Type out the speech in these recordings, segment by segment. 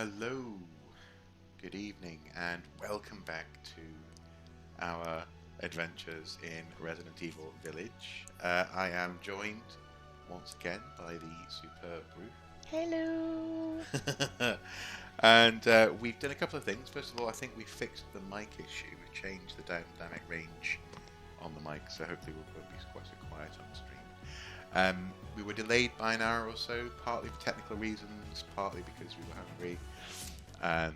Hello, good evening, and welcome back to our adventures in Resident Evil Village. I am joined once again by the superb Hello. Ruth. And we've done a couple of things. First of all, I think we fixed the mic issue. We changed the dynamic range on the mic, so hopefully we'll be quite so quiet on the stream. We were delayed by an hour or so, partly for technical reasons, partly because we were hungry, and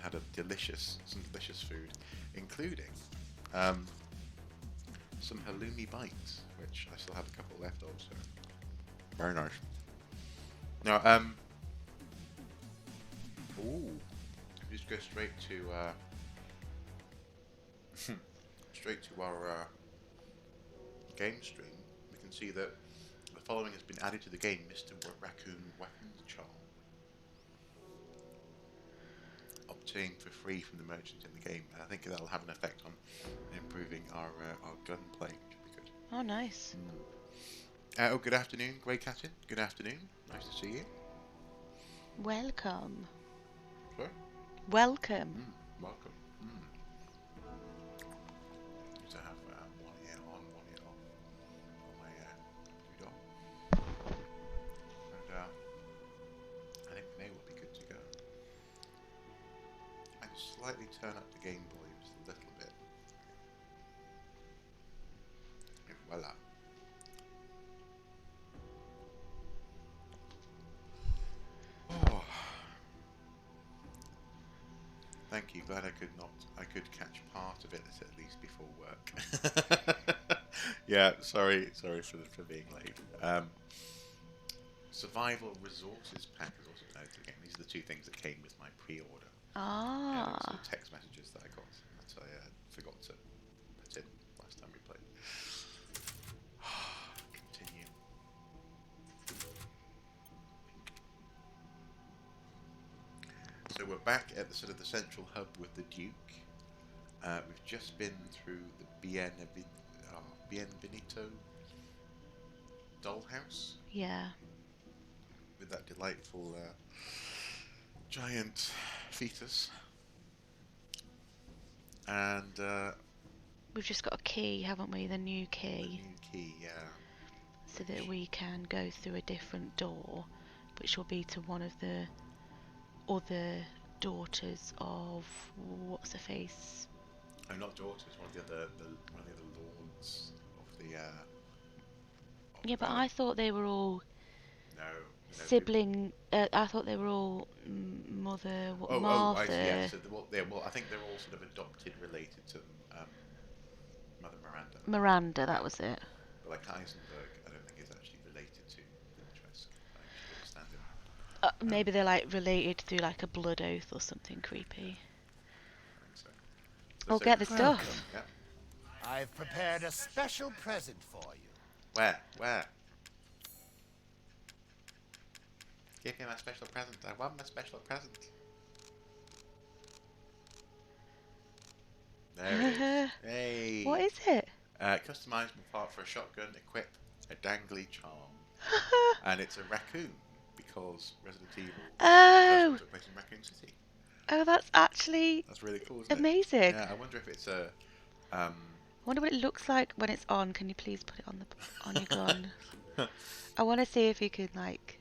had some delicious food, including some halloumi bites, which I still have a couple left of. So very nice. Now, just go straight to our game stream. We can see that the following has been added to the game: Mr. Raccoon Weapons Charm, obtained for free from the merchant in the game. I think that'll have an effect on improving our gunplay, which would be good. Oh, nice. Good afternoon, Grey Cattin. Good afternoon. Nice to see you. Welcome. Sorry? Welcome. Welcome. Need to have one ear on, one ear off on my doodle. And I think May will be good to go. I can slightly turn up the game volume just a little bit. And voila. Oh. Thank you. Glad I could catch part of it at least before work. Yeah, sorry for being late. Survival resources pack is also added to the game. These are the two things that came with my pre-order. Yeah, there Ah. were text messages that I got that I forgot to put in last time we played. Continue. So we're back at the sort of the central hub with the Duke. We've just been through the Bienvenido dollhouse Yeah. with that delightful giant fetus. And We've just got a key, haven't we? The new the key. new key, yeah. So that we can go through a different door, which will be to one of the other daughters of what's her face? Oh, not daughters. One of the other lords of the. Yeah, but I thought they were all No. sibling. I thought they were all mother. I see. Yeah. Martha. So I think they're all sort of adopted, related to Mother Miranda. Miranda, that was it. But like Heisenberg, I don't think is actually related to Dimitrescu. I should understand him. Maybe they're like related through like a blood oath or something creepy. I think so. I'll get the stuff. Yeah. I've prepared a special present for you. Where? Give me my special present. I want my special present. There it is. Hey. What is it? Customizable part for a shotgun. Equip a dangly charm. And it's a raccoon because Resident Evil Oh! took place in Raccoon City. Oh, that's actually That's really cool, isn't it? amazing. Yeah, I wonder if it's a. I wonder what it looks like when it's on. Can you please put it on your gun? I want to see if you can like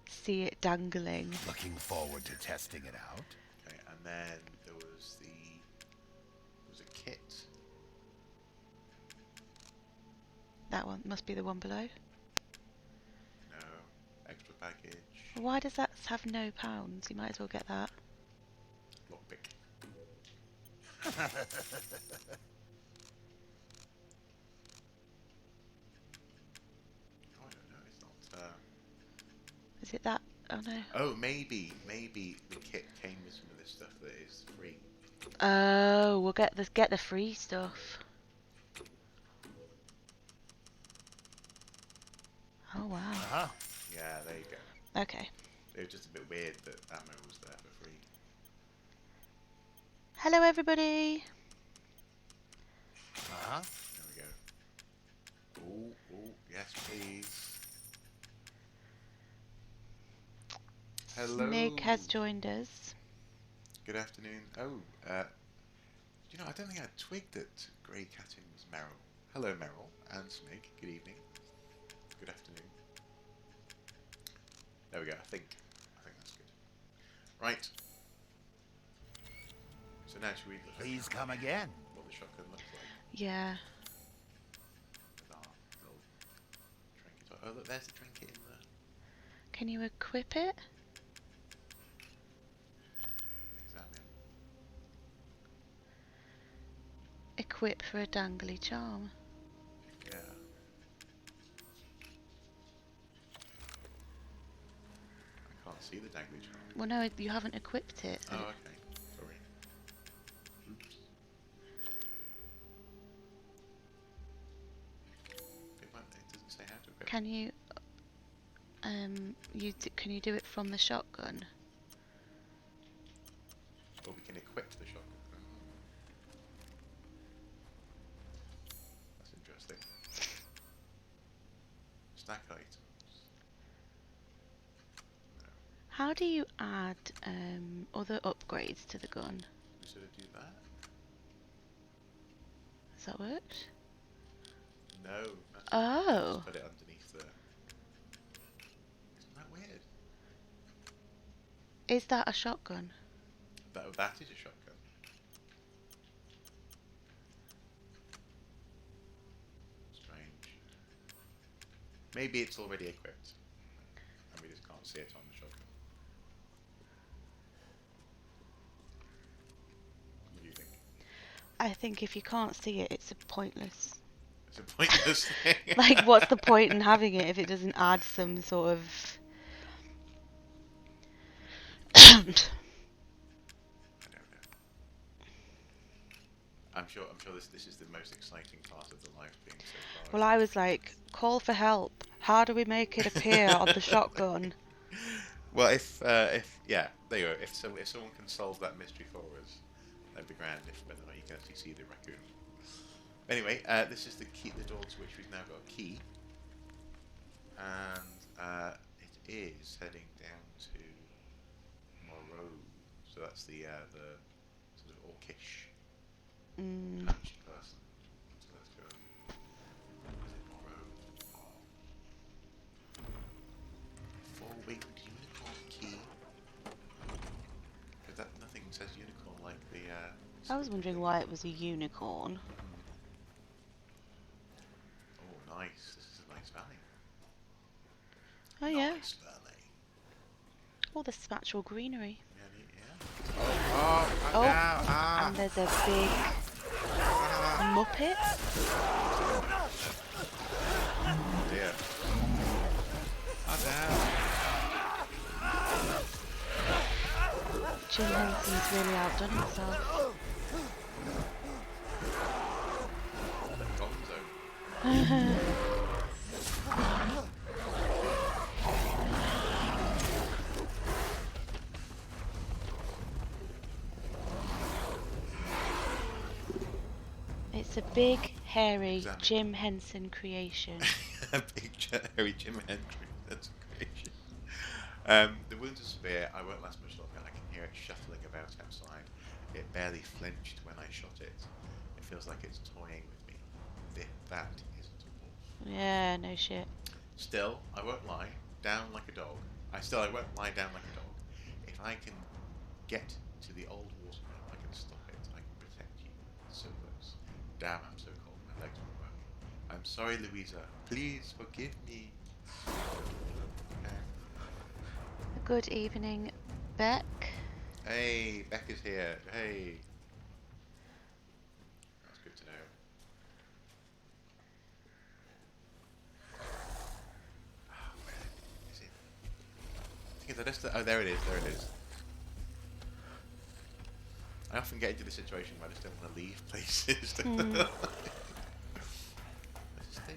see it dangling. Looking forward to testing it out. Okay, and then there was a kit. That one must be the one below. No, extra package. Why does that have no pounds? You might as well get that. Lockpick. Oh, I don't know. It's not. Is it that? Oh no. Oh, maybe the kit came with some of this stuff that is free. Oh, we'll get the free stuff. Oh wow. Uh-huh. Yeah, there you go. Okay. It was just a bit weird that ammo was there for free. Hello everybody. Uh-huh. There we go. Oh, yes please. Smig Hello. has joined us. Good afternoon. Oh, I don't think I twigged that Grey Catting was Meryl. Hello, Meryl and Smig. Good evening. Good afternoon. There we go. I think that's good. Right. So now should we look at Please come again. what the shotgun looks like Yeah. with our little trinket? Oh, look, there's the trinket in there. Can you equip it? Examine. Equip for a dangly charm. Yeah. I can't see the dangly charm. Well, no, you haven't equipped it. Oh, okay. Sorry. Oops. It doesn't say how to equip. Can you, can you do it from the shotgun? Or we can equip the shotgun. That's interesting. Stack items. No. How do you add other upgrades to the gun? We sort of do that? Has that worked? No. Oh. Just put it underneath the... Isn't that weird? Is that a shotgun? That is a shotgun. Strange. Maybe it's already equipped. And we just can't see it on the shotgun. What do you think? I think if you can't see it, it's a pointless. It's a pointless thing. Like, what's the point in having it if it doesn't add some sort of... I don't know. I'm sure this is the most exciting part of the live stream so far. Well, I was like, call for help. How do we make it appear on the shotgun? Well, if yeah, there you go. If someone can solve that mystery for us, that'd be grand. If whether or not you can actually see the raccoon. Anyway, this is the key, the door to which we've now got a key, and it is heading down to Moreau. So that's the sort of orcish punchy person. So let's go. Is it Moreau? 4-winged unicorn key. Because that nothing says unicorn like the. I was wondering why it was a unicorn. Oh, nice! This is a nice valley. Oh yeah. Nice valley. All the spatchel greenery. Yeah. Oh, Oh, now, and there's a big muppet. Oh dear. Jim Henson's really outdone himself. Gonzo. It's a big, hairy Examine. Jim Henson creation. A big hairy Jim Hendry. That's a creation. The wounded spear, I won't last much longer. I can hear it shuffling about outside. It barely flinched when I shot it. It feels like it's toying with me. That isn't a wolf. Yeah, no shit. Still, I won't lie down like a dog. I won't lie down like a dog. If I can get to the old water, I can stop it. I can protect you. It's so close. Damn, I'm so cold. My legs won't work. I'm sorry, Louisa. Please forgive me. Okay. Good evening, Beck. Hey, Beck is here. Hey. That's good to know. Where is it? I think it's oh, there it is. There it is. I often get into the situation where I just don't want to leave places. Let's just stay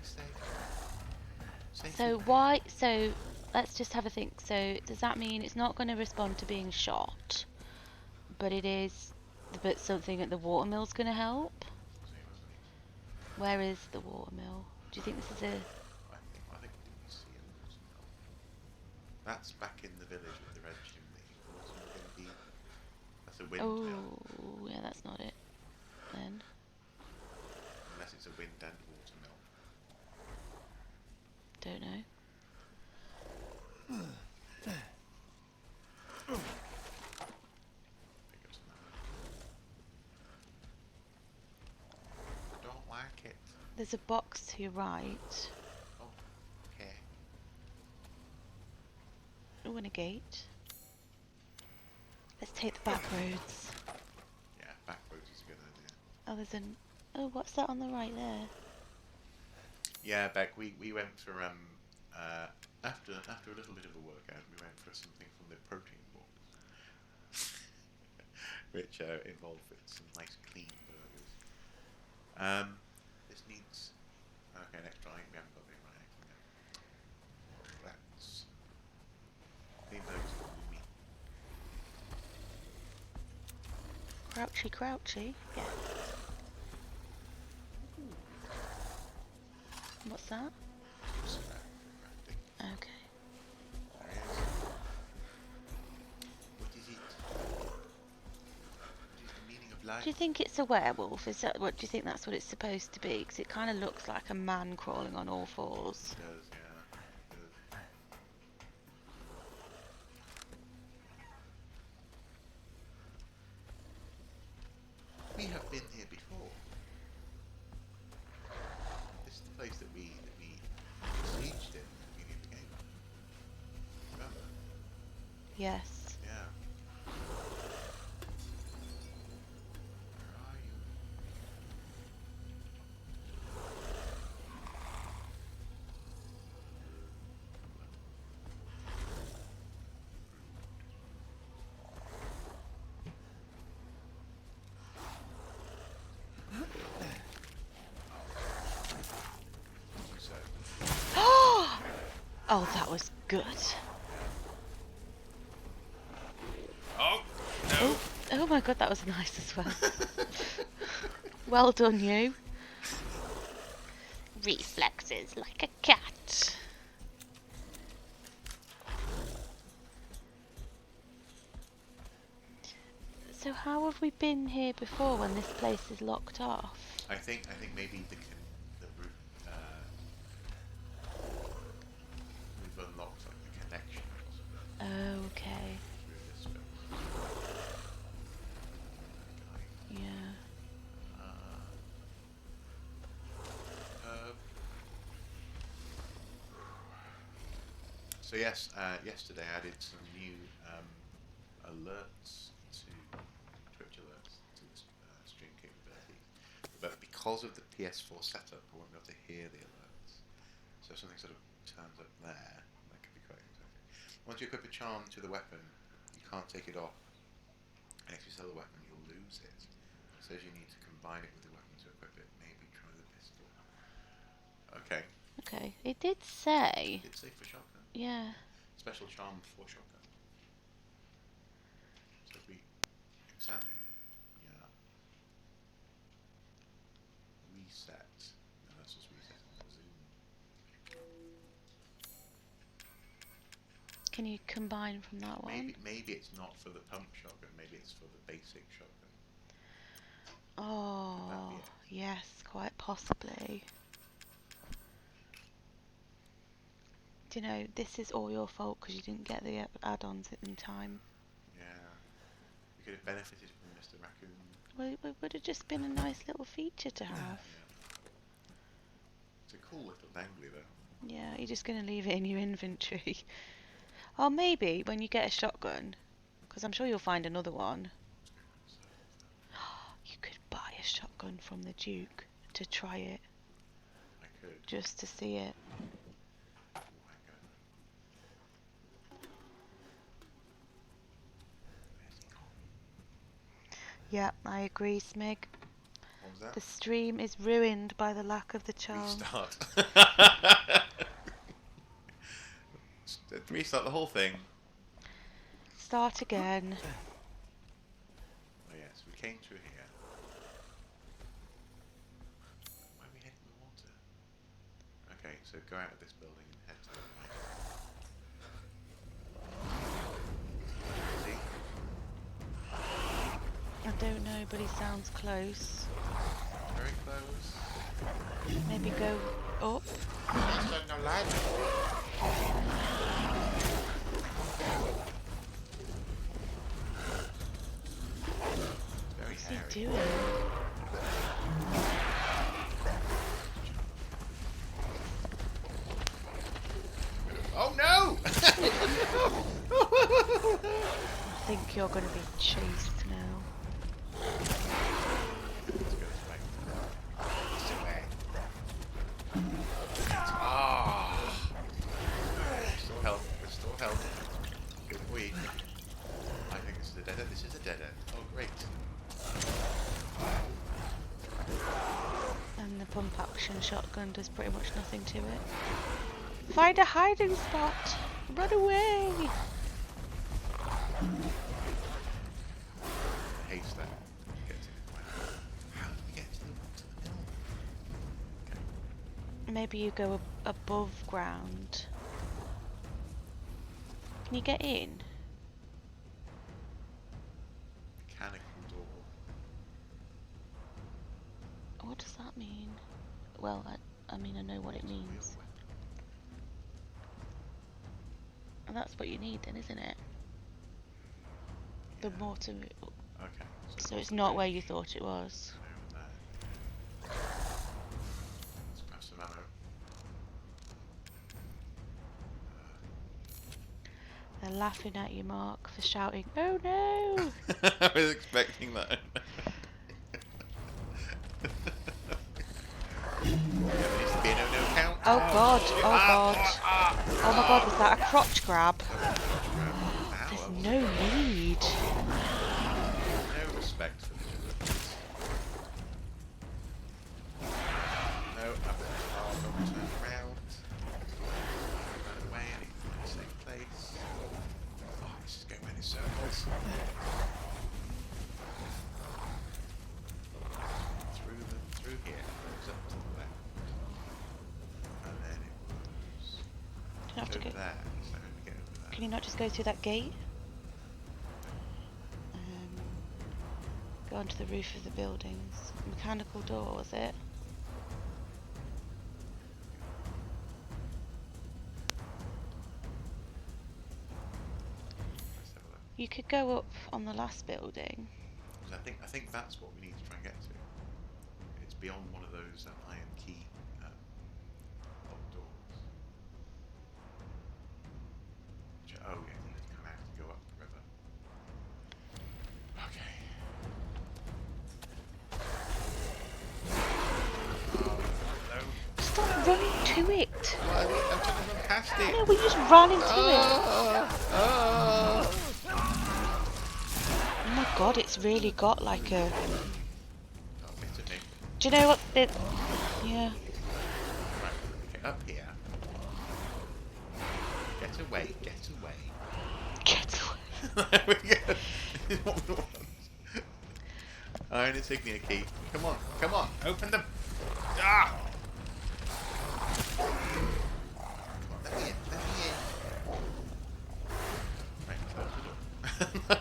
safe. So why? So let's just have a think. So does that mean it's not going to respond to being shot, but it is, but something at the watermill's going to help? Where is the watermill? Do you think this is a? I think we didn't see it. That's back in the village with the red It's a windmill. Oh, yeah, that's not it. Then. Unless it's a wind and water mill. Don't know. Pick up some of that. I don't like it. There's a box to your right. Oh, okay. Oh, and a gate. Let's take the back roads. Yeah, back roads is a good idea. Oh, there's an... Oh, what's that on the right there? Yeah, Beck, we went for after a little bit of a workout, we went for something from the protein box, which involved some nice clean burgers. This needs next drawing. We haven't got the right anything yet. Let's clean burgers for me. Crouchy, crouchy. Yeah. What's that? Crafting. Okay. There he is. What is it? What is the meaning of life? Do you think it's a werewolf? Is that what? Do you think that's what it's supposed to be? Because it kind of looks like a man crawling on all fours. It does, yeah. It does. We have been here before. This is the place that we besieged in at the beginning of the game. Remember? Yes. Yeah. Where are you? You said. Oh, that was good. Oh no! Oh, oh my god, that was nice as well. Well done, you. Reflexes like a cat. So how have we been here before when this place is locked off? I think maybe the route we've unlocked like the connection possibly Oh, okay. through this space. Yeah. So yes, yesterday I added some new alerts to Twitch alerts to the stream capabilities, but because of the PS4 setup, I won't be able to hear the alerts. So if something sort of turns up there, that could be quite exciting. Once you equip a charm to the weapon, you can't take it off, and if you sell the weapon, you'll lose it. It says you need to combine it with the weapon to equip it. Maybe try the pistol. Okay. Okay. It did say. It's safe for shotgun. Yeah. Special charm for shotgun. So if we examine, yeah, reset. No, that's just resetting the zoom. Can you combine from that one? Maybe it's not for the pump shotgun. Maybe it's for the basic shotgun. Oh, it? yes, quite possibly. Do you know, this is all your fault because you didn't get the add-ons in time. Yeah, we could have benefited from Mr. Raccoon. Well, it would have just been a nice little feature to have. Yeah. It's a cool little dangly though. Yeah, you're just going to leave it in your inventory. Or maybe when you get a shotgun, because I'm sure you'll find another one. You could buy a shotgun from the Duke to try it, I could. just to see it. Oh, I could. Where's he gone? Yeah, I agree, Smig. What was that? The stream is ruined by the lack of the charm. Restart. Restart the whole thing. Start again. Oh yes, we came through here. Why are we heading to the water? Okay, so go out of this building and head to the right. See? Don't know, but he sounds close. Very close. Maybe go up. Stand no lad. Very What's he hairy. doing? Oh no! I think you're going to be chased now. Let's go this way. This way. Ah! Restore health. Restore health. Good for you. I think this is a dead end. This is a dead end. Oh great. And the pump action shotgun does pretty much nothing to it. Find a hiding spot! Run away! I hate that. Get to it. How do we get to the middle? Okay. Maybe you go above ground. Can you get in? Mechanical door. What does that mean? Well, I mean, I know what it means. And that's what you need then, isn't it? The mortar. Okay. So it's not where you thought it was. Let's grab some ammo. They're laughing at you, Mark, for shouting, "Oh no!" I was expecting that. There needs to be a no-no count. Oh god, oh god. Oh my god, was that a crotch grab? There's no need. No respect for the deliverance. No, I've got to turn around. Run away, I need to find a safe place. Oh, this is going in circles. Through here, it goes up to the left. And then it goes Do you have to over go? there. So let me get over there. Can you not just go through that gate? Go onto the roof of the buildings. Mechanical door, was it? Let's have a look. You could go up on the last building. 'Cause I think that's what we need to try and get to. It's beyond one of those iron key locked doors. Oh yeah, you have to come out and go up the river. Okay. Oh no! Stop running to it! What? I'm trying to run past it. No, we just ran into it. Oh Oh my god, it's really got like a... Oh, bit of me. Do you know what the... Yeah. Right, okay, up here. Get away, get away. Get away. There we go. This is what we want. Iron insignia key. Come on, come on, open the. Ah! Come on, let me in, let me in. Right, close the door.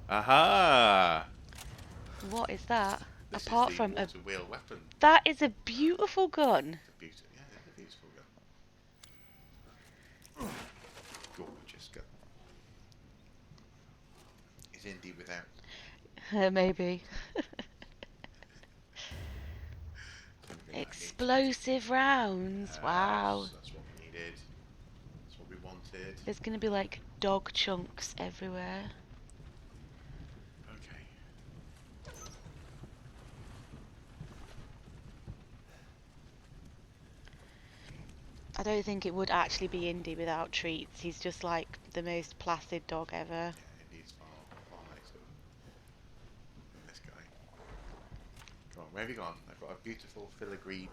Aha! What is that? This Apart is the from a... water wheel weapon. That is a beautiful gun. It's a beautiful, yeah, it's a beautiful gun. Gorgeous gun. Is Indy without? Maybe. Something like Explosive rounds. Wow. That's what we needed. That's what we wanted. There's going to be like dog chunks everywhere. Okay. I don't think it would actually be Indy without treats. He's just like the most placid dog ever. Yeah, Indy's far nicer than this guy. Come on, where have you gone? I've got a beautiful filigreed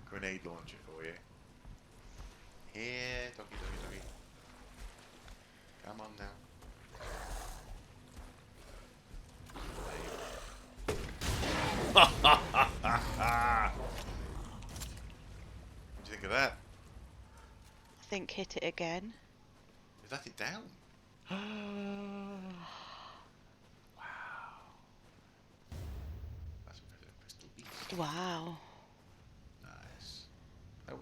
grenade launcher for you. Here, doggy, doggy, doggy. Come on now. What do you think of that? I think hit it again. Is that it down? Wow. Nice.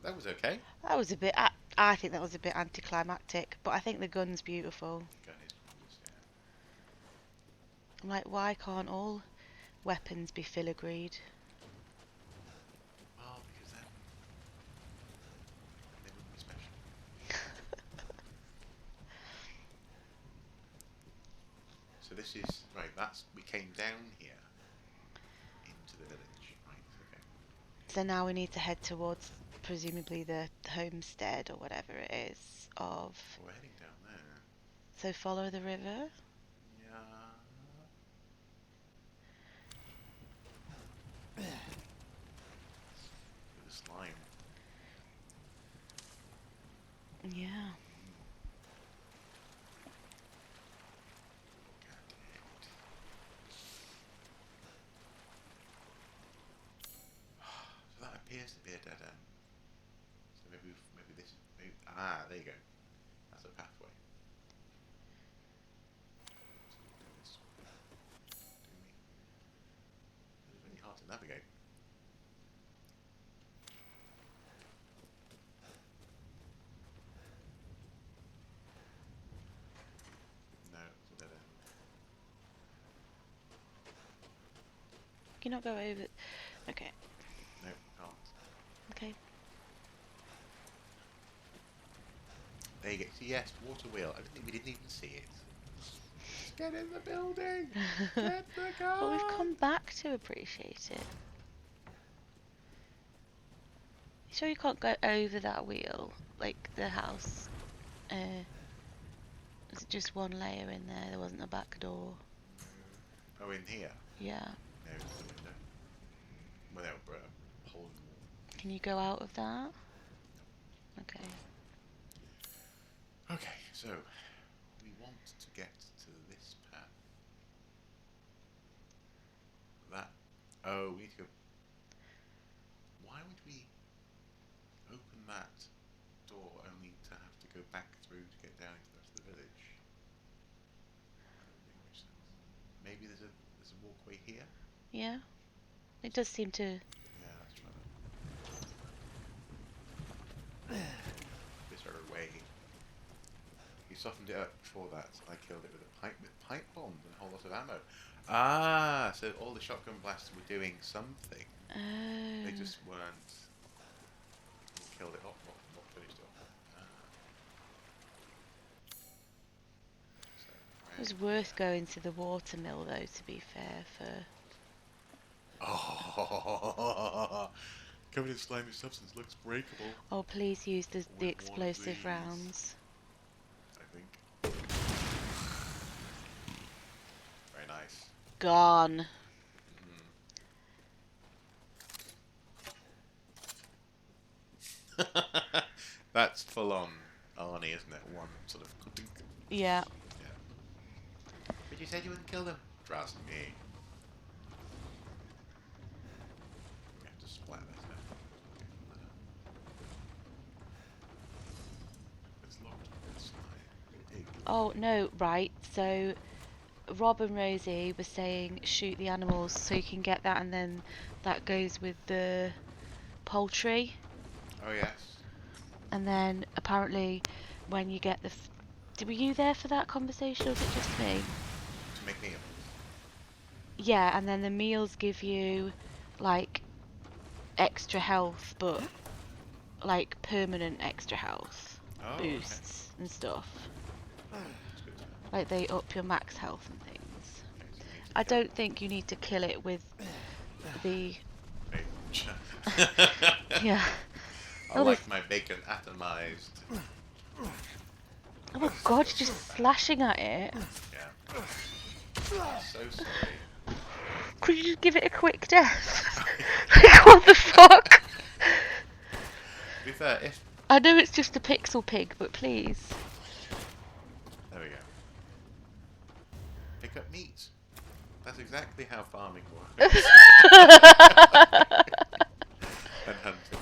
That was okay. That was a bit. I think that was a bit anticlimactic, but I think the gun's beautiful. Gun is gorgeous, yeah. I'm like, why can't all weapons be filigreed? Well, because then they wouldn't be special. So this is right. We came down here into the village, right? Okay. So now we need to head towards presumably the homestead or whatever it is of. We're heading down there. So follow the river. Yeah. With the slime. Yeah. So that appears to be a dead end. So maybe this is there you go. That's a pathway. So we'll do this way. Do we? It's really hard to navigate. No, it's a dead end. Can you not go over? Okay. No, can't. Okay. There you go. So yes, water wheel. We didn't even see it. Just get in the building. Get the car. But we've come back to appreciate it. You sure you can't go over that wheel, like the house? Is it just one layer in there? There wasn't a back door. Oh, in here. Yeah. No, it's the window. Well, no, but a hole in the wall. Can you go out of that? Okay. Okay, so we want to get to this path. That. Oh, we need to go. Why would we open that door only to have to go back through to get down into the rest of the village? That doesn't make much sense. Maybe there's a walkway here. Yeah. It does seem to. Yeah, let's try that. This other way. He softened it up before that. I killed it with pipe bombs and a whole lot of ammo. Ah, so all the shotgun blasts were doing something. Oh. They just weren't. Killed it off, not finished it off. It was worth going to the watermill, though, to be fair. Oh, covered in slimy substance, looks breakable. Oh, please use the With one of explosive these. rounds. I think. Very nice. Gone. That's full on Arnie, isn't it? One sort of. Yeah. Yeah. But you said you wouldn't kill them. Trust me. We have to splat this now. It's locked. It's like Oh, no, right. So, Rob and Rosie were saying shoot the animals so you can get that, and then that goes with the poultry. Oh, yes. And then apparently, when you get the. Were you there for that conversation, or was it just me? To make meals. Yeah, and then the meals give you, like, extra health, but, like, permanent extra health Oh, boosts and stuff. okay. That's good to know. Like, they up your max health and things. Okay, so we need to I kill don't think you need to kill it with the. bacon. Yeah. I Oh, like my bacon atomized. Oh my god, you're just slashing at it. Yeah. So sorry. Could you just give it a quick death? Like, what the fuck? To be fair, if I know it's just a pixel pig, but please. there we go. Pick up meat. That's exactly how farming works. And hunting.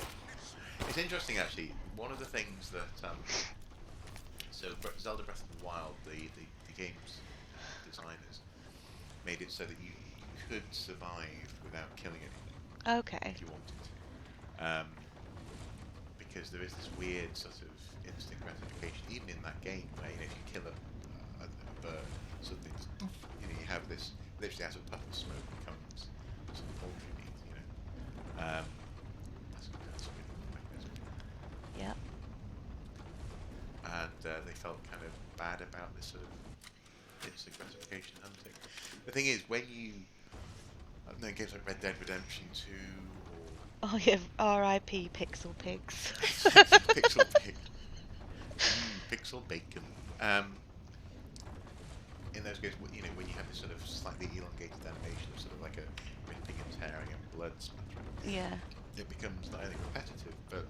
It's interesting actually. One of the things that so Zelda Breath of the Wild, the game's designers made it so that you could survive without killing anything. Okay. if you wanted to. Because there is this weird sort of instant gratification, even in that game, where if you kill a bird, suddenly just, you have this literally as a puff of smoke becomes some poultry meat. That's really cool mechanism. Yep. And they felt kind of bad about this sort of instant gratification hunting. The thing is, when you know, games like Red Dead Redemption 2 Oh yeah, R.I.P. Pixel Pigs. Pixel Pig, Pixel Bacon. In those games, when you have this sort of slightly elongated animation of sort of like a ripping and tearing and blood splattering, Yeah. it becomes not only repetitive, but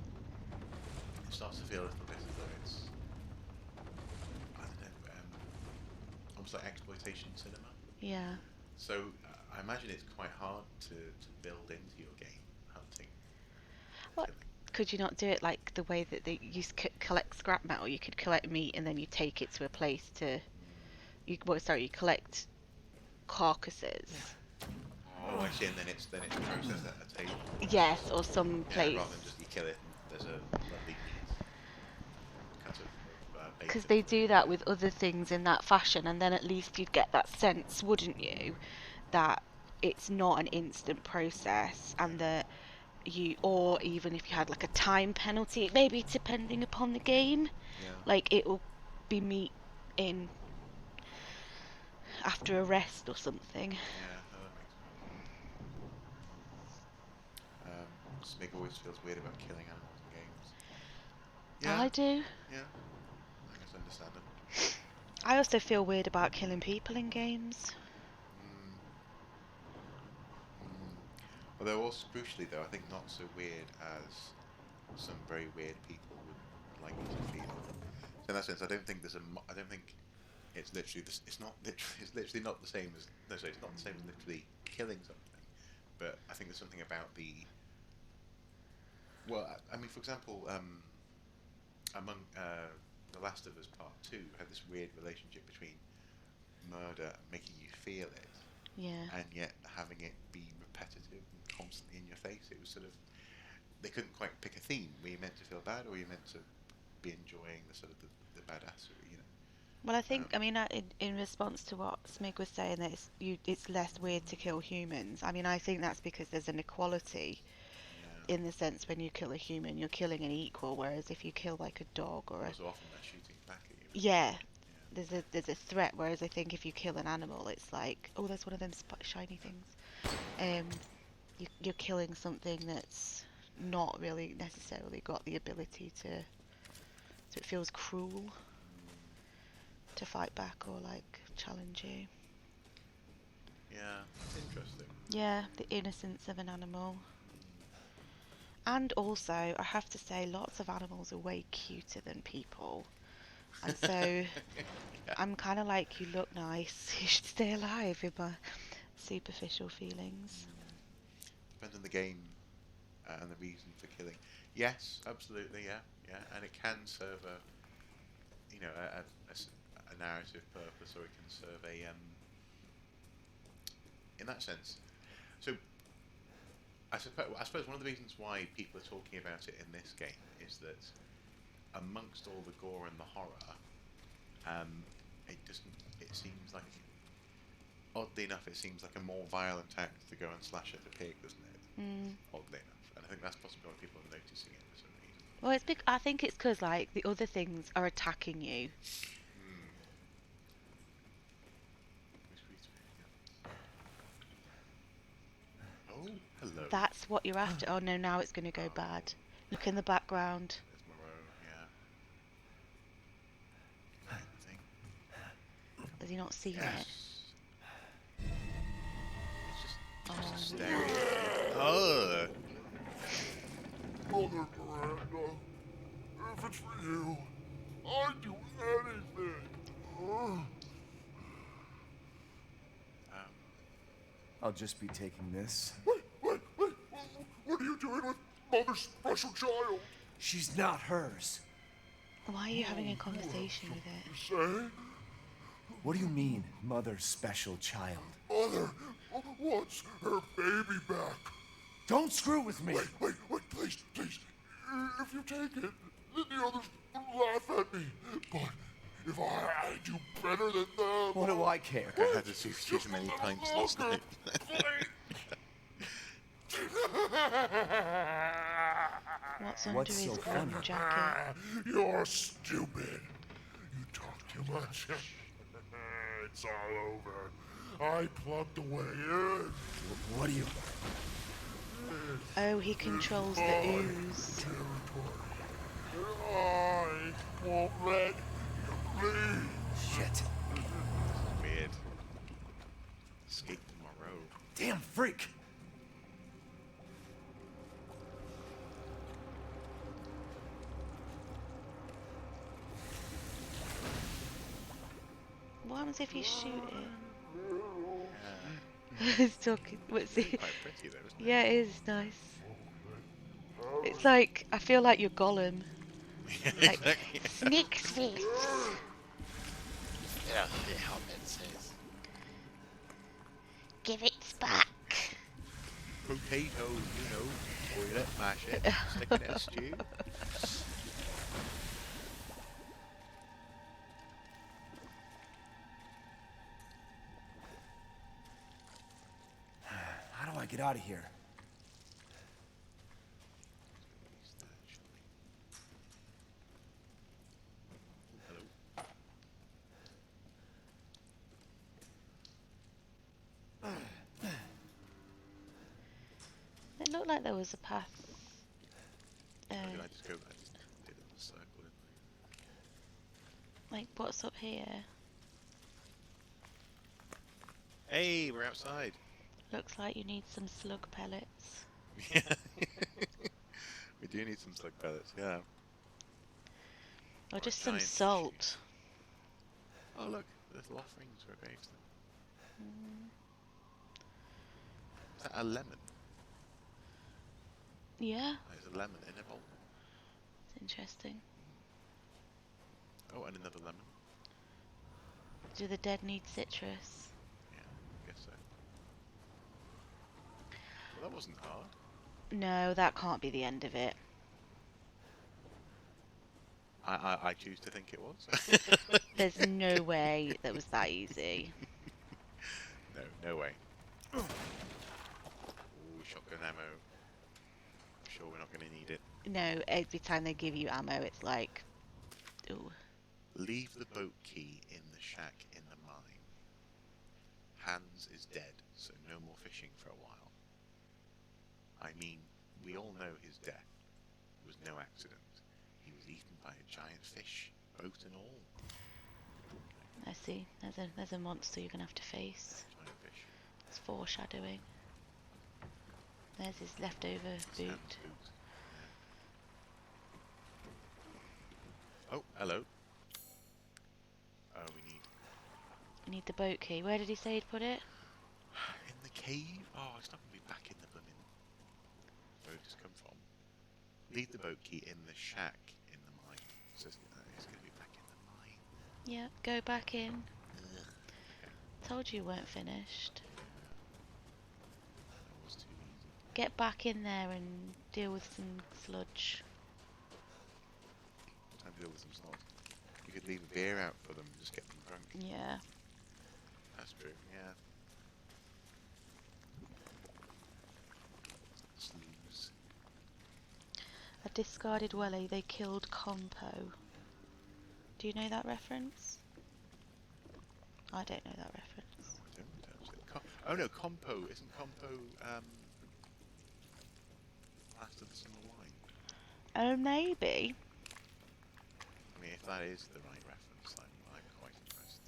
it starts to feel a little bit as though it's, I don't know, almost like exploitation cinema. Yeah. So I imagine it's quite hard to build into your game hunting and What? killing. Could you not do it like the way that they collect scrap metal? You could collect meat and then you take it to a place to. You collect carcasses. Oh, I see. And then it's processed at a table. Yes, or some Yeah, place. rather than just you kill it and there's a lovely neat cut of Because bacon. they do that with other things in that fashion, and then at least you'd get that sense, wouldn't you, that it's not an instant process, and that or even if you had like a time penalty, maybe depending upon the game, Yeah, like it will be meat in after a rest or something. yeah, no, that makes sense. Smig always feels weird about killing animals in games. Yeah, I do. yeah, I guess understandable. I also feel weird about killing people in games. Mm, mm. Although also crucially though, I think not so weird as some very weird people would like you to feel. So in that sense, I don't think I don't think it's literally this. It's not literally. It's literally not the same as. No, sorry, it's not the same as literally killing something. But I think there's something about the. Well, I mean, for example, among The Last of Us Part Two, had this weird relationship between murder and making you feel it, Yeah. and yet having it be repetitive and constantly in your face. It was sort of they couldn't quite pick a theme. Were you meant to feel bad, or were you meant to be enjoying the sort of the badassery? Well, I Um, think, I mean, in response to what Smig was saying, that it's less weird to kill humans. I mean, I think that's because there's an equality yeah. in the sense when you kill a human, you're killing an equal. Whereas if you kill like a dog or a Also, often they're shooting back at you as well. yeah, Yeah. there's a threat. Whereas I think if you kill an animal, it's like, oh, there's one of them shiny things. Um, you're killing something that's not really necessarily got the ability to. So it feels cruel to fight back or like challenge you. Yeah, that's interesting. Yeah, the innocence of an animal. Mm. And also, I have to say, lots of animals are way cuter than people. And so Yeah. I'm kind of like, you look nice, you should stay alive in my superficial feelings. Depends on the game and the reason for killing. Yes, absolutely. Yeah, yeah, and it can serve a you know a narrative purpose, or it can serve a in that sense. So I suppose one of the reasons why people are talking about it in this game is that amongst all the gore and the horror, um, it doesn't. It seems like, oddly enough, it seems like a more violent act to go and slash at a pig, doesn't it? Mm. Oddly enough, and I think that's possibly why people are noticing it for some reason. Well, I think it's because like the other things are attacking you. Hmm. Oh, hello. That's what you're after. Oh no, now it's going to go Oh, bad. Look in the background. there's Moreau. Yeah. Anything? Has he not seen it? Yes. It's just Oh. staring. Oh. Mother Miranda, if it's for you, I'd do anything. Um. I'll just be taking this. Wait, what are you doing with Mother's special child? She's not hers. Why are you having a conversation with it? Say, What do you mean, mother's special child? Mother wants her baby back. Don't screw with me. Wait, please. If you take it, then the others will laugh at me. But if I do better than them... What do I care? I had to see you too many times last night. What's under What's his so gun funny? jacket? You're stupid. You talk too much. It's all over. I plugged away in. What do you... Oh, he controls the ooze. Territory. I won't let you leave. Shit. Weird. Escape tomorrow. Damn freak. What happens if you shoot it? He's talking. What's it? Quite pretty though, isn't it? Yeah, it is nice. It's like I feel like you're Gollum. Like Exactly. sneak face. Yeah, the helmet says. Give it back. Potato, boil it, mash it, stick it in a stew. How do I get out of here? Hello. It looked like there was a path. Did I just go? I just did it in a circle, didn't Like what's up here? I? Hey, we're outside. Looks like you need some slug pellets. Yeah. We do need some slug pellets, yeah. Or Or just some giant salt. Oh look, little offerings for a gravestone. Is that a lemon? Yeah, There's a lemon in a bowl. it's interesting. Oh, and another lemon. Do the dead need citrus? Yeah, I guess so. Well, that wasn't hard. No, that can't be the end of it. I choose to think it was. There's no way that was that easy. No way. Ooh, shotgun ammo. I'm sure we're not going to need it. No, every time they give you ammo, it's like, ooh. Leave the boat key in the shack in the mine. Hans is dead, so no more fishing for a while. I mean, we all know his death was no accident. He was eaten by a giant fish, boat and all. I see. There's a monster you're gonna have to face. Giant fish. It's foreshadowing. There's his leftover It's boot. Hans' boot. Yeah. Oh, hello. Oh, You need the boat key. Where did he say he'd put it? in the cave? Oh, it's not going to be back in the blooming... Where did this come from? Leave the boat key in the shack in the mine. It says it's going to be back in the mine. Yeah, go back in. Ugh. Okay. Told you weren't finished. That was too easy. Get back in there and deal with some sludge. Time to deal with some slot. You could leave a beer out for them and just get them drunk. Yeah. That's true, yeah. Snooze. A discarded welly, they killed Compo. Do you know that reference? I don't know that reference. No, I don't actually. Oh no, Compo. Isn't Compo after the summer wine? Oh, maybe. I mean, if that is the right reference, I'm quite impressed.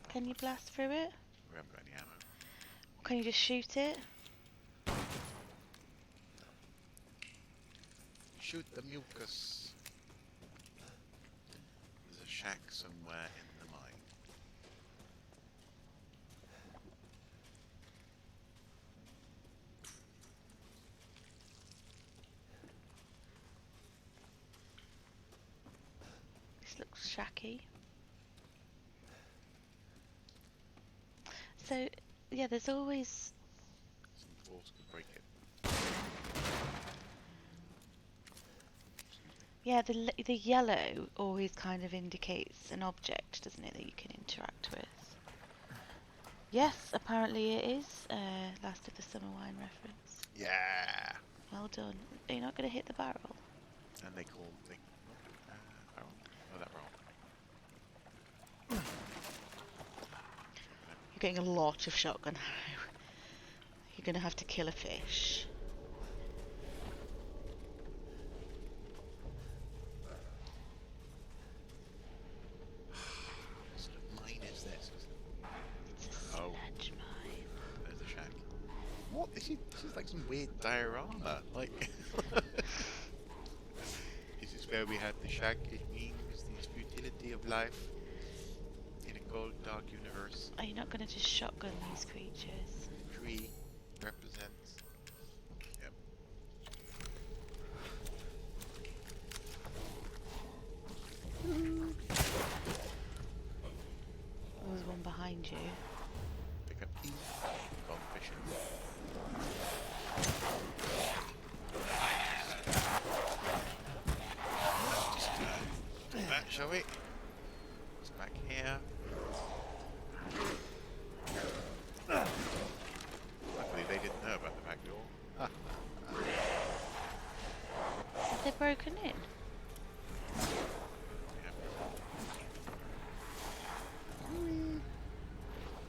Can you blast through it? We haven't got any ammo. Can you just shoot it? Shoot the mucus. There's a shack somewhere in the mine. This looks shacky. So, yeah, there's always... Some force could break it. Yeah, the yellow always kind of indicates an object, doesn't it, that you can interact with. Yes, apparently it is. Last of the Summer Wine reference. Yeah. Well done. Are you not going to hit the barrel? And they call barrel. Oh, that barrel. You're getting a lot of shotgun arrow. You're going to have to kill a fish. What sort of mine is this? It's a Oh. sludge mine. There's the shack. What? This is like some weird diorama. Like, this is where we have the shack. It means the futility of life in a cold, dark universe. Are you not going to just shotgun these creatures? Tree represents. Yep. There's one behind you. Pick up key. Gone fishing. Just do that, shall we? It's back here. Luckily they didn't know about the back door. Have they broken in? Yeah.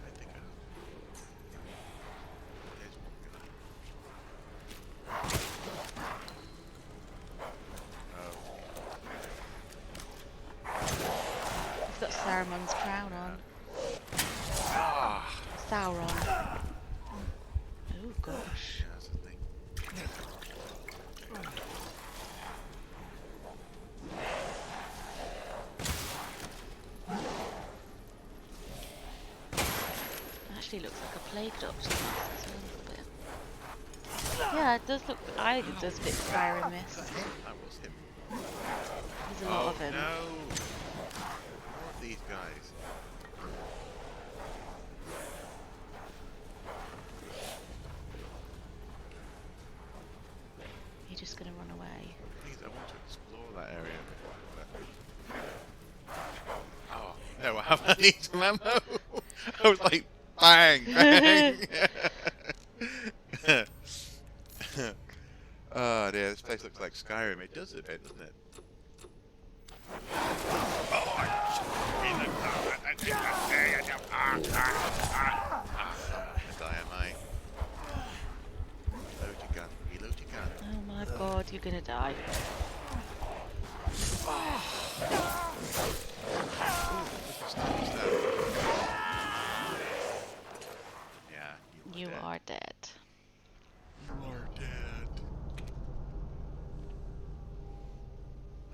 I think there's one guy. He's got Saruman's crown on. Ah! Sauron. Oh gosh. Yeah, that's the thing. Actually looks like a plague doctor mask as well, a little bit. Yeah, it does look. It does fit Skyrim That mist. him? That was him. There's a lot of them. No! More of these guys. You're just gonna run away. Please, I want to explore that area. Oh, no, I haven't need some ammo. I was like, bang, bang. Oh dear, this place looks like Skyrim. It does a bit, doesn't it? Reload your gun. Reload your gun. Oh my god, you're gonna die. Yeah, You dead. are dead. You are dead.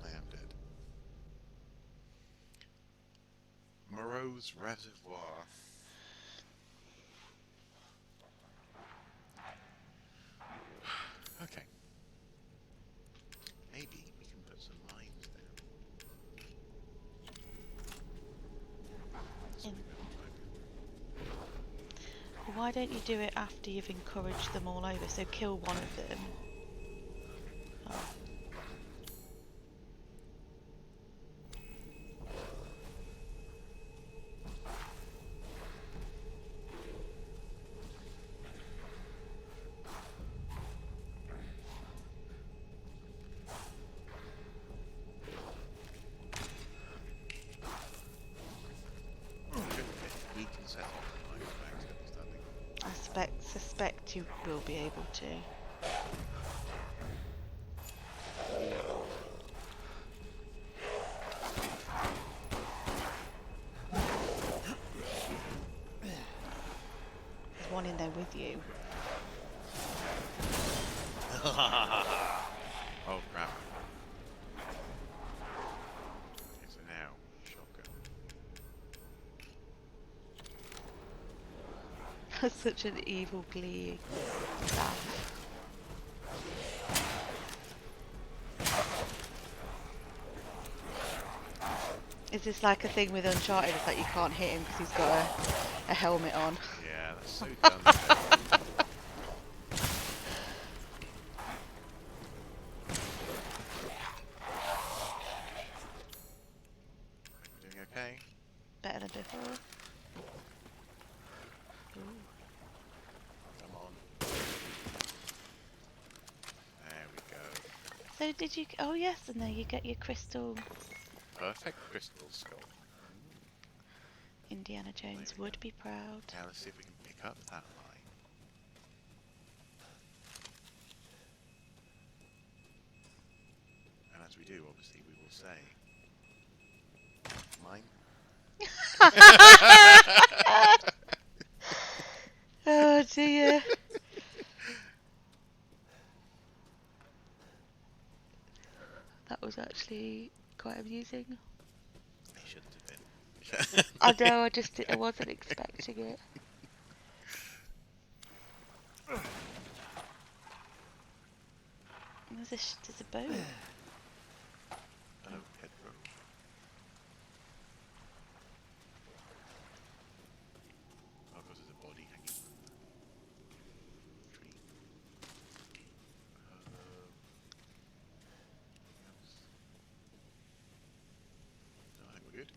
I am dead. Moreau's Reservoir. Okay. Maybe we can put some mines there. In- Why don't you do it after you've encouraged them all over? So kill one of them. Oh. We can set off the mines by accidentally standing. I suspect you will be able to. There's one in there with you. Oh crap. Okay, so now, shotgun. That's such an evil glee. Laugh. Is this like a thing with Uncharted? It's like you can't hit him because he's got a helmet on. Yeah. That's so dumb. We're doing okay. Better than before. Come on. There we go. So did you? Oh yes, and there you get your crystal. Perfect crystal skull. Indiana Jones would be proud. Now let's see if we can pick up that line. And as we do, obviously, we will say, mine. Oh dear. That was actually quite amusing. They shouldn't have been. I know, I wasn't expecting it. There's a boat. Oh, Pedro. Oh, because there's a body hanging from the tree. No, I think we're good.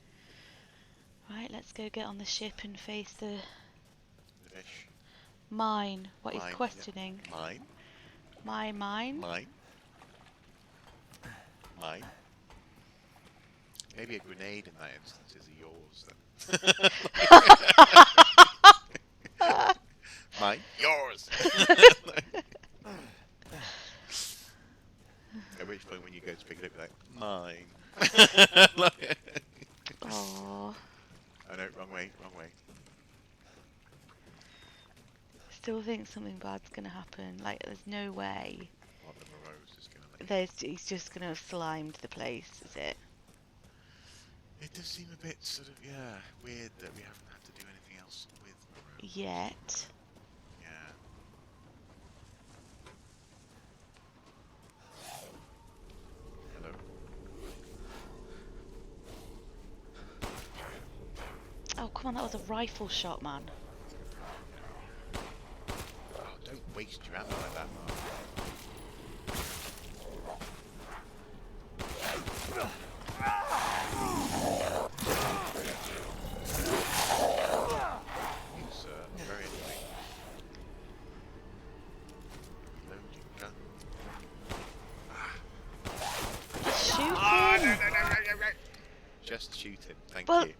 Right, let's go get on the ship and face the The fish. mine. What he's Mine, yep. questioning. Mine. My mine? Mine. Mine. Maybe a grenade in that instance is yours then. Mine. Yours. At which point when you go to pick it up you're like, mine. Oh, Oh no, wrong way, wrong way. still think something bad's gonna happen. Like, there's no way. What, the morose is gonna leave? He's just gonna have slimed the place, is it? It does seem a bit sort of, yeah, weird that we haven't had to do anything else with morose. Yet. Yeah. Hello. Oh, come on, that was a rifle shot, man. Oh, don't waste your ammo like that, Mark. It's very annoying. Reloading gun. Shoot Ah, him! no. Just shoot him, thank Well, you.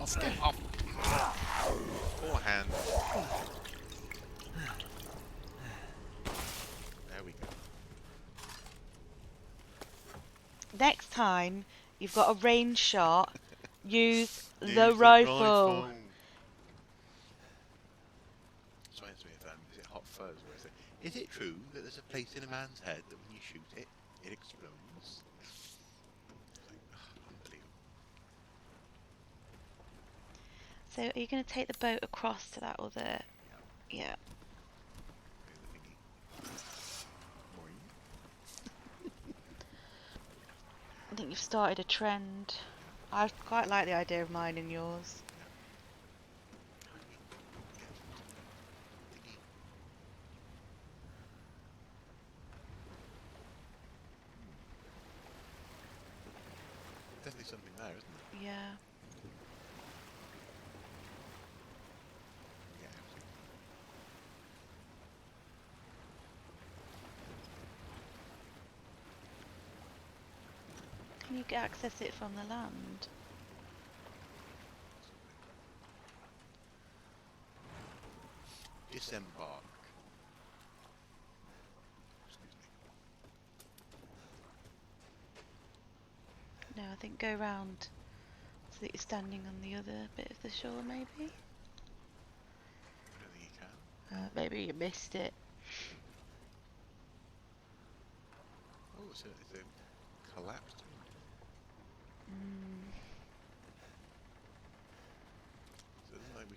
Off, get off. Forehand. There we go. next time you've got a range shot, use Use the rifle. So it reminds me of, is it Hot Fuzz where it says, is it true that there's a place in a man's head that when you shoot it, it explodes? It's like, unbelievable. So are you going to take the boat across to that other... Yeah. The thingy. Boing. I think you've started a trend. I quite like the idea of mine and yours. Thingy. Definitely something there, isn't it? Yeah. Yeah, absolutely. Can you access it from the land? Disembark. Excuse me. No, I think go round so that you're standing on the other bit of the shore, maybe? I don't think you can. Maybe you missed it. Oh, it's a collapsed window. Mm. So it doesn't like we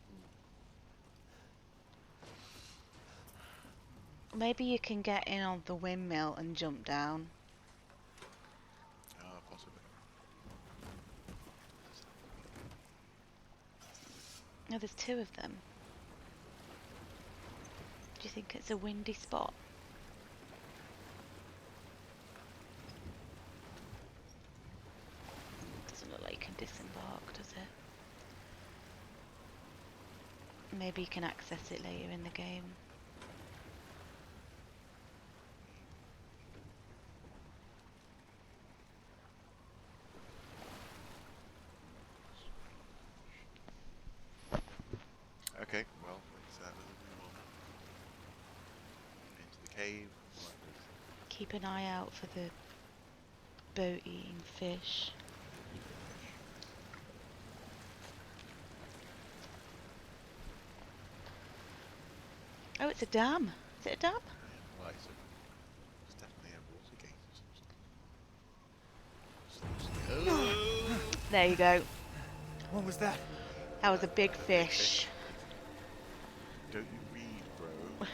can. Maybe you can get in on the windmill and jump down. Oh, possibly. Oh, there's two of them. Do you think it's a windy spot? Doesn't look like you can disembark, does it? Maybe you can access it later in the game. Okay, well, let's move on into the cave. Keep an eye out for the boat-eating fish. Oh, it's a dam. Is it a dam? Right, so it's definitely a water gate or something. Oh! There you go. What was that? That was a big fish. Don't you read, bro?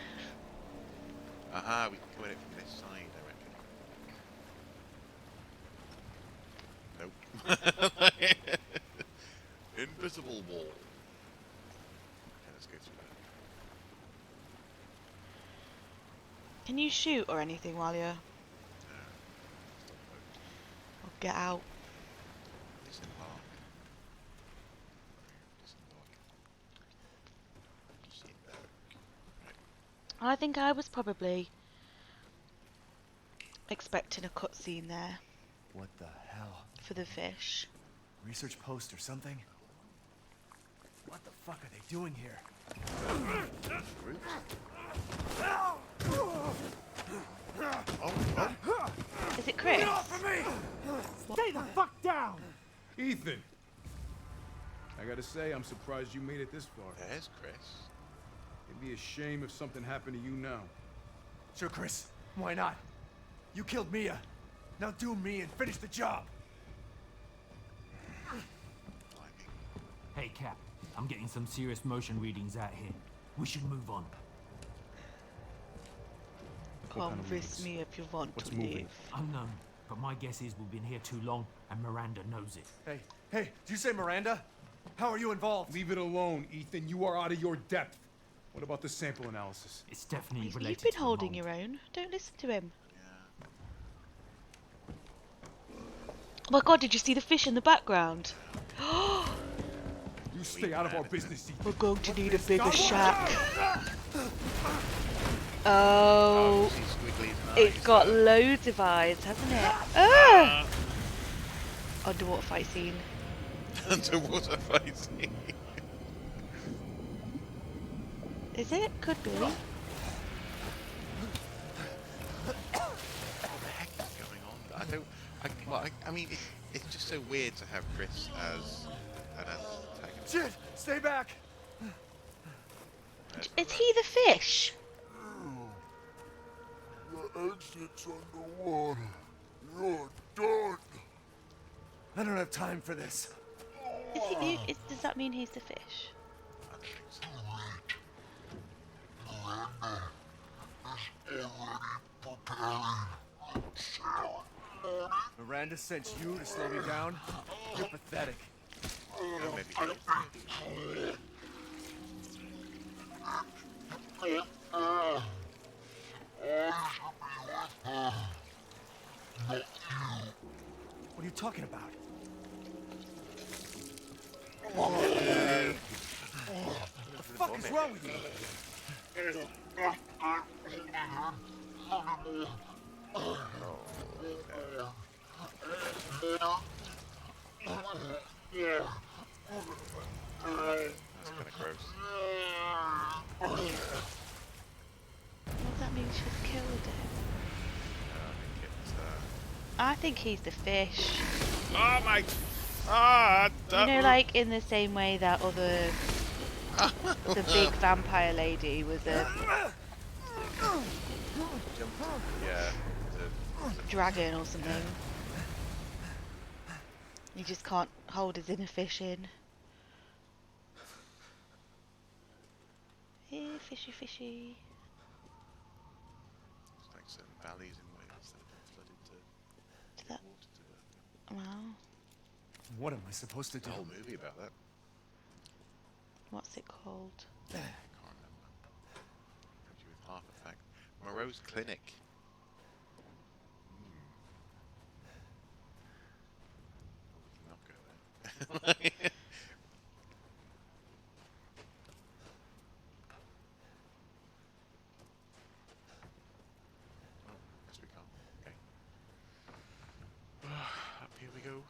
Aha, we can come in it from this side, I reckon. Nope. Invisible wall. Okay, let's go through that. Can you shoot or anything while you're... Stop boat. Or get out? Disembark. Disembark. Disembark. Right. I think I was probably expecting a cutscene there What the hell? for the fish. Research post or something? What the fuck are they doing here? Ruth? Oh. Is it Chris? Stay the fuck down! Ethan! I gotta say, I'm surprised you made it this far. There's Chris. It'd be a shame if something happened to you now. Sure, Chris. Why not? You killed Mia. Now do me and finish the job. Blimey. Hey, Cap. I'm getting some serious motion readings out here. We should move on. What kind of Convince readings? me if you want What's to moving? leave. Unknown, but my guess is we've been here too long, and Miranda knows it. Hey, did you say Miranda? How are you involved? Leave it alone, Ethan. You are out of your depth. What about the sample analysis? It's definitely related You've been to holding the your mold. own. Don't listen to him. Yeah. Oh my god, did you see the fish in the background? You stay out of our business, Ethan. We're going to need a bigger shack. Oh, See squigglies and it's eyes got there. loads of eyes, hasn't it? Ah! Underwater fight scene. Underwater fighting. Is it? Could be. What the heck is going on? I mean, it's just so weird to have Chris as an antagonist. Shit! Stay back! Is he the fish? The exit's underwater. You're done. I don't have time for this. Does that mean he's the fish? I don't think so. Miranda sent you to slow me down? You're pathetic. Oh, maybe. What are you talking about? Oh, What the fuck is wrong with you? That's kind of gross. Does that mean she's killed him? I think it's. I think he's the fish. Oh my! Ah! You know, like in the same way that other, the big vampire lady was a Yeah. dragon or something. You just can't hold his inner fish in. Hey, fishy, fishy. It's like certain valleys in Wales that have been flooded to That- water to Wow. What am I supposed to do? the whole movie about that. What's it called? I can't remember. Gives you with half effect. Moreau's Clinic. Oh, we can not go there. Oh, guess we can't. Okay. Up here we go.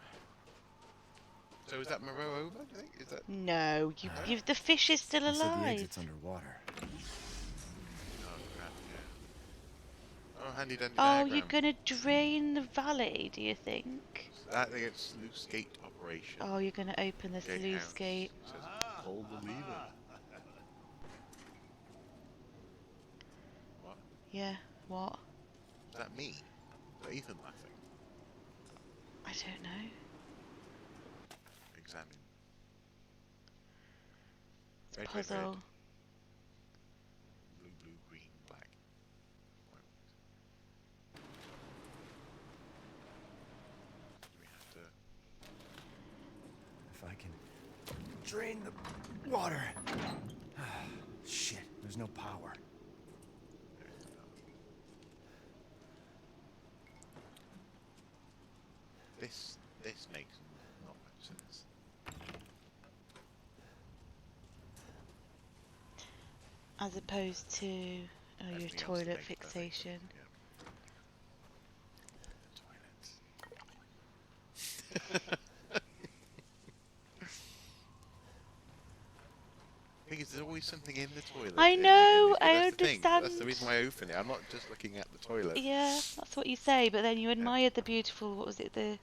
So is that Moreau over, do you think? Is that... No, the fish is still He said the alive. exit's underwater. Oh, crap, yeah. Oh, handy dandy Oh, diagram. you're gonna drain the valley, do you think? I think it's sluice gate operation. Oh, you're gonna open the sluice Gatehouse. gate. It says, pull the lever. What? Yeah, what? Is that me? Is that Ethan laughing? I don't know. Examine. It's a Red, red, red. puzzle. Blue, blue, green, black. White. Do we have to... If I can drain the water. Shit, there's no power. There is no. This makes not much sense. As opposed to your Everything else toilet makes perfect fixation. sense, yeah. Toilets. Thing is, there's always something in the toilet. I know, I That's the thing. That's understand. the reason why I open it. I'm not just looking at the toilet. Yeah, that's what you say, but then you admired the beautiful, what was it, the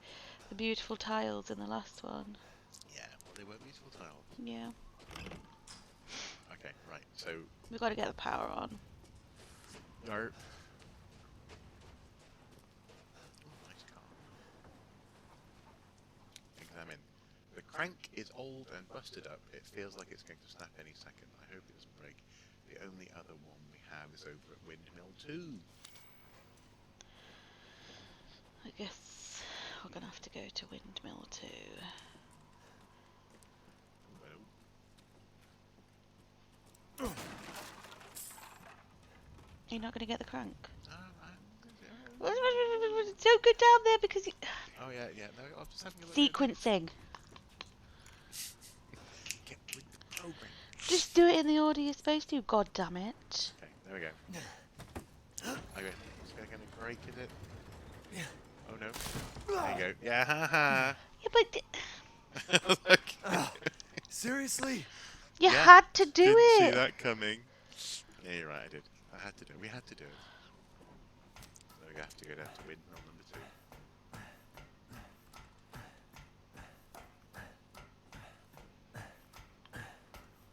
beautiful tiles in the last one. Yeah, well, they were beautiful tiles. Yeah. Okay, right. So, We've got to get the power on. no. Oh, nice car. Examine. The crank is old and busted up. It feels like it's going to snap any second. I hope it doesn't break. The only other one we have is over at Windmill 2. I guess we're going to have to go to Windmill 2. Well, You're not going to get the crank? oh, Don't go down there because you... oh yeah, yeah. No, I was just having a look. Sequencing. Get with the program. Just do it in the order you're supposed to, god damn it. Okay, there we go. Okay, is that going to break, is it? Oh no. There you go. Yeah, haha. Yeah, but Look. Seriously? you Yeah, had to do Didn't see it. that coming. Yeah, you're right, I did. I had to do it. We had to do it. So we have to go down to Windmill number 2.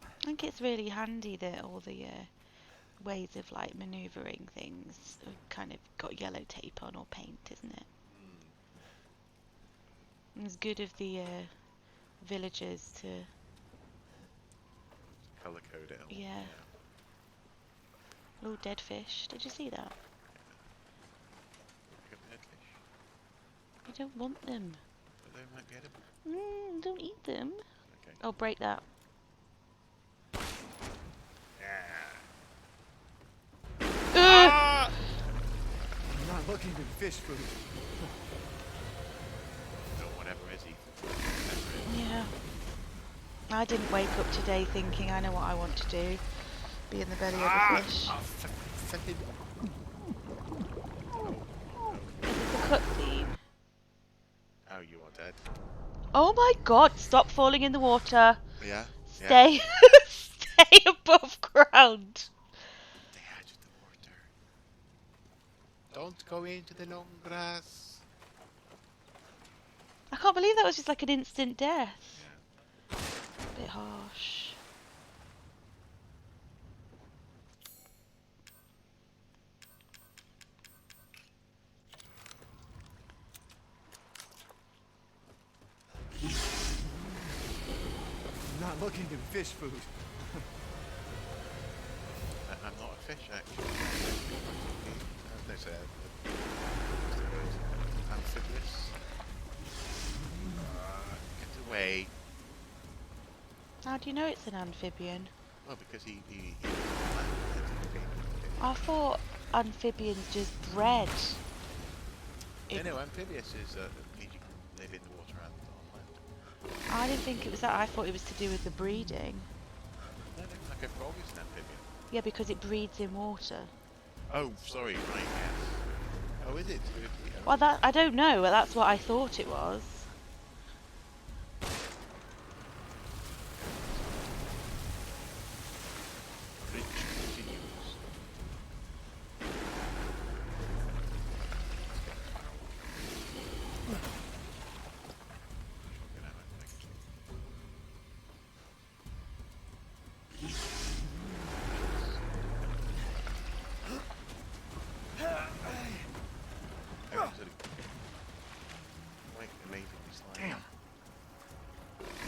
I think it's really handy that all the ways of like manoeuvring things have kind of got yellow tape on or paint, isn't it? And it's good of the villagers to... Colour code it. Yeah. Oh, dead fish. Did you see that? Pick up the dead fish. You don't want them. But they might be edible. Don't eat them. Okay. Oh, break that. Ah! I'm not looking to fish food. No, whatever is Ethan. Yeah. I didn't wake up today thinking I know what I want to do. Be in the belly of a fish. Second. Is this a cutscene? Oh, you are dead. Oh my god, stop falling in the water. Yeah. Stay stay above ground. Stay out of the water. Don't go into the long grass. I can't believe that was just like an instant death. Yeah. A bit harsh. I'm not looking to fish food. I'm not a fish, actually. No, sorry. Amphibious. Get away. How do you know it's an amphibian? Well, because he lives on land. I thought amphibians just bred. No, amphibious is means you can live in the water and on land. I didn't think it was that. I thought it was to do with the breeding. No, like a frog is an amphibian. Yeah, because it breeds in water. Oh, sorry, right, yes. Oh, is it? Well, that I don't know, but that's what I thought it was. Rich continues. Quite amazingly slimy. Look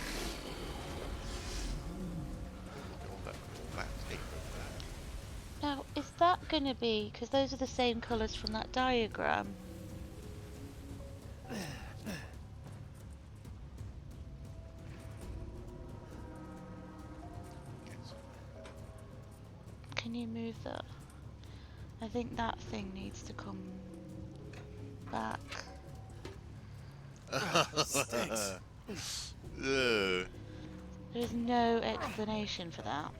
at all that tape over there. Now, is that going to be... Because those are the same colours from that diagram. Can you move that? I think that thing needs to come back. Stinks. Ugh. There's no explanation for that.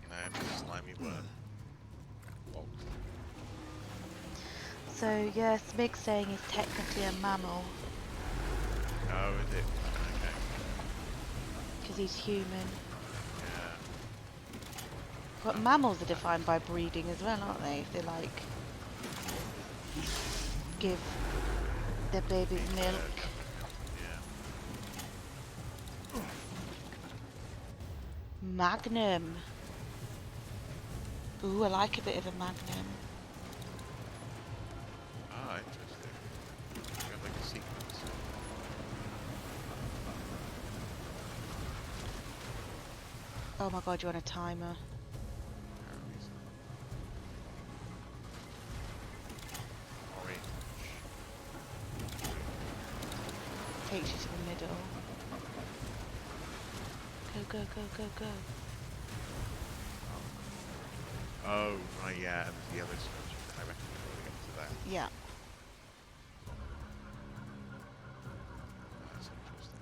No, it's a slimy worm. Oh, So, yeah, Smig's saying he's technically a mammal. oh, is it? Okay. Because he's human. Yeah. But mammals are defined by breeding as well, aren't they? If they, like, give their babies milk. Yeah. Magnum. Ooh, I like a bit of a magnum. Ah, interesting. You have like a sequence. Oh my god, you want a timer. Orange. Takes you to the middle. Go, go, go, go, go. Oh, right, yeah, and the other switch. I reckon we're going to get to that. Yeah. That's interesting.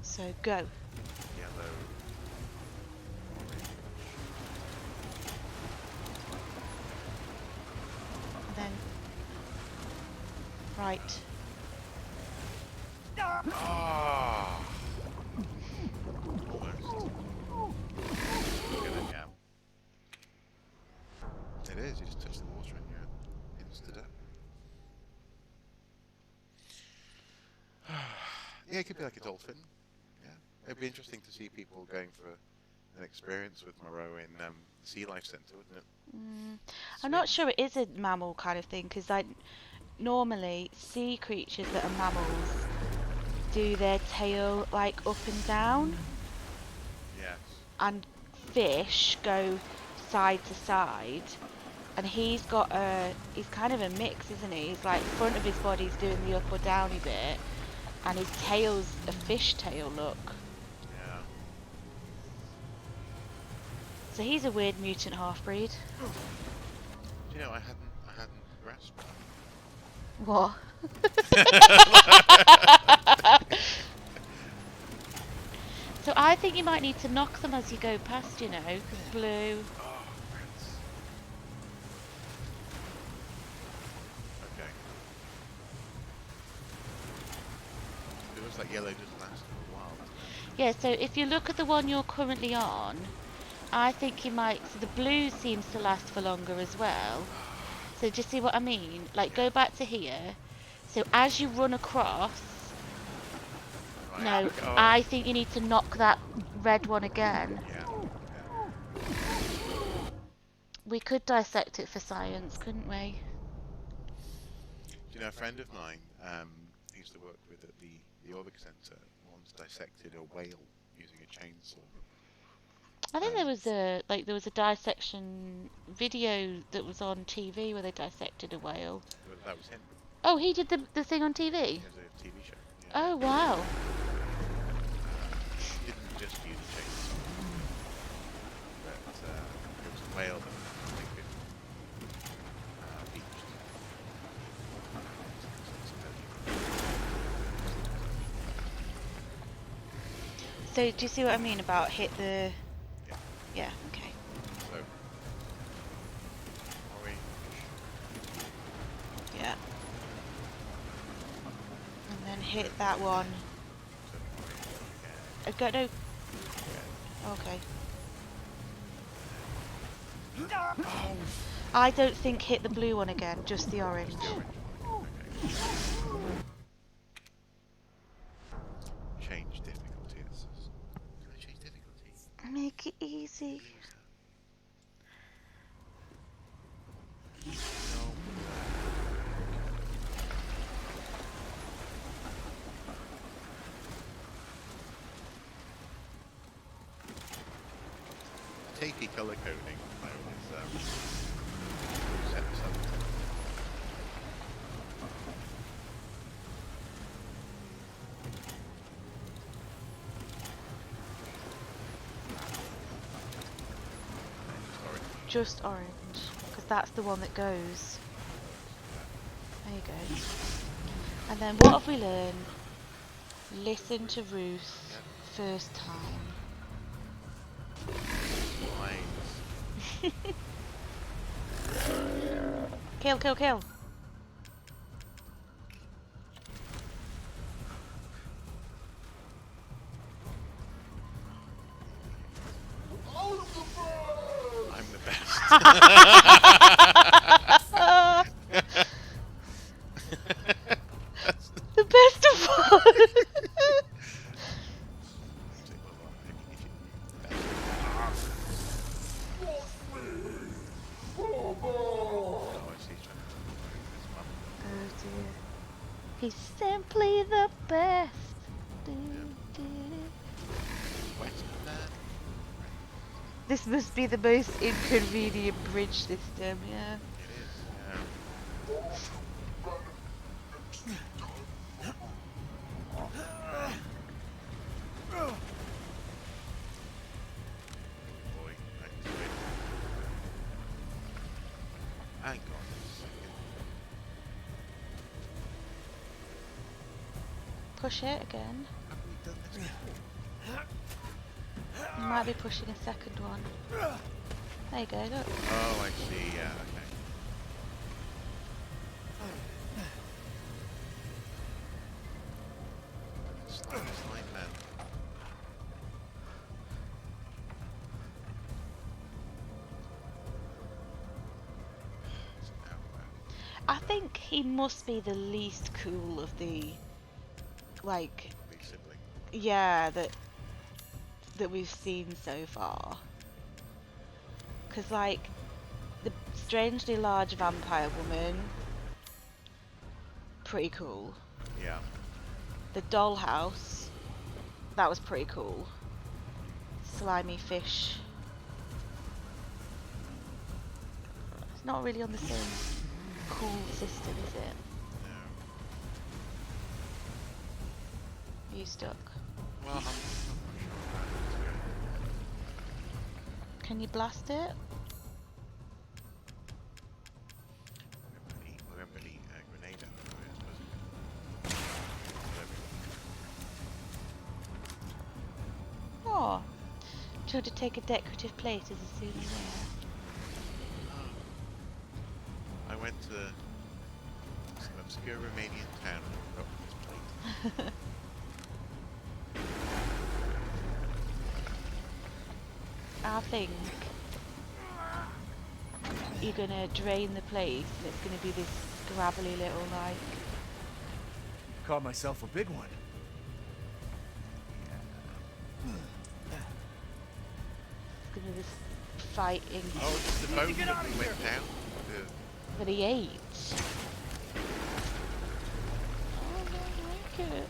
So go. Yellow. Orange. Then. Right. Ah! Almost. Look at it, yeah. It is, you just touch the water and you're insta dead. Yeah, it could be like a dolphin. Yeah. It'd be interesting to see people going for an experience with Moreau in the Sea Life Centre, wouldn't it? I'm not sure it is a mammal kind of thing, because like normally sea creatures that are mammals do their tail like up and down, Yes. and fish go side to side. And he's kind of a mix, isn't he? He's like front of his body's doing the up or downy bit, and his tail's a fish tail look. Yeah. So he's a weird mutant half-breed. Do you know, I hadn't grasped that. What? So I think you might need to knock them as you go past, you know. Blue. Oh, Prince. Okay. It looks like yellow just lasts for a while. Yeah, so if you look at the one you're currently on, I think you might... So the blue seems to last for longer as well. So do you see what I mean? Like, go back to here. So as you run across... Right. No, Oh, I think you need to knock that red one again. yeah. We could dissect it for science, couldn't we? Do you know, a friend of mine used to work with at the Orbic Centre once dissected a whale using a chainsaw. I think there was a dissection video that was on TV where they dissected a whale. Well, that was him. Oh, he did the thing on TV? It was a TV show. Yeah. Oh, wow. He didn't just use a chainsaw, but it was a whale that had been beached. So, do you see what I mean about hit the... Yeah. Yeah, okay. So, orange. Yeah. And then hit that one. So orange again. Go, no. Yeah. Okay. I don't think hit the blue one again, just the orange. Just the orange one. Okay. Change difficulty. Can I change difficulty? Make it easy. No. Tapey colour coding is set this up. Sorry. Just orange, because that's the one that goes. There you go. And then what have we learned? Listen to Ruth first time. Lines. Kill, kill, kill. I'm the best. The best of all. Oh dear. He's simply the best. Do, do, do. This must be the most inconvenient bridge system, yeah. Hang on a second. Push it again. Have we done this before? You might be pushing a second one. There you go, look. Oh, I see, yeah, okay. Slime man. So now, I think he must be the least cool of the, like, big sibling. yeah, that we've seen so far. Because, like, the strangely large vampire woman, pretty cool. Yeah. The dollhouse, that was pretty cool. Slimy fish. It's not really on the same cool system, is it? No. Are you stuck? Well, I'm not sure. Can you blast it? Remember the grenade out there, I suppose. Oh, tried to take a decorative plate as a souvenir. I went to some obscure Romanian town and got this plate. I think you're gonna drain the place and it's gonna be this gravelly little, like, Caught myself a big one. it's gonna be this fighting Oh, it's the boat that we went down. that he ate. Oh, I don't like it.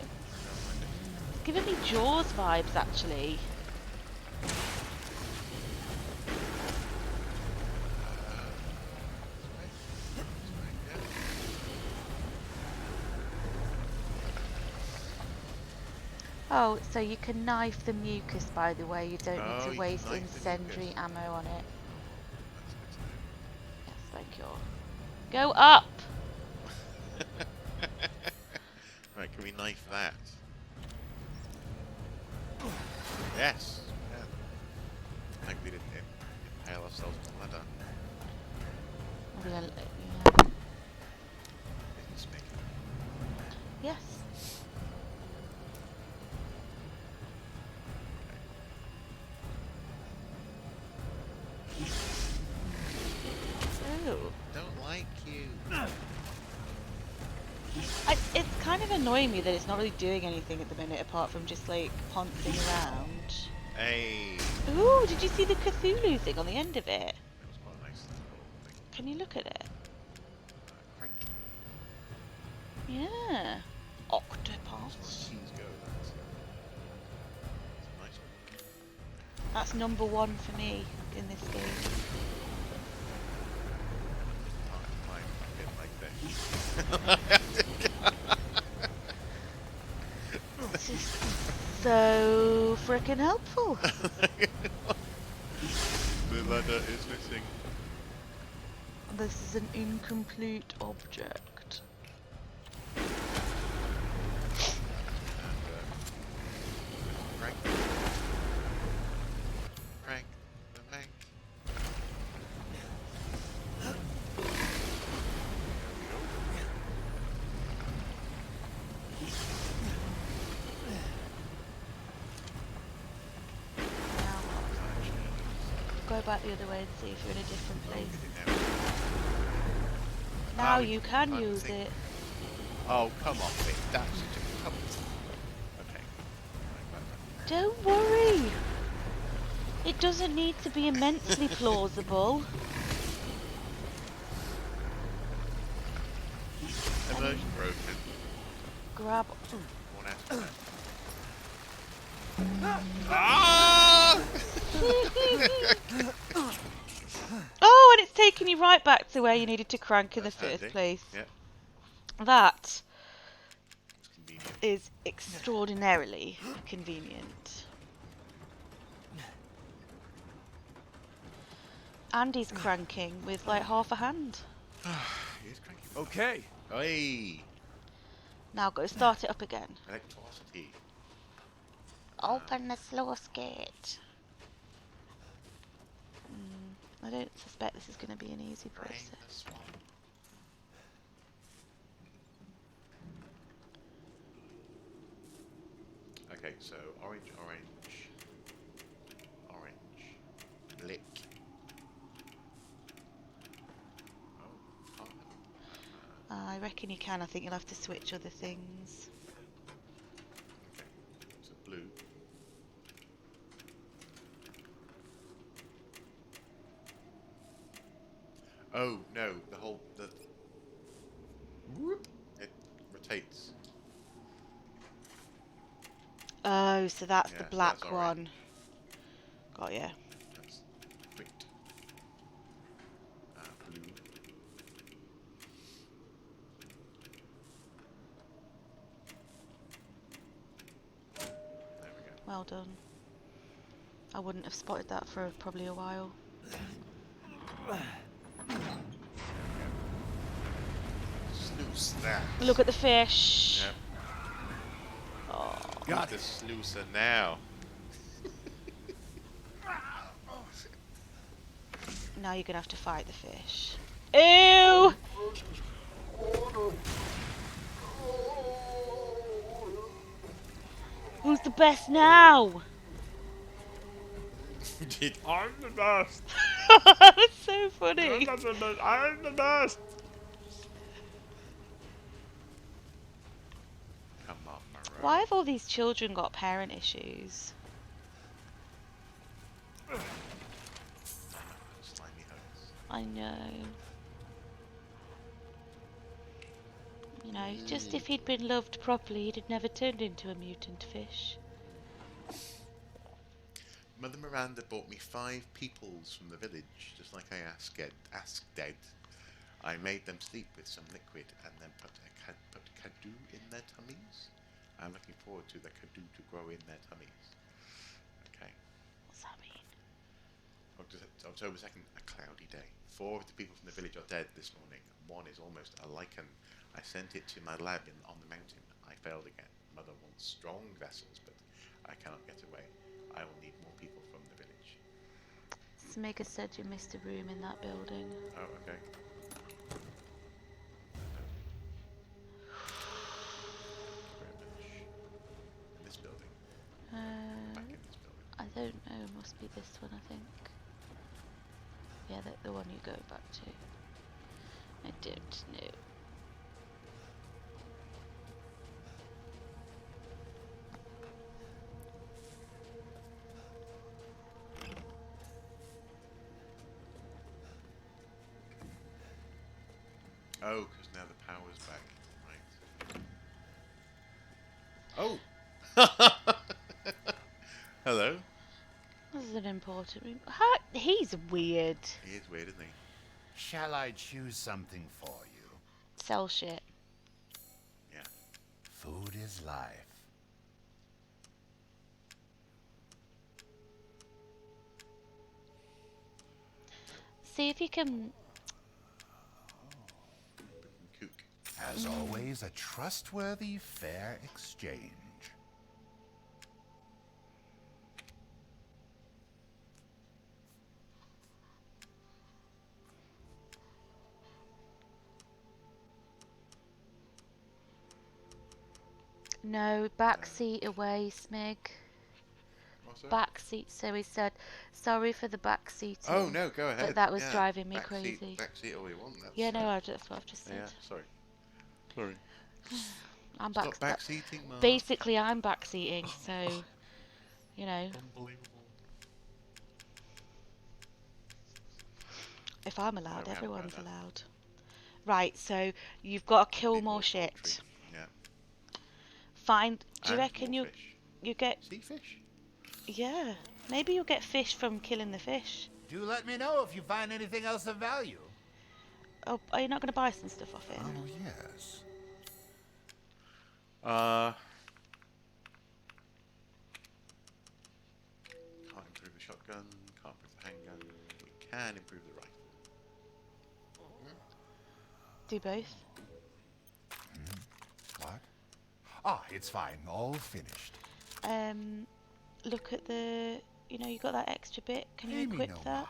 giving me Jaws vibes, actually. Oh, so you can knife the mucus, by the way. You don't need Oh, to you can waste knife the incendiary mucus. ammo on it. That's good to know. Yes, thank you. Go up! Right, can we knife that? Yes, we can. Thank we didn't impale ourselves on the ladder. Yeah. Business making. Yes. Ooh. Don't like you. It's kind of annoying me that it's not really doing anything at the minute apart from just like pouncing around. Hey. Ooh, did you see the Cthulhu thing on the end of it? That was quite a nice little thing. Can you look at it? Crank. Yeah. As Octopus. far as keys go, that's a nice one. That's number one for me in this game. Mine like this. It's just so freaking helpful. The ladder is missing. This is an incomplete object. And crank. Crank the bank. There we go. Now, go back the other way and see if you're in a different place. Now you can use it. Oh, come on, Vic. That's such a come. Okay. Don't worry. It doesn't need to be immensely plausible. Immersion broken. Grab. One after Ah! Oh, and it's taking you right back to where you needed to crank in the That's first handy. place. Yep. That It's convenient. is extraordinarily convenient. Andy's cranking with like half a hand. He is cranky. Okay. Hey! Now go start it up again. Electricity. Open the sluice gate. I don't suspect this is going to be an easy Drain process. the swamp. Okay, so orange, orange, orange, lick. Oh, can't have I reckon you can. I think you'll have to switch other things. Okay, so blue. Oh no, the it rotates. Oh, so that's Yeah, the so black that's one. orange. Got ya. That's wait. Blue. There we go. Well done. I wouldn't have spotted that for probably a while. Sluice that. Look at the fish. Yep. Oh. Got The it. sluicer now. Now you're gonna have to fight the fish. Ew! Who's the best now? I'm the best. That's so funny. I'm the best. Come on, Moreau. Why have all these children got parent issues? Slimy hugs. I know. You know, just if he'd been loved properly, he'd have never turned into a mutant fish. Mother Miranda bought me 5 peoples from the village, just like I asked Dead. I made them sleep with some liquid and then put kadu in their tummies. I'm looking forward to the kadu to grow in their tummies. Okay. What's that mean? October 2nd, a cloudy day. 4 of the people from the village are dead this morning. 1 is almost a lichen. I sent it to my lab on the mountain. I failed again. Mother wants strong vessels, but I cannot get away. I will need more people from the village. Smigger said you missed a room in that building. Oh, okay. Very much. In this building. Back in this building. I don't know, must be this one, I think. Yeah, the one you go back to. I don't know. Oh, because now the power's back. Right. Oh! Hello. This is an important room. He's weird. He is weird, isn't he? Shall I choose something for you? Sell shit. Yeah. Food is life. See if you can. Kook. As always, a trustworthy, fair exchange. No, back seat away, Smig. What's that? Back seat. So he said, sorry for the back seat. Oh no, go ahead. That was Yeah. driving me Back crazy. Seat, back seat all you want. That's, Yeah, no, that's what I've just said. Yeah, sorry. Sorry. I'm Stop back. back seating, Mark. Basically, I'm back seating, so you know. Unbelievable. If I'm allowed, we haven't everyone's got that. allowed. Right, so you've got to kill Need more shit. poultry. Yeah. Find. Do you And reckon more you fish. get? Sea fish? Yeah, maybe you'll get fish from killing the fish. Do let me know if you find anything else of value. Oh, are you not going to buy some stuff off it? Oh, yes. Can't improve the shotgun. Can't improve the handgun. We can improve the rifle. Do both. What? Ah, it's fine. All finished. Look at the. You know, you got that extra bit. Can you Pay me equip no that? mind.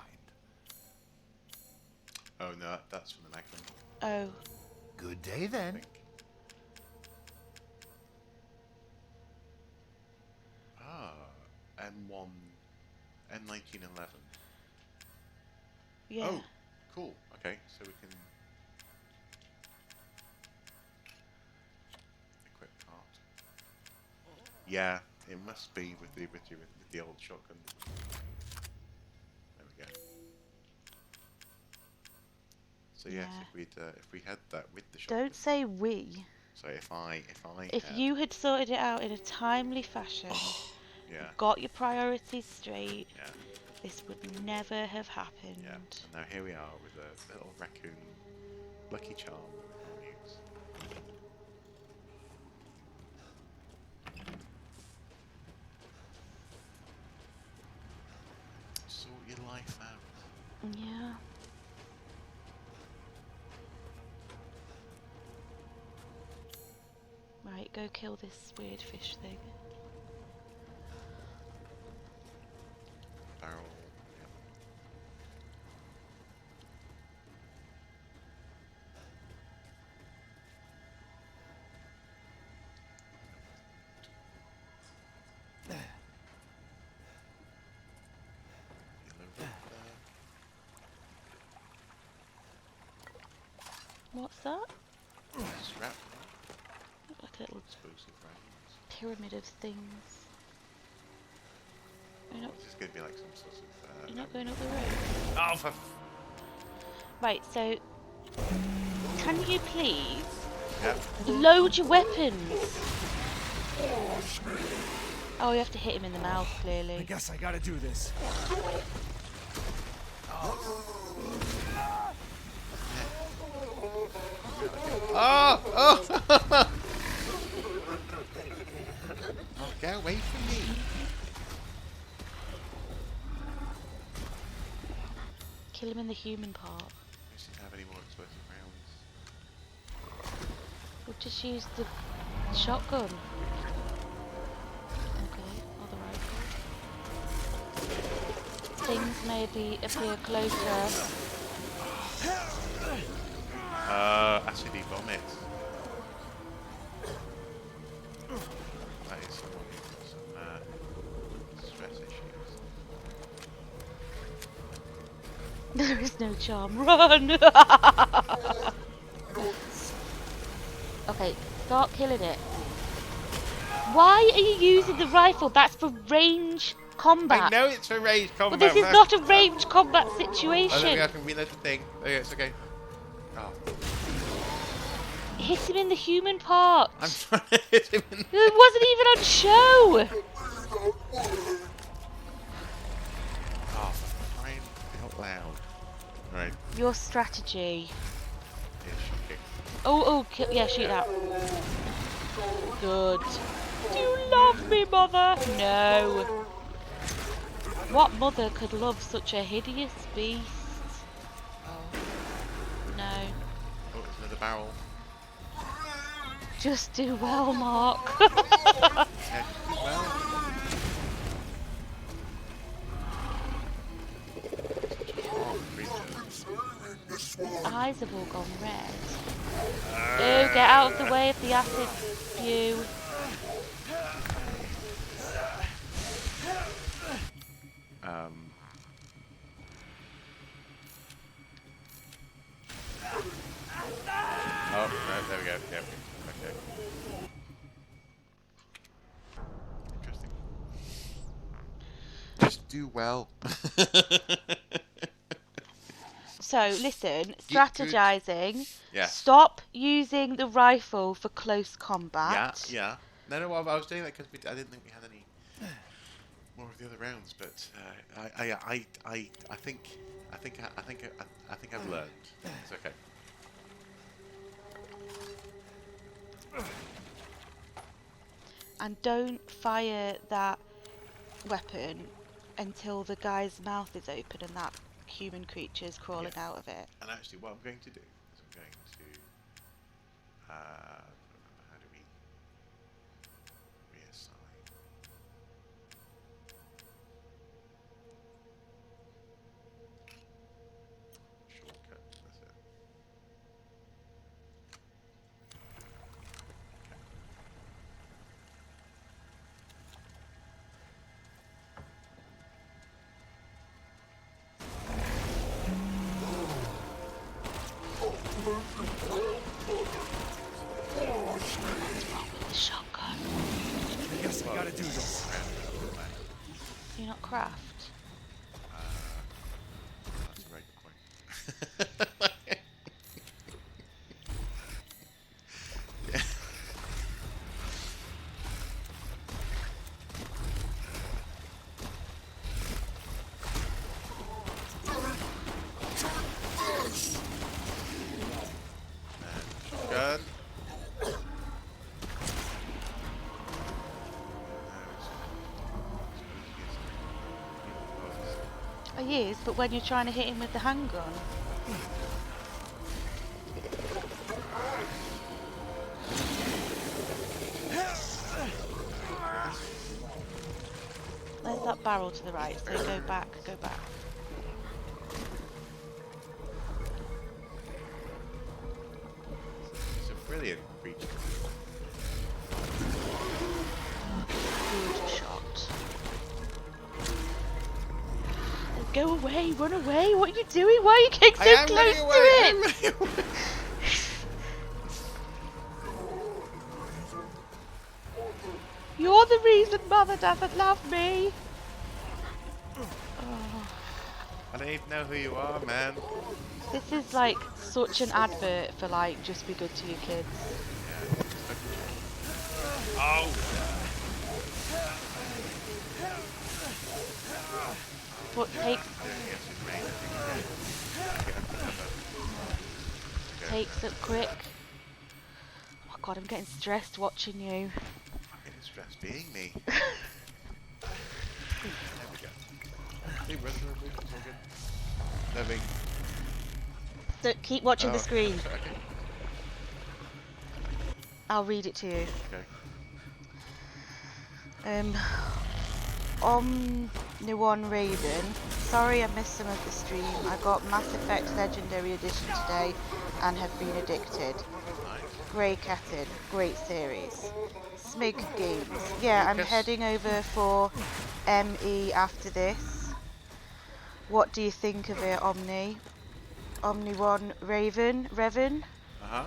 Oh no, that's from the Magnum. Oh, Good day I then. think. Ah, M1, M1911. yeah. Oh, cool. Okay, so we can equip part. Yeah, it must be with the old shotgun. There we go. So yes, Yeah. if we had that with the shotgun. Don't say we. So if I If had, you had sorted it out in a timely fashion, yeah, got your priorities straight, yeah, this would never have happened. yeah. And now here we are with a little raccoon, Lucky Charm that we can't use. Sort your life out. Yeah. Right, go kill this weird fish thing. Barrel. Yep. What's that? Strap. Look like a little Explosive rounds. pyramid of things. You're not, Is this going to be like some sort of? you're not going up the road. Oh, for Right, so can you please Yep. Load your weapons. Oh, you have to hit him in the mouth, I clearly. guess I gotta do this. Oh! Oh! Oh, get away from me! Kill him in the human part. I just didn't have any more explosive rounds. We'll just use the shotgun. Okay, or the rifle. Things maybe appear closer. Acidy vomit. That is someone who's got some stress issues. There is no charm. Run! Okay, start killing it. Why are you using the rifle? That's for range combat. I know it's a range combat. But this is not a range combat Oh, let me situation. I can reload the thing. Okay, it's okay. Oh. Hit him in the human part. I'm trying to hit him in It wasn't even on show. Oh, for crying out loud. Right, Your strategy. yeah, shocking. Oh, yeah, shoot that. Good. Do you love me, mother? No. What mother could love such a hideous beast? Oh, no. Oh, it's another barrel. Just do well, Mark. Yeah, just do well. Such a horrible creature. Eyes have all gone red. Oh, get out of the way of the acid spew. Oh, no, there we go. Yep. Okay. Interesting. Just do well. So, listen, strategizing. Yeah. Stop using the rifle for close Yeah, combat. yeah. No, I was doing that because I didn't think we had any more of the other rounds, but I think I've learned. It's okay. And don't fire that weapon until the guy's mouth is open and that human creature is crawling out of it. And actually, what I'm going to do is I'm going to how do we reassign? Shortcut. That's it. The shotgun. I guess I gotta do this. Do you not craft? That's a very good point. Yeah. Shotgun. Oh, yes, but when you're trying to hit him with the handgun. There's that barrel to the right, so go back, go back. It's a brilliant creature. Good shot. Go away, run away, what are you doing? Why are you getting so close to it? You're the reason Mother doesn't love me. Oh. And They need to know who you are, man. This is like such an advert for like just be good to your kids. Oh! But takes up quick. Oh my god, I'm getting stressed watching you. I'm getting stressed being me. There we go. Hey, run through a booth, it's all good. Living. So keep watching the Oh, screen. sorry, okay. I'll read it to you. Okay. Omniwan Raven. Sorry I missed some of the stream. I got Mass Effect Legendary Edition today and have been addicted. Grey Catted, great series. Smig Games. Yeah, I'm heading over for ME after this. What do you think of it, Omni? Omni1 Revan? Uh-huh.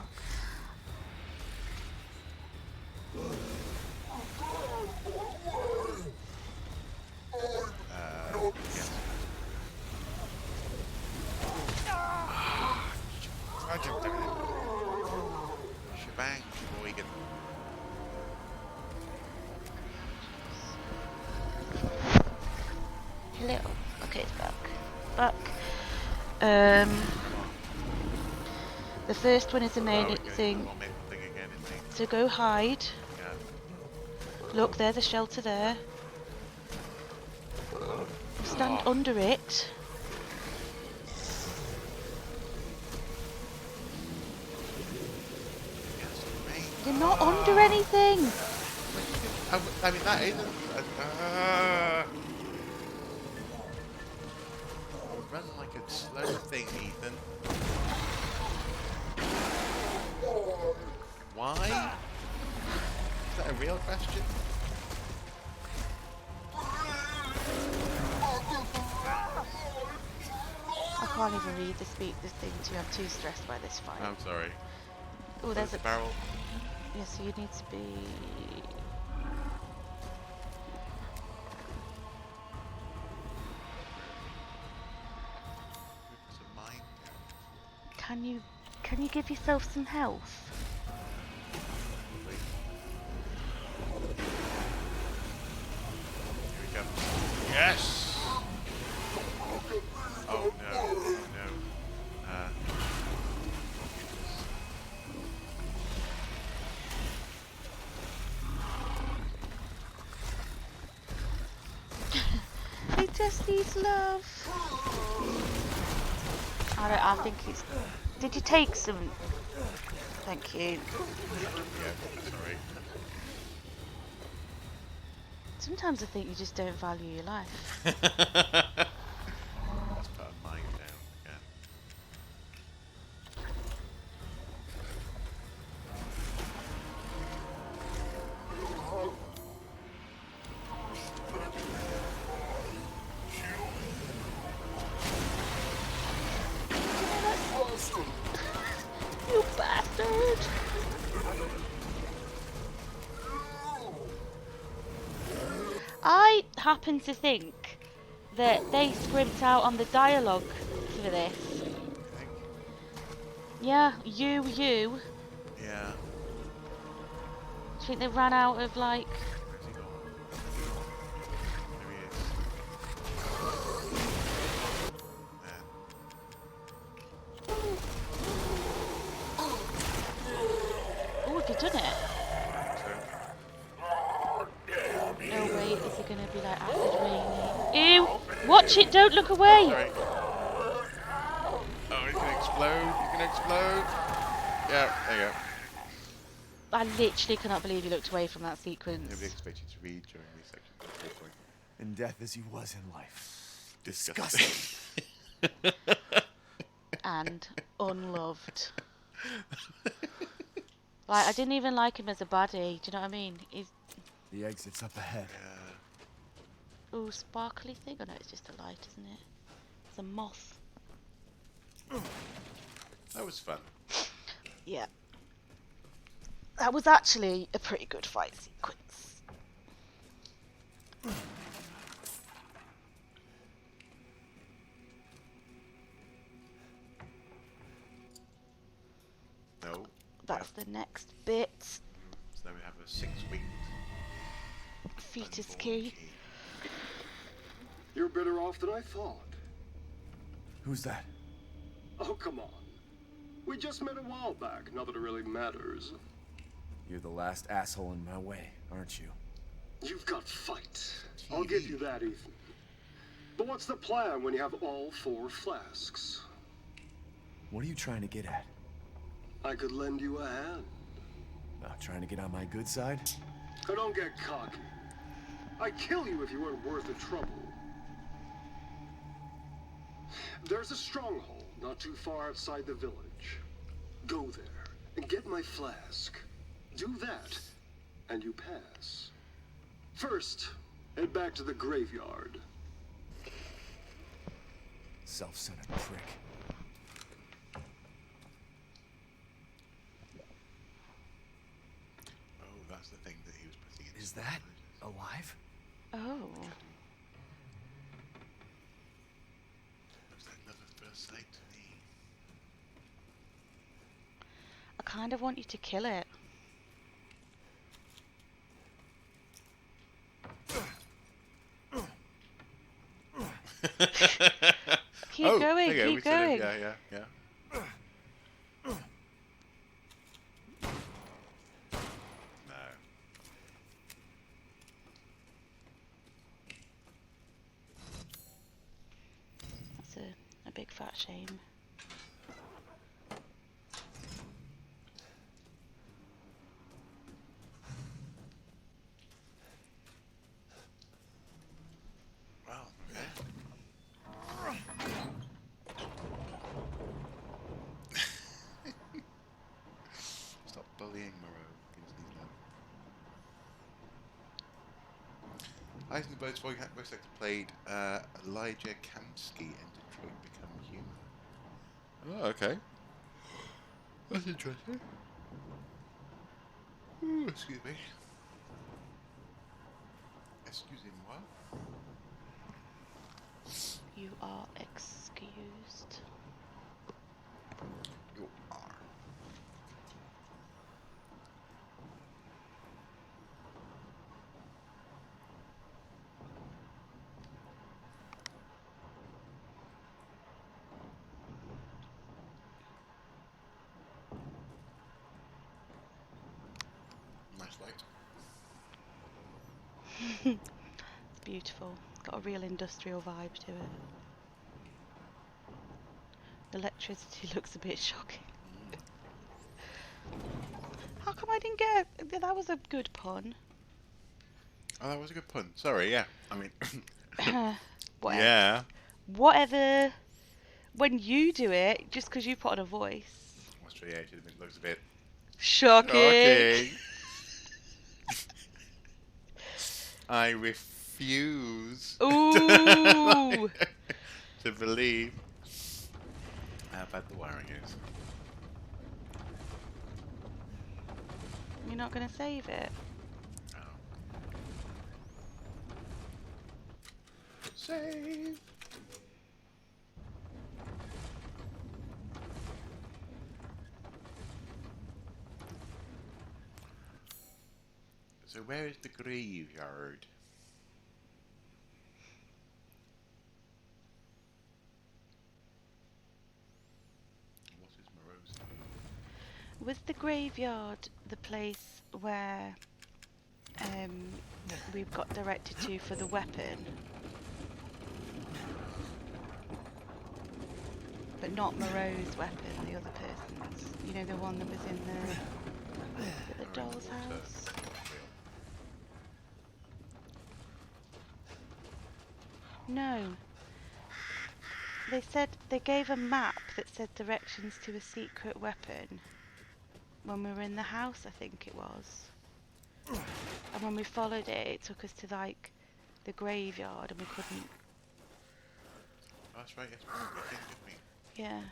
Yes. I jumped over there. Shebang, Sheboygan. Hello. Okay, it's back. The first one is amazing. So go hide. Yeah. Look, there's a shelter there. Stand under it. You're not under anything. I mean, that isn't. Run like a slow thing, Ethan. Why? Is that a real question? I can't even read this thing to you. I'm too stressed by this fight. I'm sorry. Oh, there's a barrel. Yeah, so you need to be. There's a mine. Can you give yourself some health? Here we go. Yes! Oh no, oh no. He just needs love. I think it's. Did you take some? Thank you. Yeah, sorry. Sometimes I think you just don't value your life. Let's put a mine down again. You bastard! I happen to think that they scrimped out on the dialogue for this. Yeah, you. Yeah. Do you think they ran out of like? Where's he gone? There he is. Oh, have you done it? So, No wait, is it gonna be like acid rainy? Ew! Watch it! Don't look away! sorry. Oh, he's gonna explode. He's gonna explode. Yeah, there you go. I literally cannot believe you looked away from that sequence. Nobody expected to read during these sections. In death as he was in life. Disgusting. And unloved. Like, I didn't even like him as a baddie, do you know what I mean? He's... The exit's up ahead. Ooh, sparkly thing? Oh no, it's just a light, isn't it? It's a moth. That was fun. Yeah. That was actually a pretty good fight sequence. That's the next bit. So then we have a 6-winged Fetus unborn key. You're better off than I thought. Who's that? Oh, come on. We just met a while back, not that it really matters. You're the last asshole in my way, aren't you? You've got fight. I'll give you that, Ethan. But what's the plan when you have all 4 flasks? What are you trying to get at? I could lend you a hand. Not trying to get on my good side? So don't get cocky. I'd kill you if you weren't worth the trouble. There's a stronghold not too far outside the village. Go there and get my flask. Do that, and you pass. First, head back to the graveyard. Self-centered prick. Oh, that's the thing that he was putting in. Is that alive? Oh. Looks like love at first sight to me. I kind of want you to kill it. Keep Oh, going, there you go, we keep sort of- going. yeah. No. That's a big fat shame. Well, yeah. Stop bullying Moreau. Please leave that. Eisenberg's voice actor played Elijah Kamsky in Detroit Become Human. Oh, okay. That's interesting. Ooh, excuse me. Excusez-moi. You are excused. You are. Nice light. It's beautiful. Got a real industrial vibe to it. The electricity looks a bit shocking. How come I didn't get it? That was a good pun. Oh, that was a good pun. Sorry, yeah. I mean, Whatever. yeah. Whatever. When you do it, just because you put on a voice. That's true, yeah, it looks a bit Shocking. shocking. I refuse Ooh. to believe how bad the wiring is. You're not going to save it? Oh. Save. So where is the graveyard? What is Moreau's? Was the graveyard the place where we've got directed to for the weapon? But not Moreau's weapon, the other person's. You know, the one that was in the doll's house? No. They said they gave a map that said directions to a secret weapon when we were in the house, I think it was. And when we followed it, it took us to like the graveyard, and we couldn't. Oh, that's right. Yes, we did, didn't we? Yeah.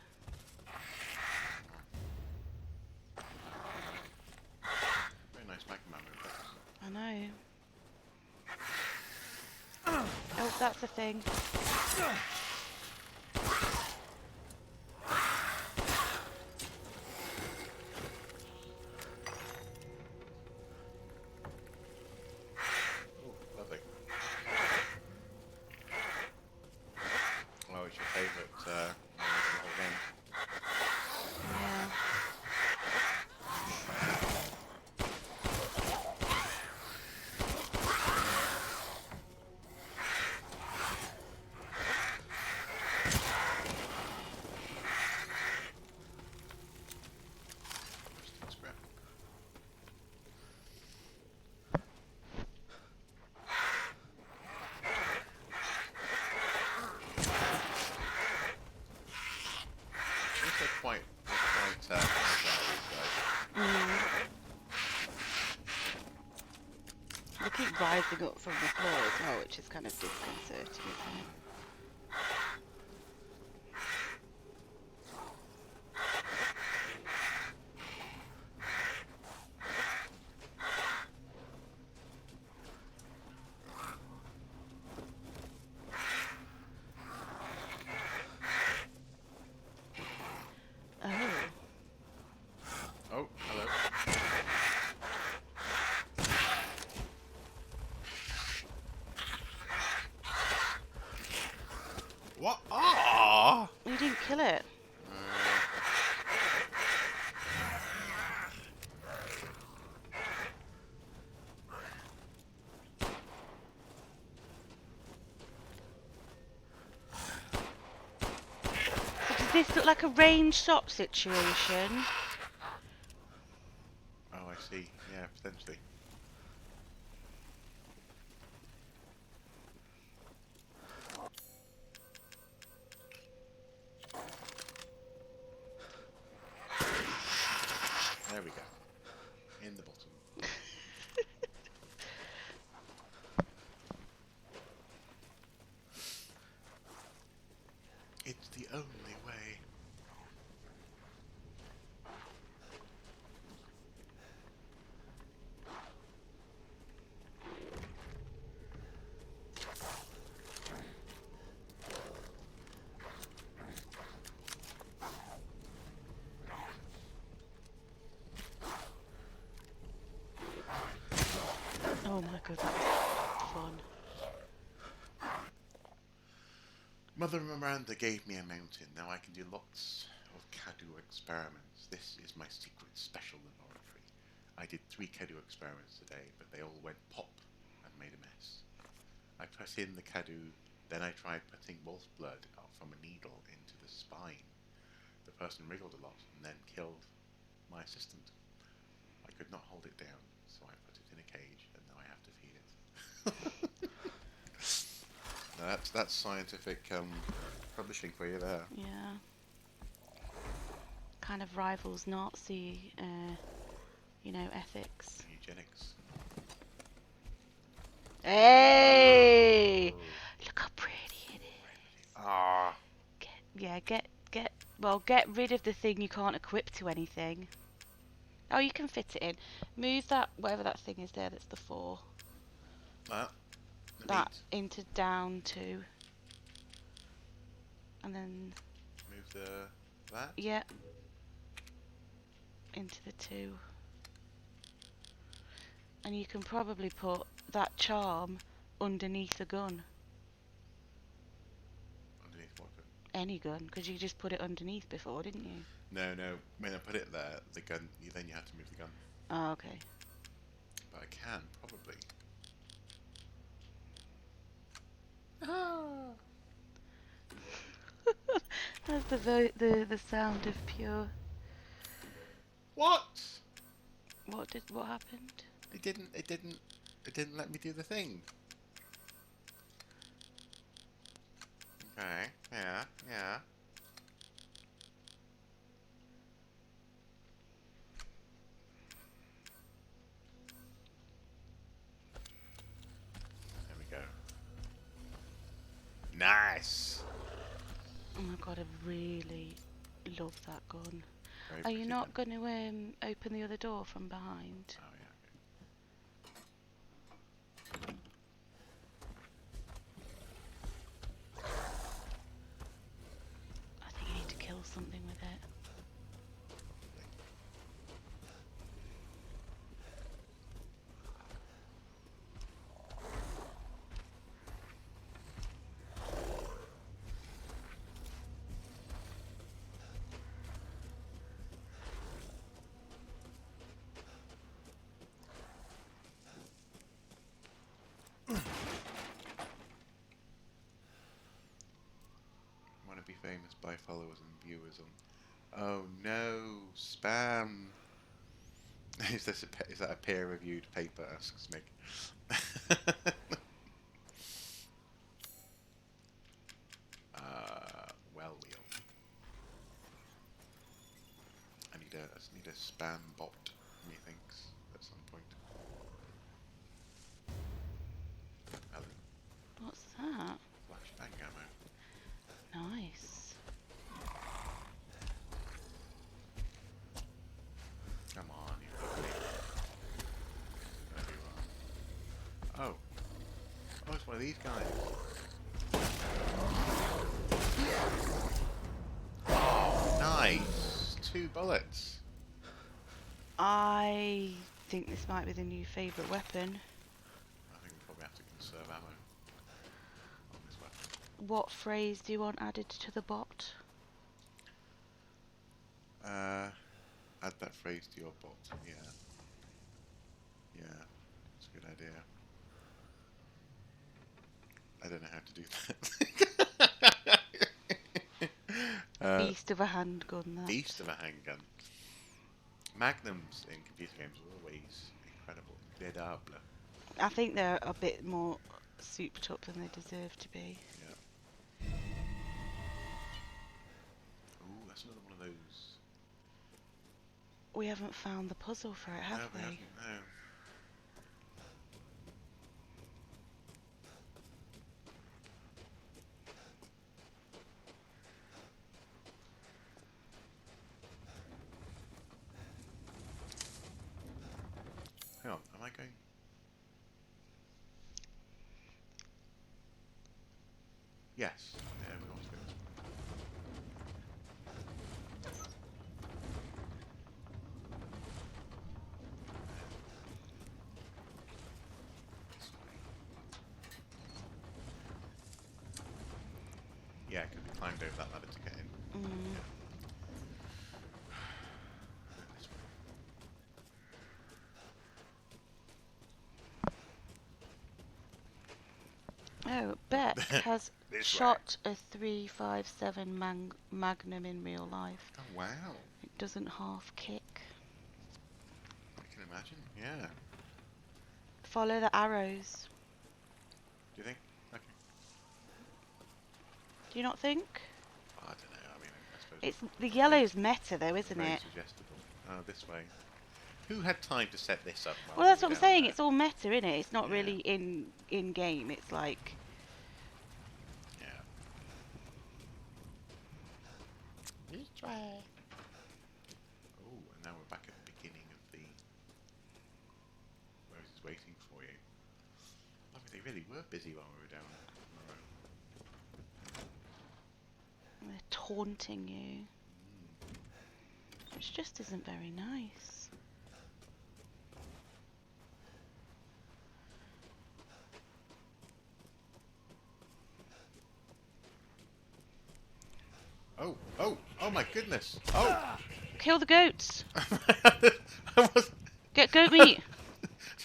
Very nice Magma move. I know. Oh, that's the thing. favourite moment in the whole game. Yeah. Scrap. They're quite agile, these guys. They keep rising up from the floor as well, which is kind of disconcerting, isn't it? Oh. Oh, hello. What? Ah! You didn't kill it. So does this look like a range shot situation? Oh, I see. Yeah, potentially. There we go. In the bottom. It's the only way. Oh my god, that was fun. Mother Miranda gave me a mountain. Now I can do lots of Cadu experiments. This is my secret special laboratory. I did 3 Cadu experiments today, but they all went pop and made a mess. I put in the Cadu, then I tried putting wolf blood out from a needle into the spine. The person wriggled a lot and then killed my assistant. I could not hold it down, so I put it in a cage, and now I have to feed it. Now that's scientific publishing for you there. Yeah. Kind of rivals Nazi, you know, ethics. Eugenics. Hey! Look how pretty it is. Ah. Get rid of the thing you can't equip to anything. Oh, you can fit it in. Move that, whatever that thing is there, that's the 4. The That meat. into down 2. And then, Move that. yeah. Into the 2. And you can probably put that charm underneath the gun. Underneath what? Any gun, because you just put it underneath before, didn't you? No. When I put it there, the gun. Then you have to move the gun. Oh, okay. But I can probably. That's the sound of pure. What? What happened? It didn't let me do the thing. Okay. Yeah. There we go. Nice. Oh my god, I really love that gun. Very Are you pretty not gun. going to open the other door from behind? Oh yeah. I think you need to kill something with it. be famous by followers and viewers on. Oh no, spam. Is that a peer-reviewed paper? Asks Mick. Well, wheel. I just need a spam bot. Methinks at some point. Melon. What's that? Flashbang ammo. Nice. Come on, you lovely. There you are. Oh. Oh, it's one of these guys. Nice! 2 bullets. I think this might be the new favourite weapon. I think we probably have to conserve ammo on this weapon. What phrase do you want added to the bot? Add that phrase to your bot. Yeah. Yeah. That's a good idea. I don't know how to do that. Beast of a handgun, that. Beast of a handgun. Magnums in computer games are always incredible. Incredible. I think they're a bit more souped up than they deserve to be. Yeah. Ooh, that's another one of those. We haven't found the puzzle for it, have No, we? haven't, no. Hang on, am I going? Yes. Yeah, we always go this way. This way. Yeah, because we climbed over that ladder to get in. Mm. Yeah. This way. Oh, Beck has This way. shot a 357 Magnum in real life. Oh wow! It doesn't half kick. I can imagine. Yeah. Follow the arrows. Do you think? Okay. Do you not think? I don't know. I mean, I suppose It's the yellow's meta though, it's isn't very it? suggestible. Oh, this way. Who had time to set this up? while Well, that's we what were I'm down saying. there? It's all meta, isn't it? It's not Yeah. really in game. It's like Yeah. This way. Oh, and now we're back at the beginning of the. Where is waiting for you? I mean, they really were busy while we were down the road. they're taunting you, which just isn't very nice. Oh my goodness! Oh! Kill the goats. I was. Get goat meat.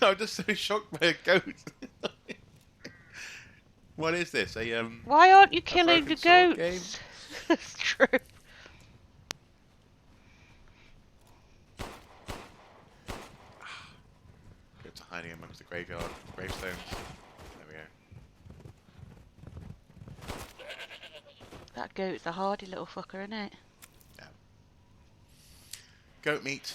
No, I'm just so shocked by a goat. What is this? Why aren't you killing broken the sword goats? That's true. Go to hiding amongst the graveyard gravestones. There we go. That goat's a hardy little fucker, isn't it? Yeah. Goat meat.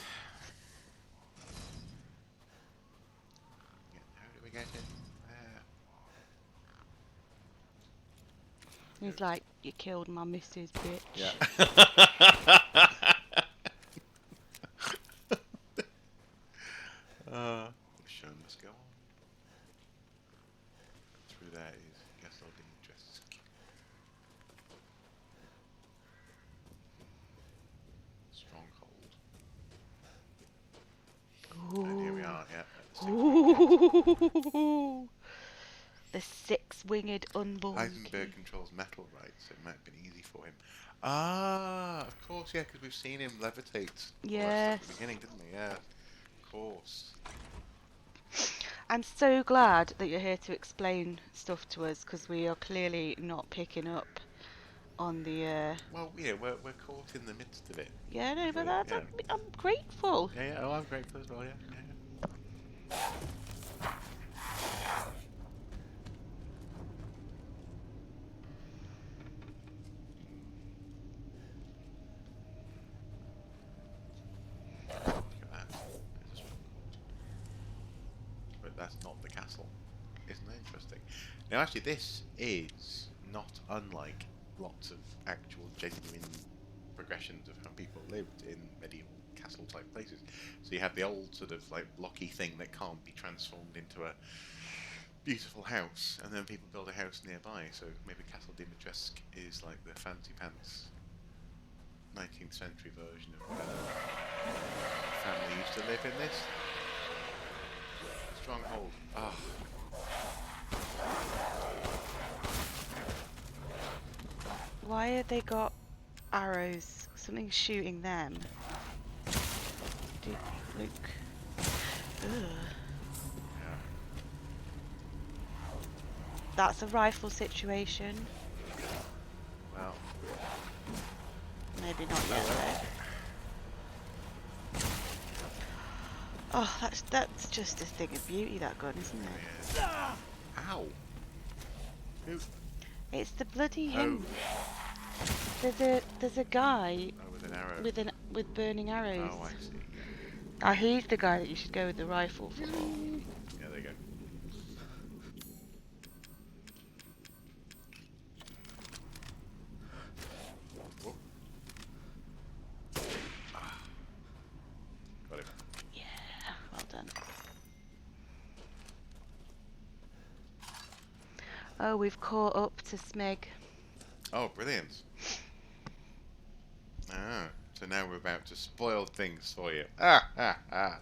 Yeah, how do we get in? There. He's like, you killed my missus, bitch. Yeah. The show must go on. Through there is Gasol Dress. Stronghold. And here we are, yeah. Ooh. The six-winged unborn. Heisenberg controls metal, right? So it might have been easy for him. Ah, of course, yeah, because we've seen him levitate. All that stuff Yes. at the beginning, didn't we? Yeah, of course. I'm so glad that you're here to explain stuff to us because we are clearly not picking up on the. Well, yeah, we're caught in the midst of it. Yeah, no, but We're- that's yeah. I'm grateful. Yeah, yeah. Oh, I'm grateful as well. Yeah, yeah, yeah. Look at that. There's a stronghold. But that's not the castle. Isn't that interesting? Now, actually, this is not unlike lots of actual, genuine progressions of how people lived in medieval castle-type places. So you have the old sort of like blocky thing that can't be transformed into a beautiful house, and then people build a house nearby. So maybe Castle Dimitrescu is like the fancy pants 19th century version of family used to live in this. Stronghold. Ah. Why have they got arrows? Something's shooting them. Look. Ugh. Yeah. That's a rifle situation. Well. Maybe not yet though. Oh, that's just a thing of beauty, that gun, isn't it? Yeah. Ow. Who? It's the bloody him. Oh. There's a guy Oh, with an arrow. with burning arrows. Oh, I see. Yeah. He's the guy that you should go with the rifle for. Yeah, there you go. Whoa. Ah. Got him. Yeah, well done. Oh, we've caught up to Smeg. Oh, brilliant. Ah, so now we're about to spoil things for you. Ah, ah, ah.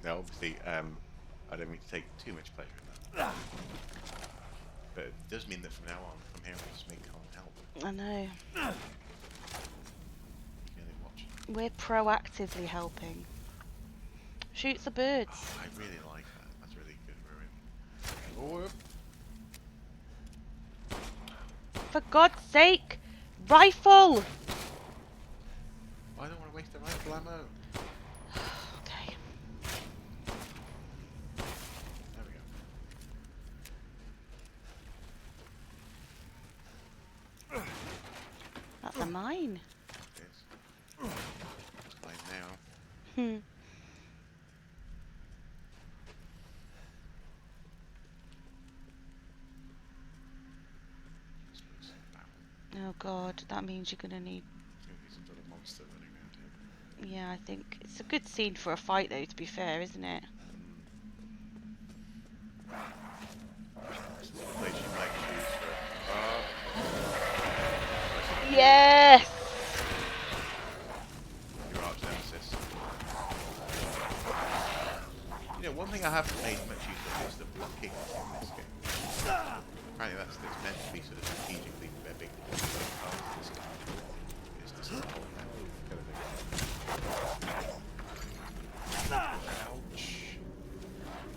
No, obviously, I don't mean to take too much pleasure in that. But it does mean that from now on, from here on, Smeg can't help. I know. You can only watch. We're proactively helping. Shoots the birds. Oh, I really like that. That's really good ruin. Oh, For God's sake! Rifle! I don't want to waste the rifle ammo. Okay. There we go. That's a mine. It is. It's fine now. Hmm. Oh God, that means you're gonna need. There's going to be some sort of monster running around here. Yeah, I think it's a good scene for a fight, though. To be fair, isn't it? This is the place you might choose for Yes. your arch nemesis. You know, one thing I haven't made much use of is the blocking in this game. Apparently that's meant to be sort of strategically a big part of this game. Is to sort of hold that kind of thing. Ouch.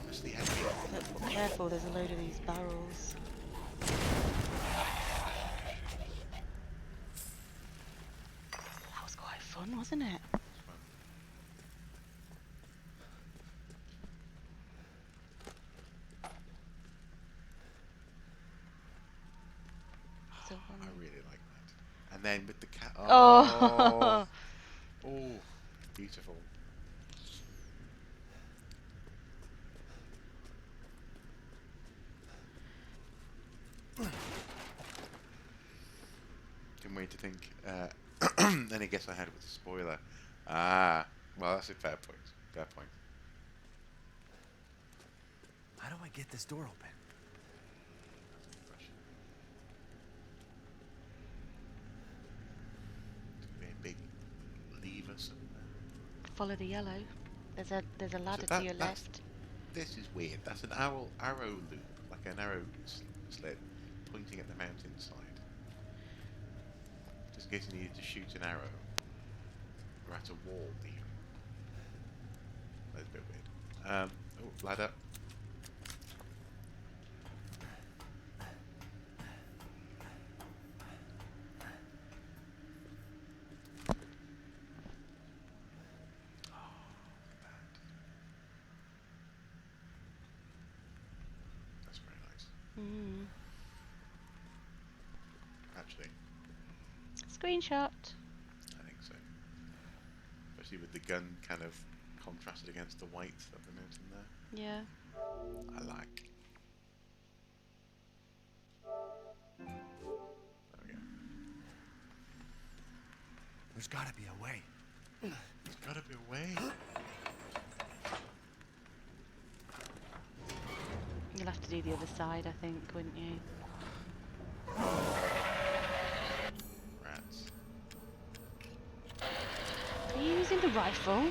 That's the enemy. But careful, there's a load of these barrels. That was quite fun, wasn't it? So, I really like that. And then with the cat. Oh. Oh, beautiful. Didn't wait to think. Any guess I had with the spoiler? Ah, well, that's a fair point. Fair point. How do I get this door open? Be a big lever somewhere. Follow the yellow. There's a ladder that- to your that's- left. This is weird. That's an arrow loop, like an arrow slit pointing at the mountainside. Just in case you needed to shoot an arrow. Or at a wall, even. That's a bit weird. Oh, ladder. Mm. Actually, Screenshot. I think so. Especially with the gun kind of contrasted against the white of the mountain there. Yeah. I like. There we go. There's gotta be a way. There's gotta be a way. You'll have to do the other side, I think, wouldn't you? Rats. Are you using the rifle?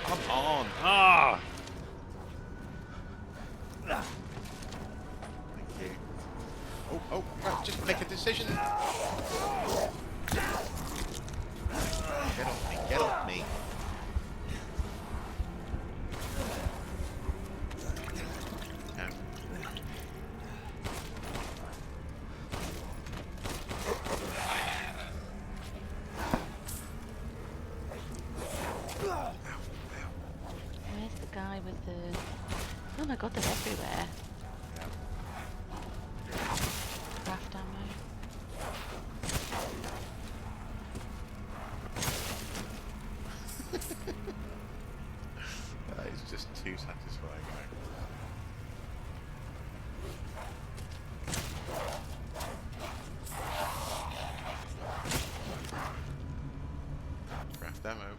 Come on! Ah! Thank you. Oh, right, just make a decision. Get off me, get off me. Where's the guy with the... Oh my god, they're everywhere. Craft ammo. That is just too satisfying, right? Craft ammo.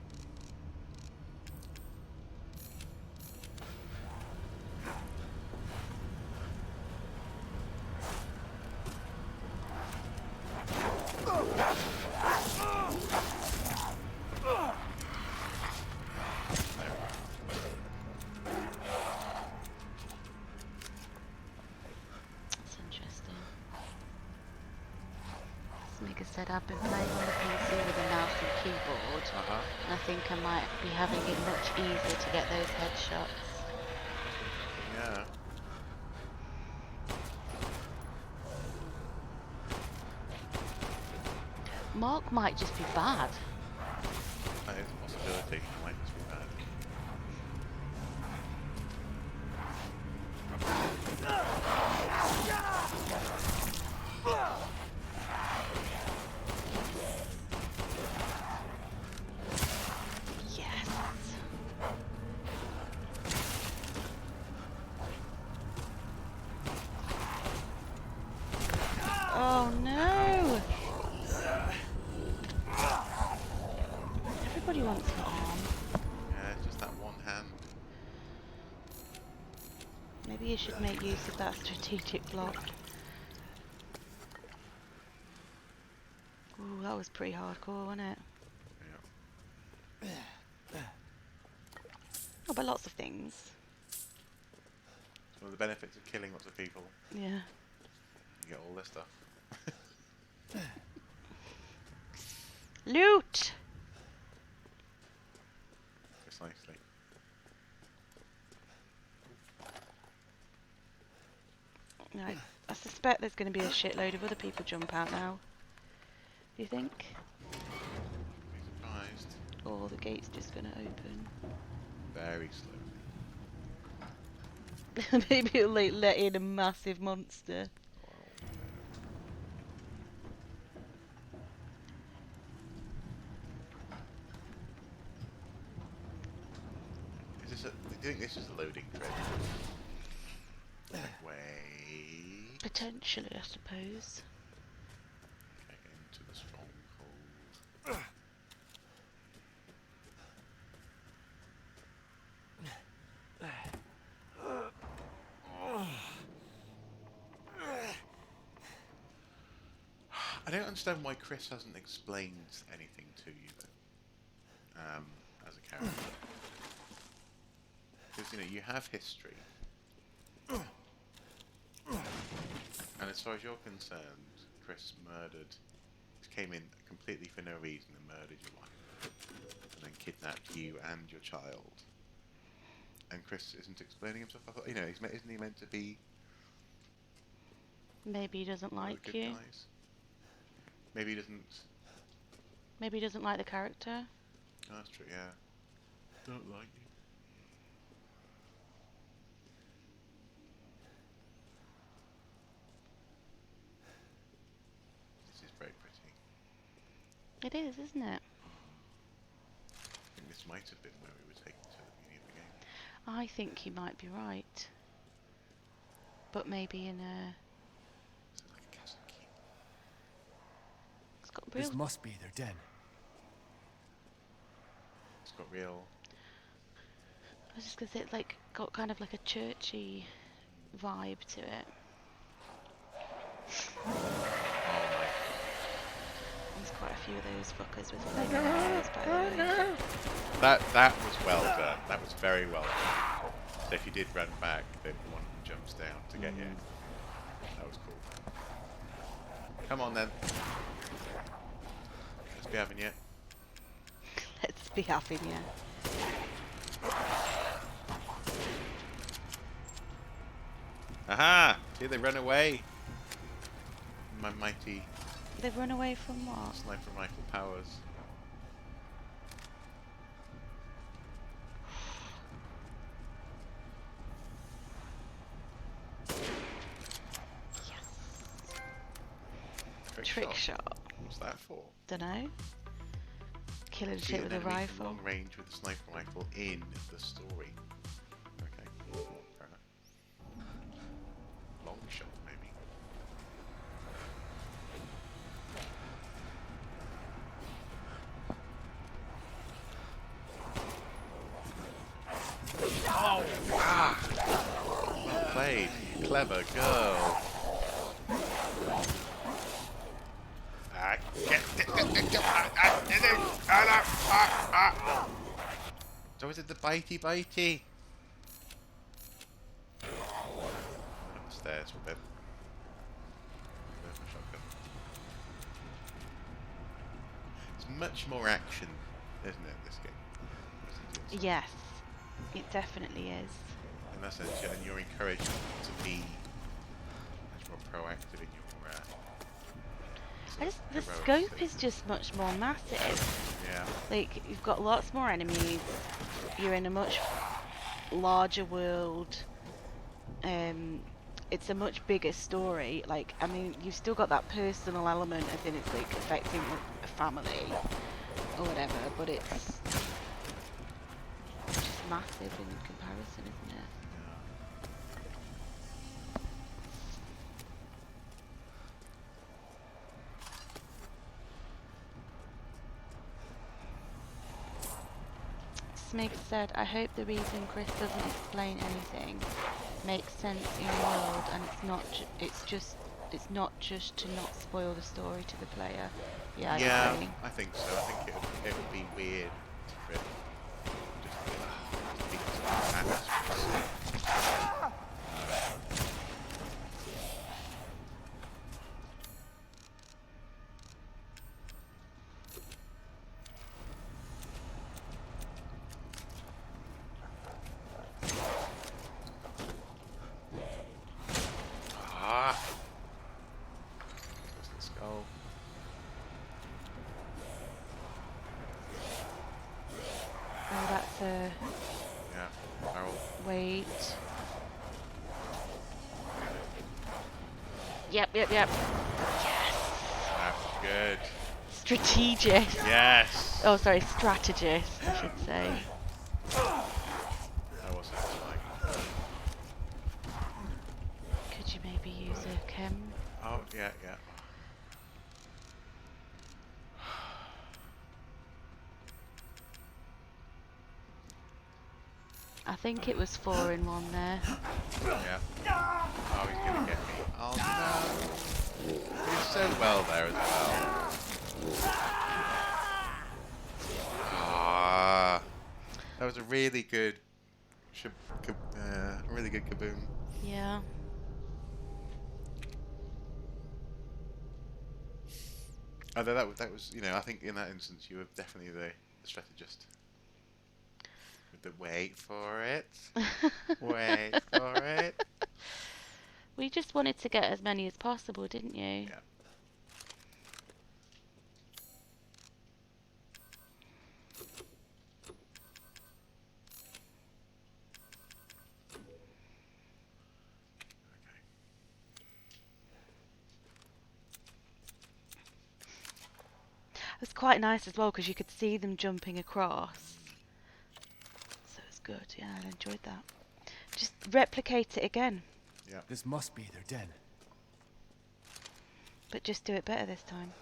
That's interesting. Mika said I've been playing on the PC with a mouse and keyboard, and I think I might be having it much easier to get those headshots. Yeah. Mark might just be bad. That is a possibility. It might just be bad. Yes. Oh no! Everybody wants an arm. Yeah, it's just that one hand. Maybe you should make use of that strategic block. Ooh, that was pretty hardcore, wasn't it? Yeah. Oh, but lots of things. It's one of the benefits of killing lots of people. Yeah. You get all this stuff. Loot! Precisely. Right. I suspect there's going to be a shitload of other people jump out now. Do you think? Be surprised. Or the gate's just going to open? Very slowly. Maybe it'll like let in a massive monster. Is this a, do you think this is a loading tray? Like way Potentially, I suppose. into the stronghold. I don't understand why Chris hasn't explained anything to you though, as a character. Because you know you have history, and as far as you're concerned, Chris came in completely for no reason and murdered your wife, and then kidnapped you and your child. And Chris isn't explaining himself. I thought, you know, isn't he meant to be Maybe he doesn't one of like the good you. guys? Maybe he doesn't. Maybe he doesn't like the character. Oh, that's true. Yeah. Don't like you. It is, isn't it? I think this might have been where we were taken to at the beginning of the game. I think you might be right. But maybe in a... Is it like a castle keep? It's got real... This must be their den. It's got real. I was just gonna say it's like got kind of like a churchy vibe to it. Oh my. There's quite a few of those fuckers with flaming arrows, by the way. That was well done. That was very well done. So if you did run back, then one jumps down to get you. That was cool. Come on then. Let's be having you. Let's be having you. Aha! See, they run away. My mighty They've run away from what? sniper rifle powers. Trick shot. What's that for? Dunno. Killing Shoot shit an with a enemy from rifle. long range with a sniper rifle in the story. Okay, fair enough. Long shot, maybe. Oh! Ah! Well played, clever girl. So is it the bitey? Upstairs for a bit. There's my shotgun. It's much more action, isn't it, this game? Yes, it definitely is. In that sense, and you're encouraged to be much more proactive in your The heroic scope state. is just much more massive. Yeah. Like, you've got lots more enemies, you're in a much larger world, it's a much bigger story. Like, I mean, you've still got that personal element as in it's like affecting a family or whatever, but it's just massive in comparison, isn't it? Smig said, I hope the reason Chris doesn't explain anything makes sense in the world, and it's not just to not spoil the story to the player. Yeah, I agree. I think so. I think it would be weird for it just to be let's go. Oh, that's a... Yeah, barrel. Wait. Yep. Yes! That's good. Strategist. Yes! Oh, sorry, strategist, I should say. That was satisfying. Could you maybe use a chem? Oh, yeah. I think it was 4 in 1 there. Yeah. Oh, he's gonna get me. Oh no! He's so well there as well. Ah, that was a really good, really good kaboom. Yeah. Although that was, I think in that instance you were definitely the strategist. With the wait for it, wait for it. We just wanted to get as many as possible, didn't you? Yeah. I was quite nice as well because you could see them jumping across. So it's good. Yeah, I enjoyed that. Just replicate it again, Yeah. This must be their den. but just do it better this time.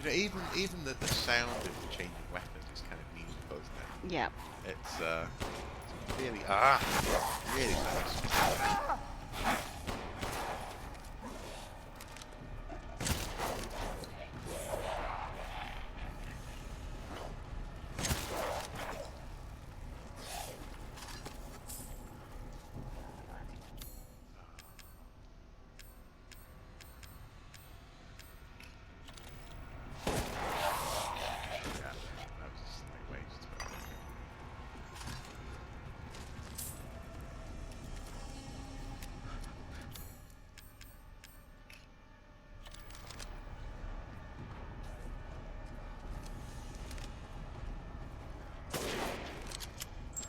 You know, even the sound of the changing weapons is kind of musical, isn't Yeah. it? It's really really nice. Yeah, that was a slight waste.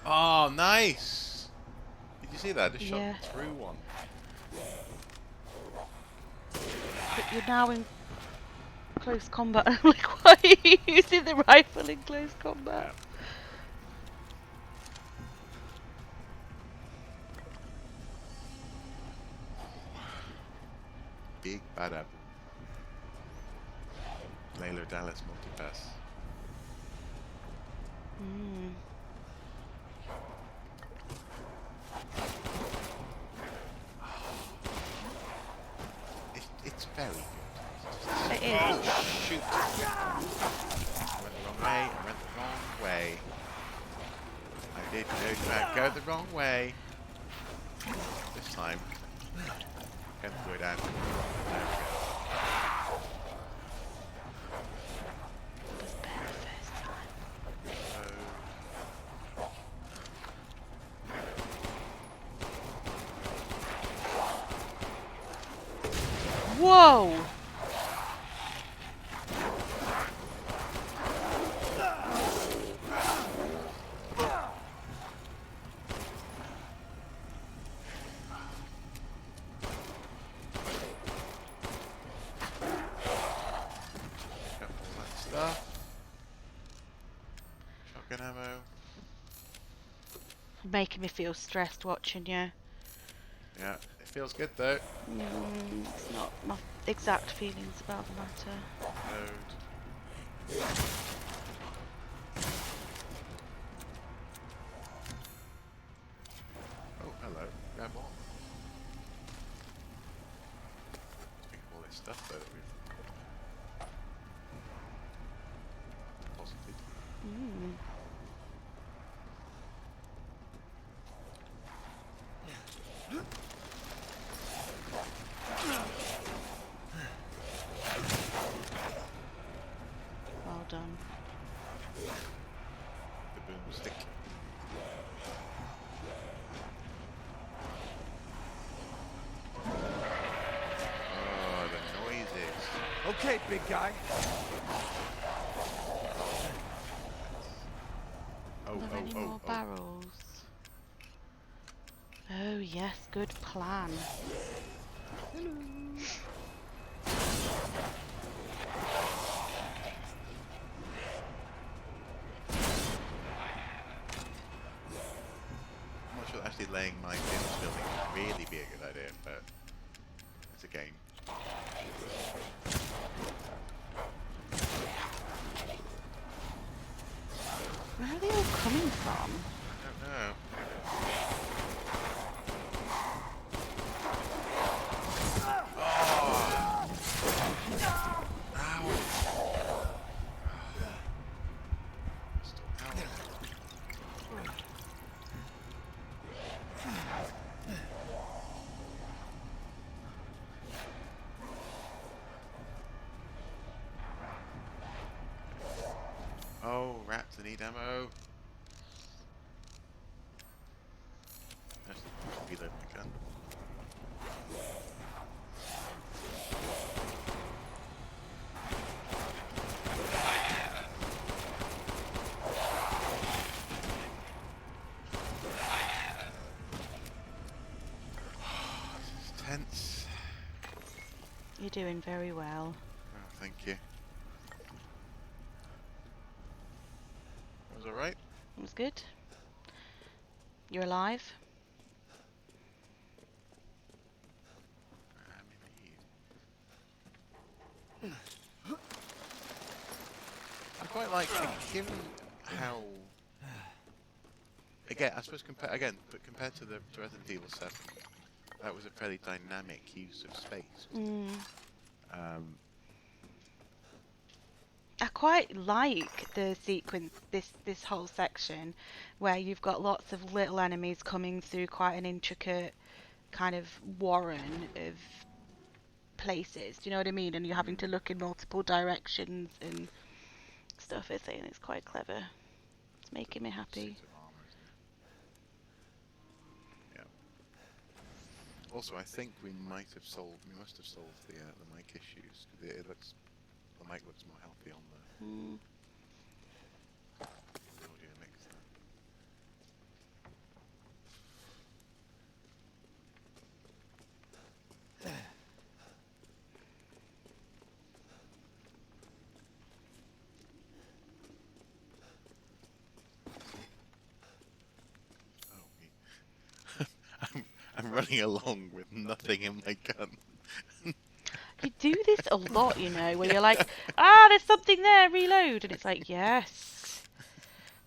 But oh, nice! Did you see that? Just shot Yeah. through one. But you're now in close combat. I'm like, why are you using the rifle in close combat? Big bad apple. Layla Dallas multipass. Mm. It's very good. It is. Oh shoot! I went the wrong way. I went the wrong way. I did go the wrong way. This time. Can't go down. There we go. It was better first time. Whoa! Got all that stuff. Shotgun ammo. Making me feel stressed watching you. Yeah, it feels good though. It's not my exact feelings about the matter. Load. Oh, hello. Grab on. Think of all this stuff though that we've deposited. Well done. The boomstick. Oh, the noises. Okay, big guy. Oh, Are there any oh, more oh, oh. barrels? Oh yes, good plan. I'm not sure that actually laying mines in this building would really be a good idea, but it's a game. Where are they all coming from? I don't know. Oh, rats, I need ammo. reload my gun. This is tense. You're doing very well. Oh, thank you. That was alright. It was good. You're alive. Indeed. I quite like, given how, again, I suppose compared to the Resident Evil 7, that was a fairly dynamic use of space. I quite like the sequence, this whole section, where you've got lots of little enemies coming through quite an intricate kind of warren of places. Do you know what I mean? And you're having to look in multiple directions and stuff. I think it's quite clever. It's making me happy. Suit of armor, isn't it? Yeah. Also, I think we must have solved the mic issues. The mic looks more healthy on the audio mix. I'm running along with nothing in my gun. You do this a lot, you know, where you're like, ah, there's something there, reload. And it's like, yes.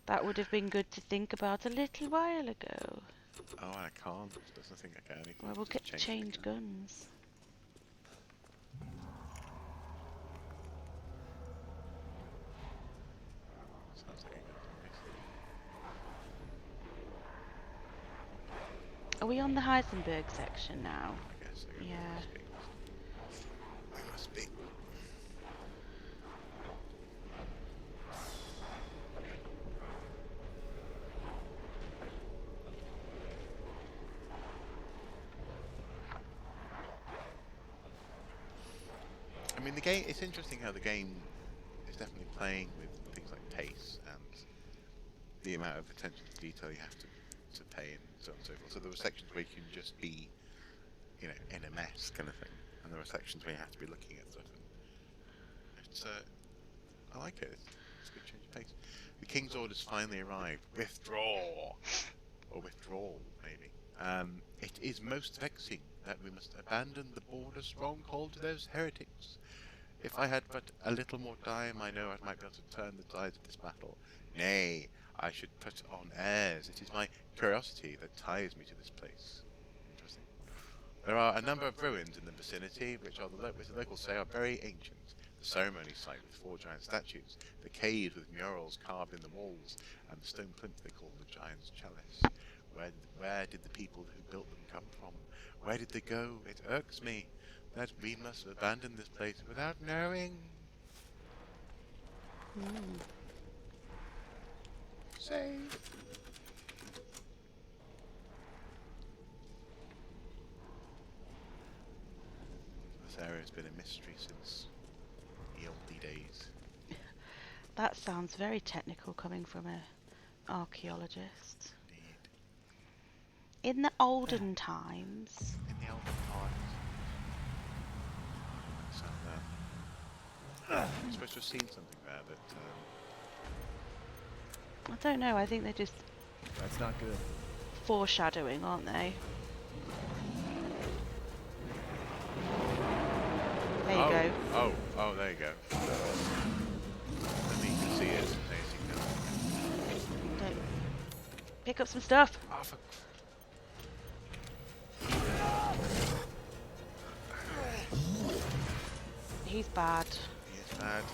That would have been good to think about a little while ago. Oh, I can't. There's nothing I can. Well, we'll get to change guns. Sounds like a good device. Are we on the Heisenberg section now? I guess. Yeah. I must be. I mean, the game. It's interesting how the game is definitely playing with things like pace and the amount of attention to detail you have to pay and so on and so forth. So there were sections where you can just be, you know, in a mess kind of thing, and there were sections where you have to be looking at stuff. And it's I like it. It's a good change of pace. The King's orders finally arrived. Withdraw, or withdrawal, maybe. It is most vexing that we must abandon the border stronghold to those heretics. If I had but a little more time, I know I might be able to turn the tides of this battle. Nay, I should put on airs. It is my curiosity that ties me to this place. Interesting. There are a number of ruins in the vicinity, which the locals say are very ancient. The ceremony site with 4 giant statues, the caves with murals carved in the walls, and the stone plinth they call the Giant's Chalice. Where did the people who built them come from? Where did they go? It irks me that we must abandon this place without knowing. Save. This area has been a mystery since the oldie days. That sounds very technical coming from a archaeologist. Indeed. In the olden times. In the olden times. So, you're supposed to have seen something there that. I don't know, I think they're just That's not good. foreshadowing, aren't they? There you go. Oh, there you go. I mean, you can see it. Don't. Pick up some stuff. Oh, for... He's bad. He is bad.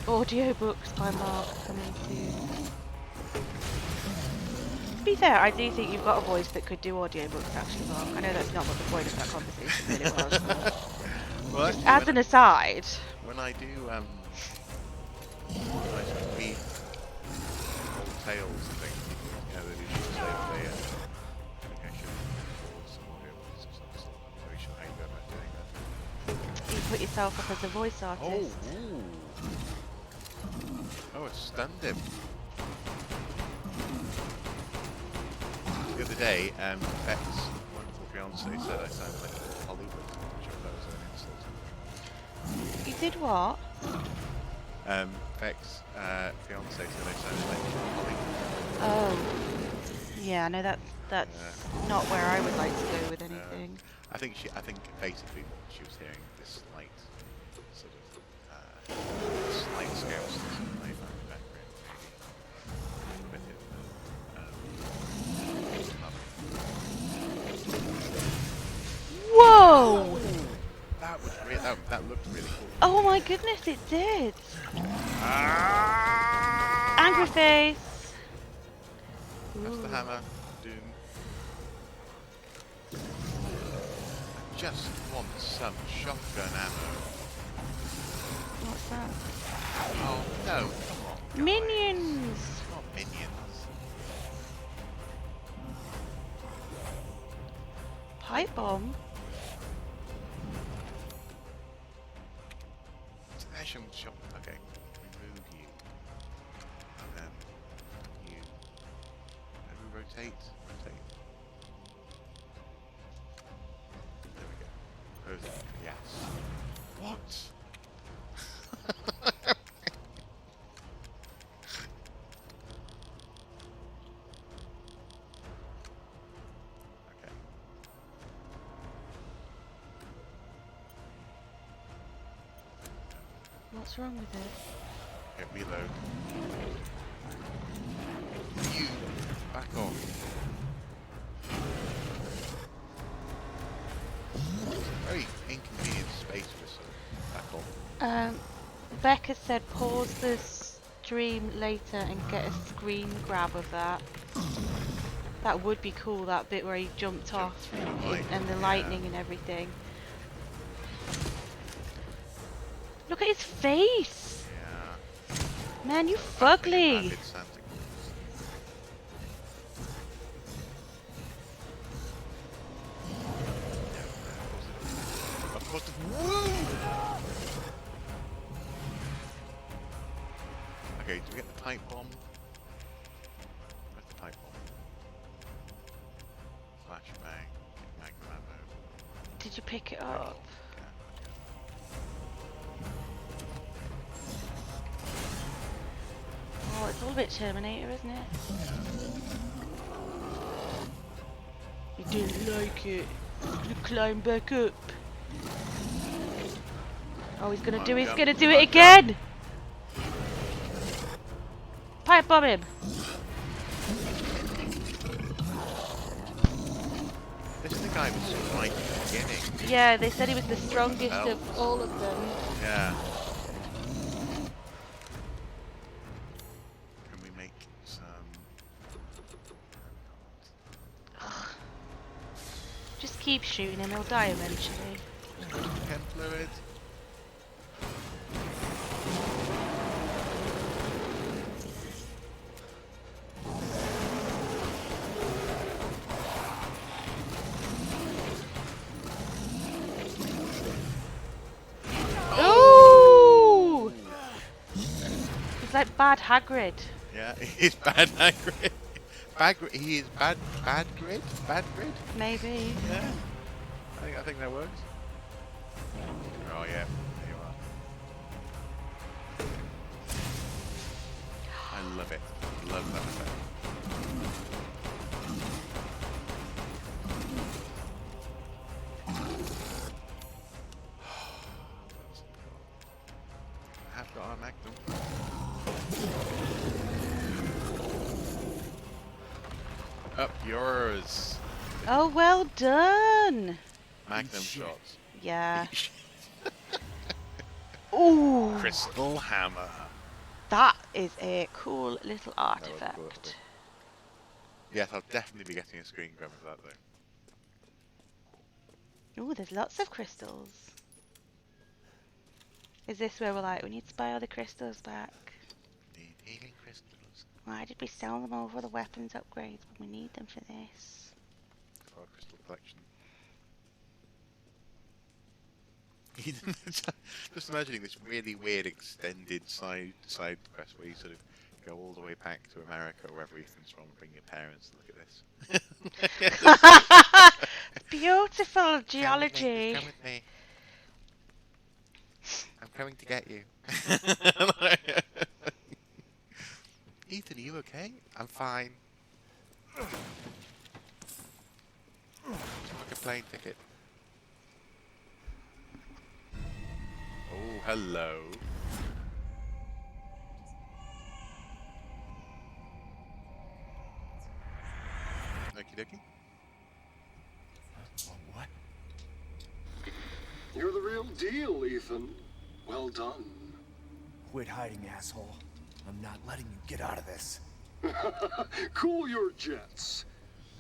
Audiobooks by Mark coming soon. To be fair, I do think you've got a voice that could do audiobooks actually, Mark. I know that's not what the point of that conversation really was. Well, Just as an aside. when I do, when I read tails, I think. You know, they do short tails. They, I think I should record some audio, because I'm still not very sure how you go about doing that. You put yourself up as a voice artist. Ooh. Oh, it stunned him. The other day, Beck's wonderful fiance said I sounded like Hollywood, which I thought was an insult. You did what? Beck's fiance said I sounded like Hollywood. Oh. Yeah, no, that's not where I would like to go with anything. I think basically what she was hearing, this slight sort of slight scarcity. I found the background with it. Whoa! That was that looked really cool. Oh my goodness, it did! Angry face! That's the hammer, Doom. I just want some shotgun ammo. What's that? Oh no, come on. Guys. Minions! Not minions. Pipe bomb? Shot. Okay, remove you. And then you. And we rotate. There we go. Rotate. Yes. What? Okay. What's wrong with it? Okay, reload. You back off. Very inconvenient space for some back off. Becca said pause the stream later and get a screen grab of that. That would be cool, that bit where he jumped off and the lightning and everything. Look at his face! Yeah. Man, you fugly! It's Santa Claus. Of course, okay, do we get the pipe bomb? Where's the pipe bomb? Flashbang, magnum ammo. Did you pick it up? Oh, it's all a bit Terminator, isn't it? He didn't like it. He's gonna climb back up. Oh, he's gonna do it again! Pipe bomb him! This is the guy was right at the beginning. Yeah, they said he was the strongest of all of them. Yeah. Can we make some... Just keep shooting him, he'll die eventually. Chem fluid. Ooh! He's like bad Hagrid. Yeah, he's bad Hagrid. He is bad grid? Bad grid? Maybe. Yeah. I think that works. Oh yeah, there you are. I love it. Love that effect. I have got our Magnum. Up yours. Oh, well done! Magnum shots. Yeah. Ooh! Crystal hammer. That is a cool little That was artifact. cool, I think. Yes, I'll definitely be getting a screen grab of that though. Ooh, there's lots of crystals. Is this where we're like, we need to buy all the crystals back? Need healing crystals. Why did we sell them over the weapons upgrades when we need them for this? For our crystal collection. Just imagining this really weird extended side quest where you sort of go all the way back to America or wherever Ethan's from and bring your parents to look at this. Beautiful geology. Come with me. I'm coming to get you. Ethan, are you okay? I'm fine. Book a plane ticket. Oh, hello. Okie dokie. What? You're the real deal, Ethan. Well done. Quit hiding, asshole. I'm not letting you get out of this. Cool your jets.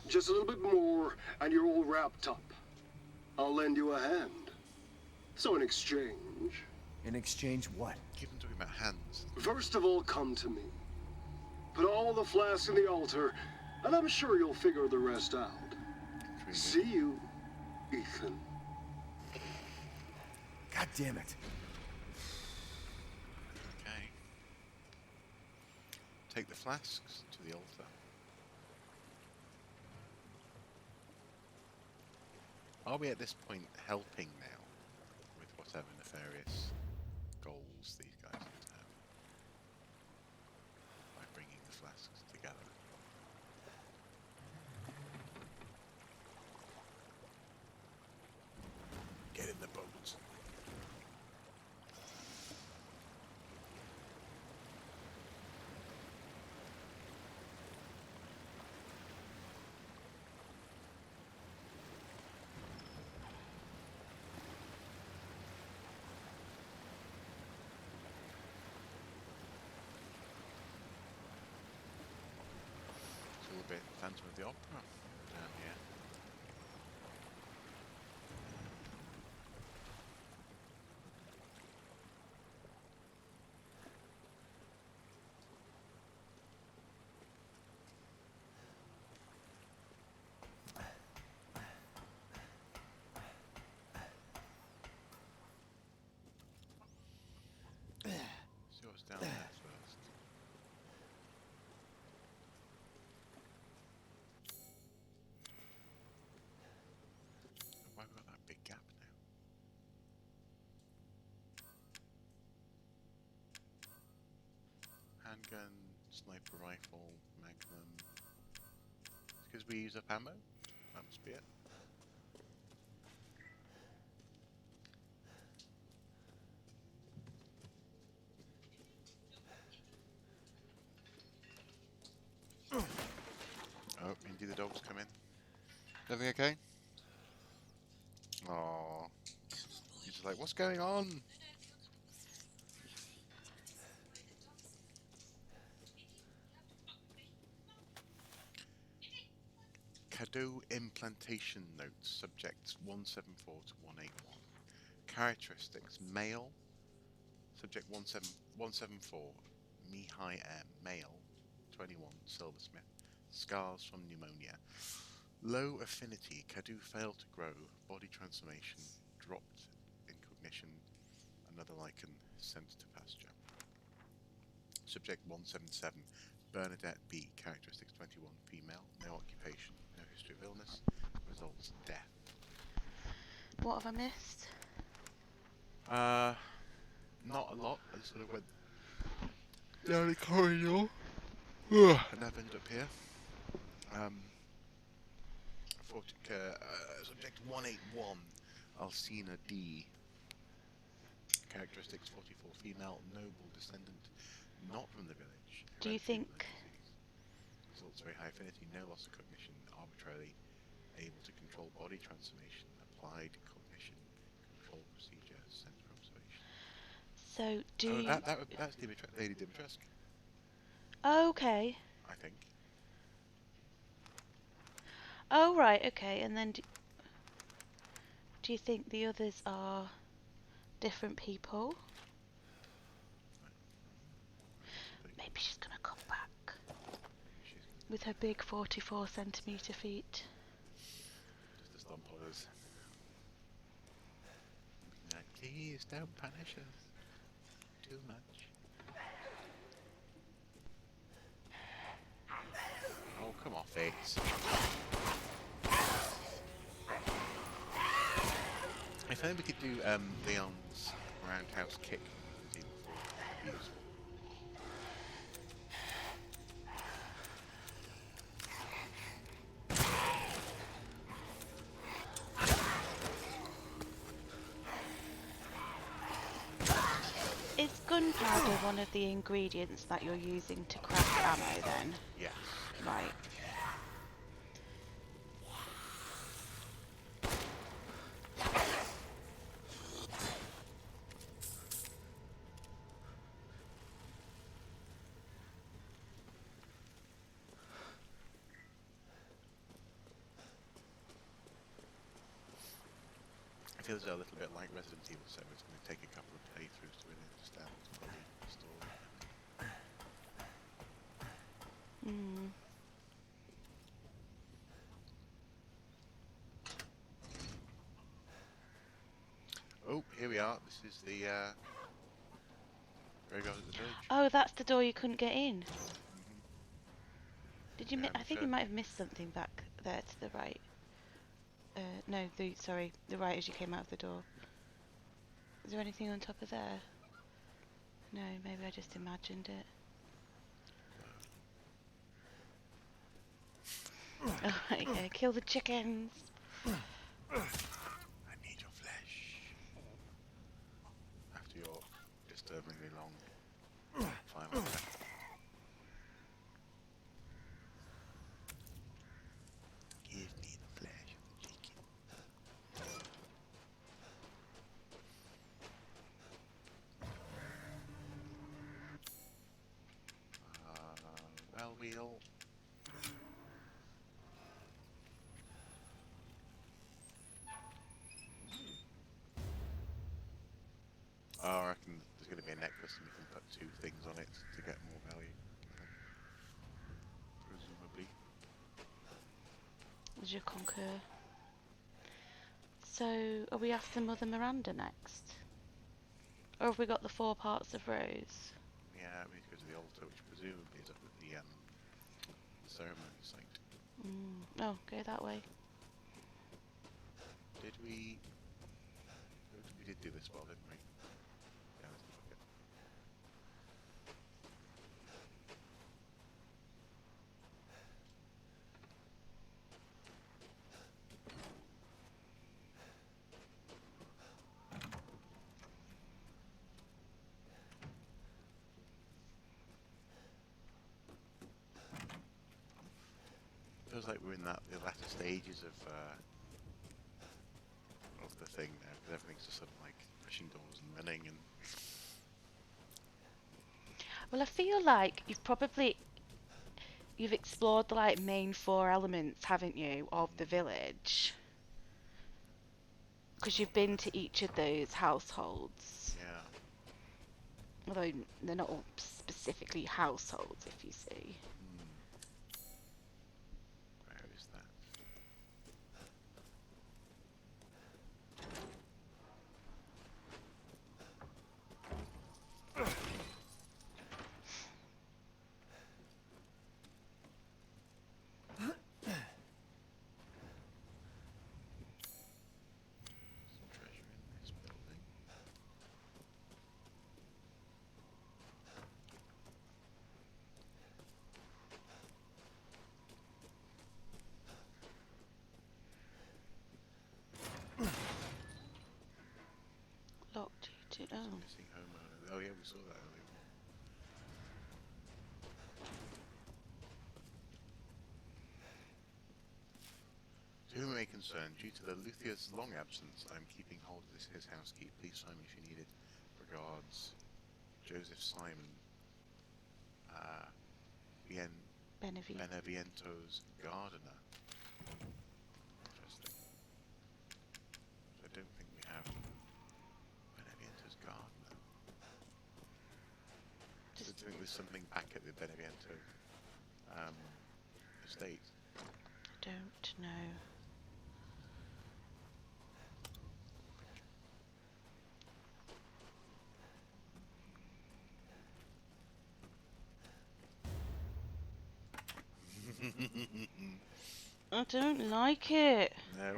Just a little bit more, and you're all wrapped up. I'll lend you a hand. So in exchange, In exchange, what? Keep on talking about hands. first of all, come to me. Put all the flasks in the altar, and I'm sure you'll figure the rest out. See you, Ethan. God damn it. Okay. Take the flasks to the altar. Are we at this point helping now with whatever nefarious goals these guys have by bringing the flasks together? Get in the boat. It's a little bit Phantom of the Opera down here. See what's down there first. Why have we got that big gap now? Handgun, sniper rifle, magnum. Because we use up ammo? That must be it. Oh, indeed the dogs come in. Everything okay? Aww. He's just like, what's going on? Cadeau implantation notes, subjects 174 to 181. Characteristics, male, subject 174, Mihai M, male, 21, silversmith, scars from pneumonia. Low affinity, Cadeau failed to grow, body transformation, dropped in cognition, another lichen, sent to pasture. Subject 177, Bernadette B, characteristics 21, female, no occupation, no history of illness, results death. What have I missed? Not a lot. I sort of went down the corridor and I've ended up here. Subject 181, Alcina D. Characteristics 44, female, noble descendant, not from the village. Do you think... Results very high affinity, no loss of cognition, arbitrarily able to control body transformation, applied cognition, control procedure, center observation. So, do you... That's Lady Dimitrescu, Okay. I think. Oh, right, okay. And then do you think the others are different people? Maybe she's gonna come back. With her big 44 centimetre feet. Just to stumble us. Like, please don't punish us too much. Oh, come off it. If only we could do Leon's roundhouse kick routine before, it'd be useful. Is gunpowder one of the ingredients that you're using to craft ammo then? Yes. Right. It feels a little bit like Resident Evil 7. It's going to take a couple of playthroughs to really understand the story. Hmm. Oh, here we are. This is the graveyard at the village. Oh, that's the door you couldn't get in. Did you? Yeah, I think sure. you might have missed something back there to the right. No, sorry, the right as you came out of the door. Is there anything on top of there? No, maybe I just imagined it. Oh, right, yeah, kill the chickens. I need your flesh. After your disturbingly long final attack. Give me the flesh of the chicken. Well, we'll... Oh, I reckon there's going to be a necklace and we can put 2 things on it to get more value. Presumably. Je concur. So, are we after Mother Miranda next? Or have we got the 4 parts of Rose? Yeah, we need to go to the altar, which presumably is up at the ceremony site. Oh, go that way. Did we... We did do this well, didn't we? Yeah, let's look at it. Feels like we're in the latter stages of the thing now, because everything's just sort of like pushing doors and running and... Well, I feel like you've explored the like main 4 elements, haven't you, of the village? Because you've been to each of those households. Yeah. Although they're not all specifically households, if you see. Where is that? Some treasure in this building. Locked you to... Oh. Missing homeowner. Oh yeah, we saw that earlier. To whom it may concern, due to the Luthier's long absence, I am keeping hold of his housekeep. Please sign me if you need it. Regards, Joseph Simon. Beneviento's gardener. Interesting. I don't think we have Beneviento's gardener. I think there's something back at the Beneviento state? Don't know. I don't like it. No.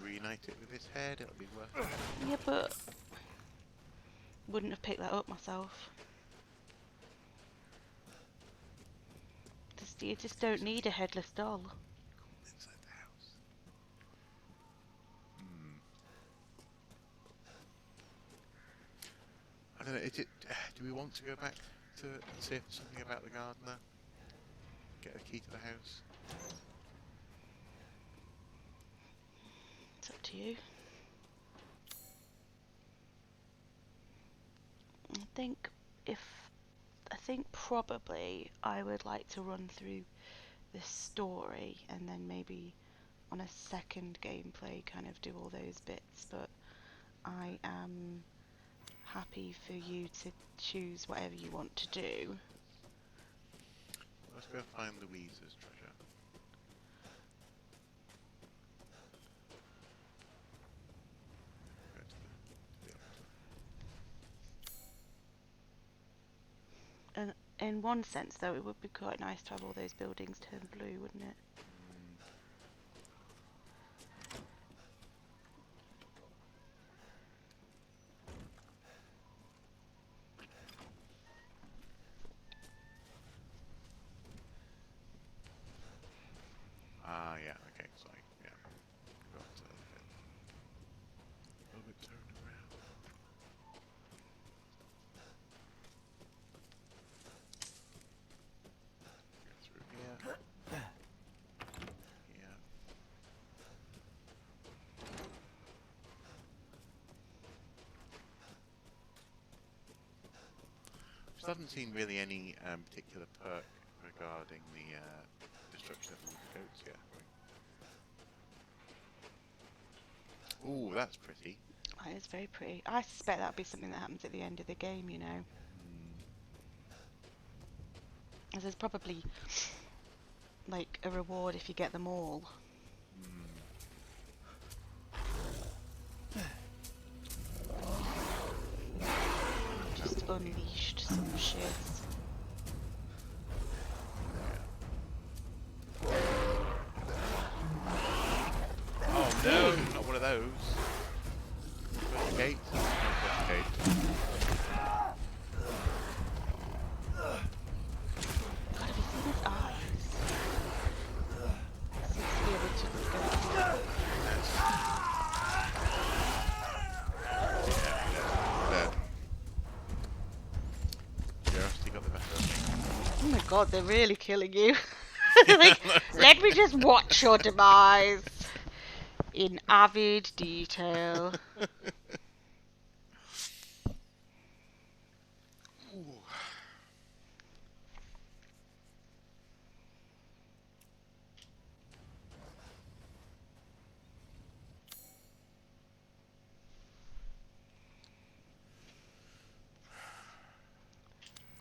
Reunite it with his head, it'll be worth it. Yeah, but wouldn't have picked that up myself. You just don't need a headless doll. Inside the house. I don't know, is it, do we want to go back to see if there's something about the gardener? Get a key to the house? It's up to you. I think probably I would like to run through the story and then maybe on a second gameplay kind of do all those bits, but I am happy for you to choose whatever you want to do. Let's go find Louise's treasure. Go to the And in one sense, though, it would be quite nice to have all those buildings turn blue, wouldn't it? Ah, yeah, okay, sorry, yeah. Got a little bit turned around. Go through here. Yeah. Just haven't seen really any particular perk regarding the destruction of the goats yet. Ooh, that's pretty. That is very pretty. I suspect that'd be something that happens at the end of the game, you know. As there's probably like a reward if you get them all. Just unleashed some shit. Oh no, not one of those. First gate. First gate. God, have you seen his eyes? Seems to be able to just go through. Dead. Curiosity got the better of me. Oh my god, they're really killing you. Like, let me just watch your demise in avid detail.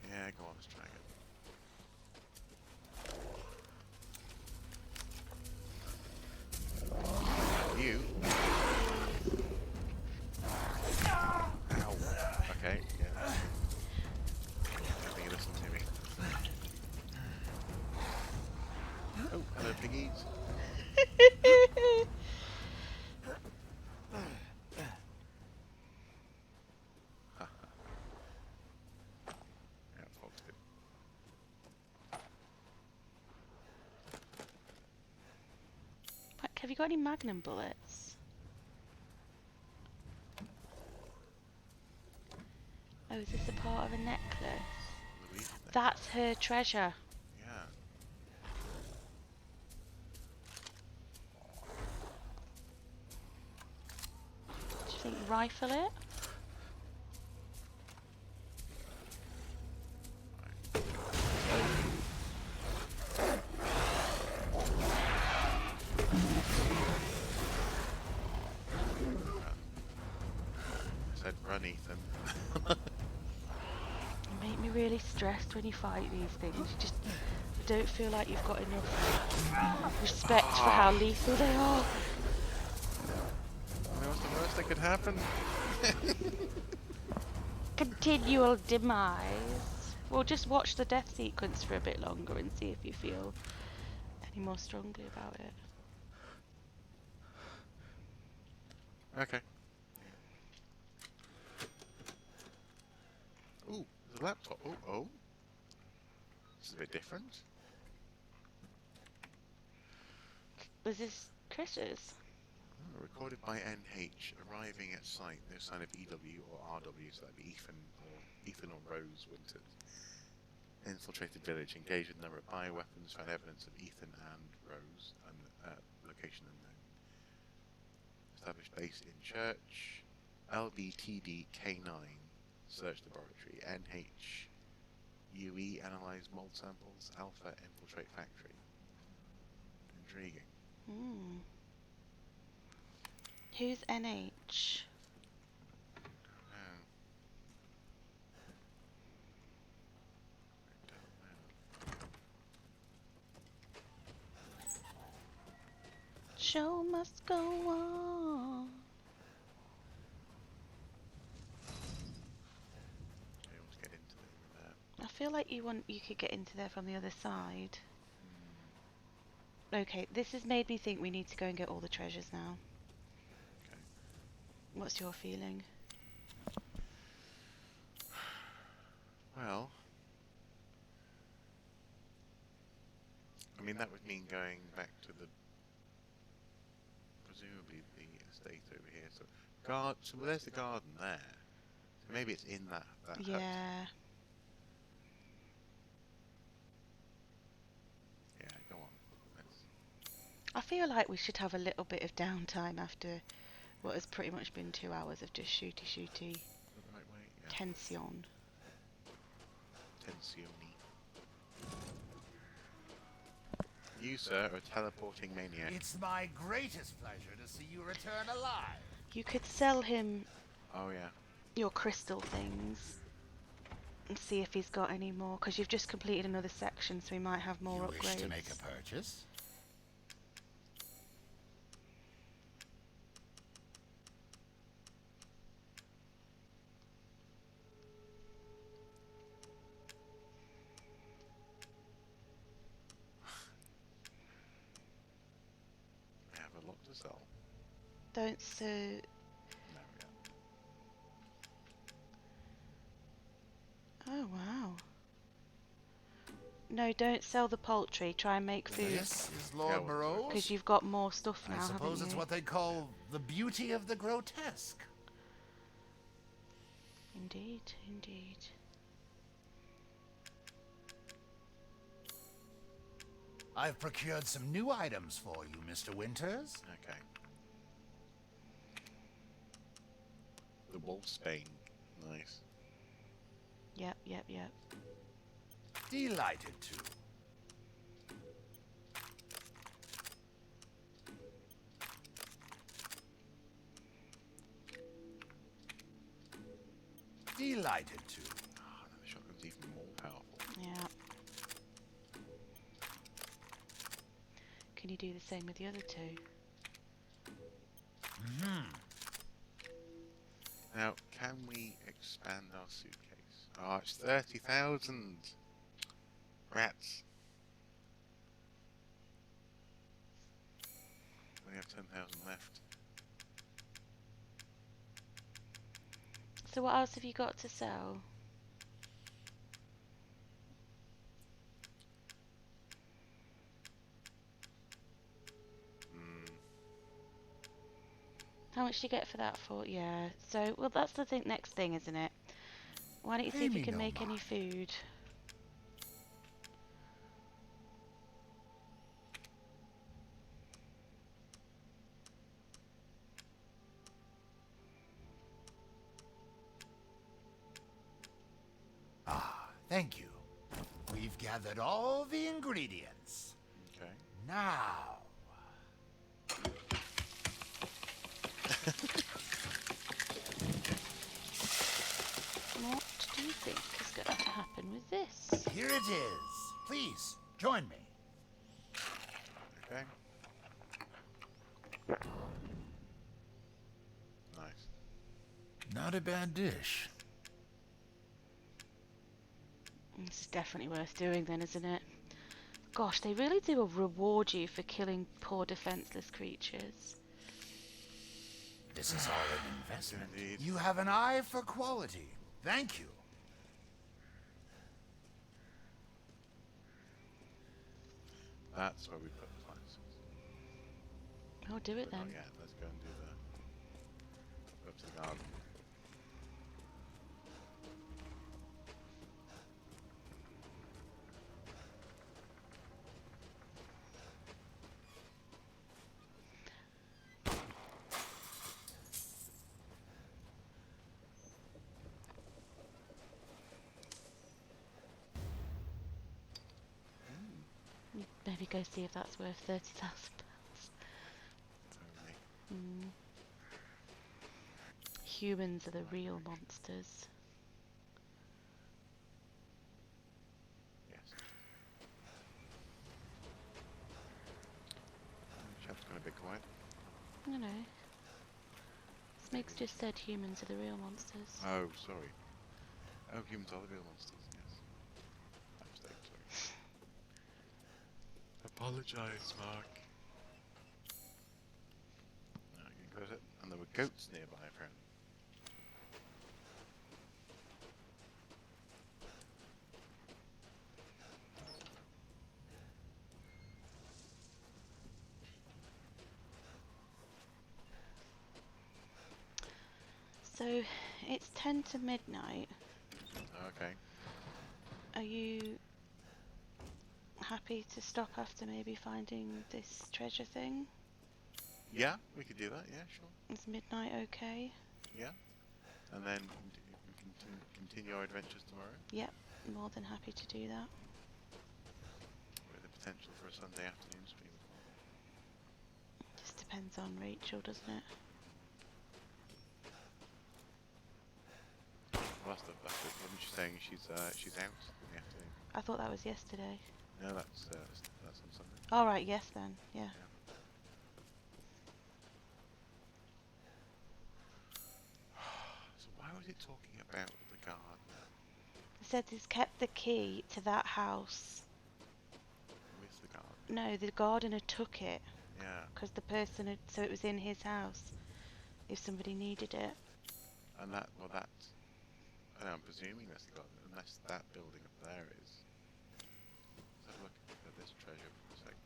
Yeah, go on, let's try again. You. Ow. Okay, yeah. I think you listen to me. Oh, hello, piggies. Yeah, Fox did. Have you got any magnum bullets? Oh, is this a part of a necklace? Louise, I think. That's her treasure. Yeah. Do you think rifle it? I said run, Ethan. You make me really stressed when you fight these things. You just don't feel like you've got enough respect for how lethal they are. I mean, what's the worst that could happen? Continual demise. Well, just watch the death sequence for a bit longer and see if you feel any more strongly about it. Okay. Ooh, there's a laptop. Oh. This is a bit different. Was this Chris's? Oh, recorded by NH, arriving at site. No sign of EW or RW, so that'd be Ethan or Rose Winters. Infiltrated village, engaged with a number of bioweapons, found evidence of Ethan and Rose, and location unknown. Established base in church. LBTD K9, search laboratory. NH UE, analyze mold samples. Alpha, infiltrate factory. Intriguing. Hmm. Who's NH? Oh. I don't know. Show must go on. I almost get into it. I feel like you could get into there from the other side. Okay, this has made me think we need to go and get all the treasures now. Okay. What's your feeling? Well, I mean that would mean going back to the presumably the estate over here. So so there's the garden there. So maybe it's in that hut. Yeah. Yeah, go on. I feel like we should have a little bit of downtime after what has pretty much been 2 hours of just shooty Is that the right way? Yeah. tension. Tensioni. You, sir, are a teleporting maniac. It's my greatest pleasure to see you return alive. You could sell him Oh yeah. your crystal things and see if he's got any more, because you've just completed another section, so he might have more You upgrades. wish to make a purchase? I have a lot to sell. Don't so. No, yeah. Oh wow. No, don't sell the poultry. Try and make food, This is Lord Yeah, well, Moreau's? because you've got more stuff now, I suppose haven't it's you? what they call the beauty of the grotesque. Indeed, indeed. I've procured some new items for you, Mr. Winters. Okay. The Wolfsbane. Nice. Yep. Delighted to. Delighted to. Oh, and the shotgun's even more powerful. Yeah. Can you do the same with the other two? Now, can we expand our suitcase? Oh, it's 30,000! Rats! We have 10,000 left. So what else have you got to sell? How much do you get for that for? Yeah. So, well, that's the next thing, isn't it? Why don't you see if you Amy can no make any mind. food? Thank you. We've gathered all the ingredients. Okay. Now, What do you think is going to happen with this? here it is. Please, Join me. Okay. Nice. Not a bad dish. This is definitely worth doing then, isn't it? Gosh, they really do reward you for killing poor defenseless creatures. This is all an investment. Indeed. You have an eye for quality. Thank you. That's where we put the flags. Oh, do it But not then. yet. Let's go and do the up to the garden. Maybe go see if that's worth £30,000. Only. Humans are the real monsters. Yes. Chap's gone a bit quiet. You know. Smeag's just said humans are the real monsters. Oh, sorry. Oh, humans are the real monsters, yes. My mistake, sorry. Apologise, Mark. No, you can close it. And there were goats nearby, apparently. So, it's 10 to midnight. Okay. Are you happy to stop after maybe finding this treasure thing? Yeah, we could do that, yeah, sure. Is midnight okay? Yeah. And then we can continue our adventures tomorrow Yep, more than happy to do that. with the potential for a Sunday afternoon stream as well. Just depends on Rachel, doesn't it? Well, that's what she's saying. She's out in the afternoon. I thought that was yesterday. No, that's on Sunday. Alright, yes then, yeah. So why was it talking about the gardener? It said he's kept the key to that house. With the gardener? No, the gardener took it. Yeah. Because the person had, so it was in his house. If somebody needed it. And that, well, that. I know, I'm presuming that's the gardener, unless that building up there is. Let's have a look at this treasure for a second.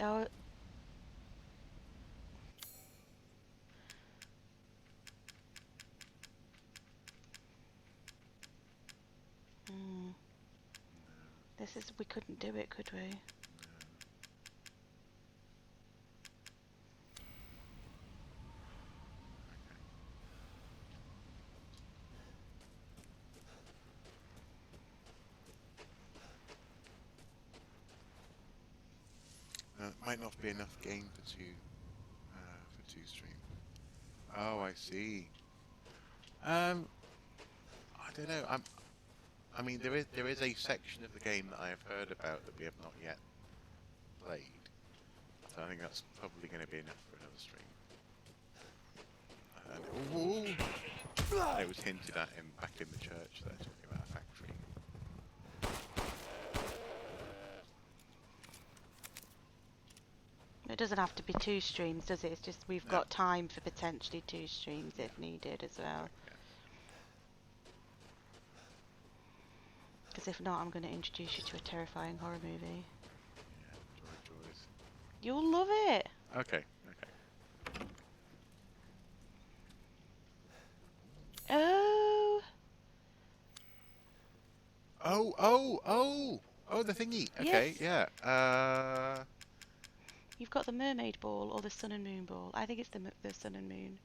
Oh. This is, we couldn't do it, could we? It might not be enough game for two stream. Oh, I see. I don't know. I mean, there is a section of the game that I have heard about that we have not yet played. So I think that's probably going to be enough for another stream. And, it was hinted at him back in the church there, talking about a factory. It doesn't have to be 2 streams, does it? It's just we've got time for potentially 2 streams if needed as well. Because if not, I'm going to introduce you to a terrifying horror movie. Yeah, joys. You'll love it! Okay. Oh! Oh, the thingy. Okay, Yes. yeah. You've got the mermaid ball or the sun and moon ball. I think it's the sun and moon.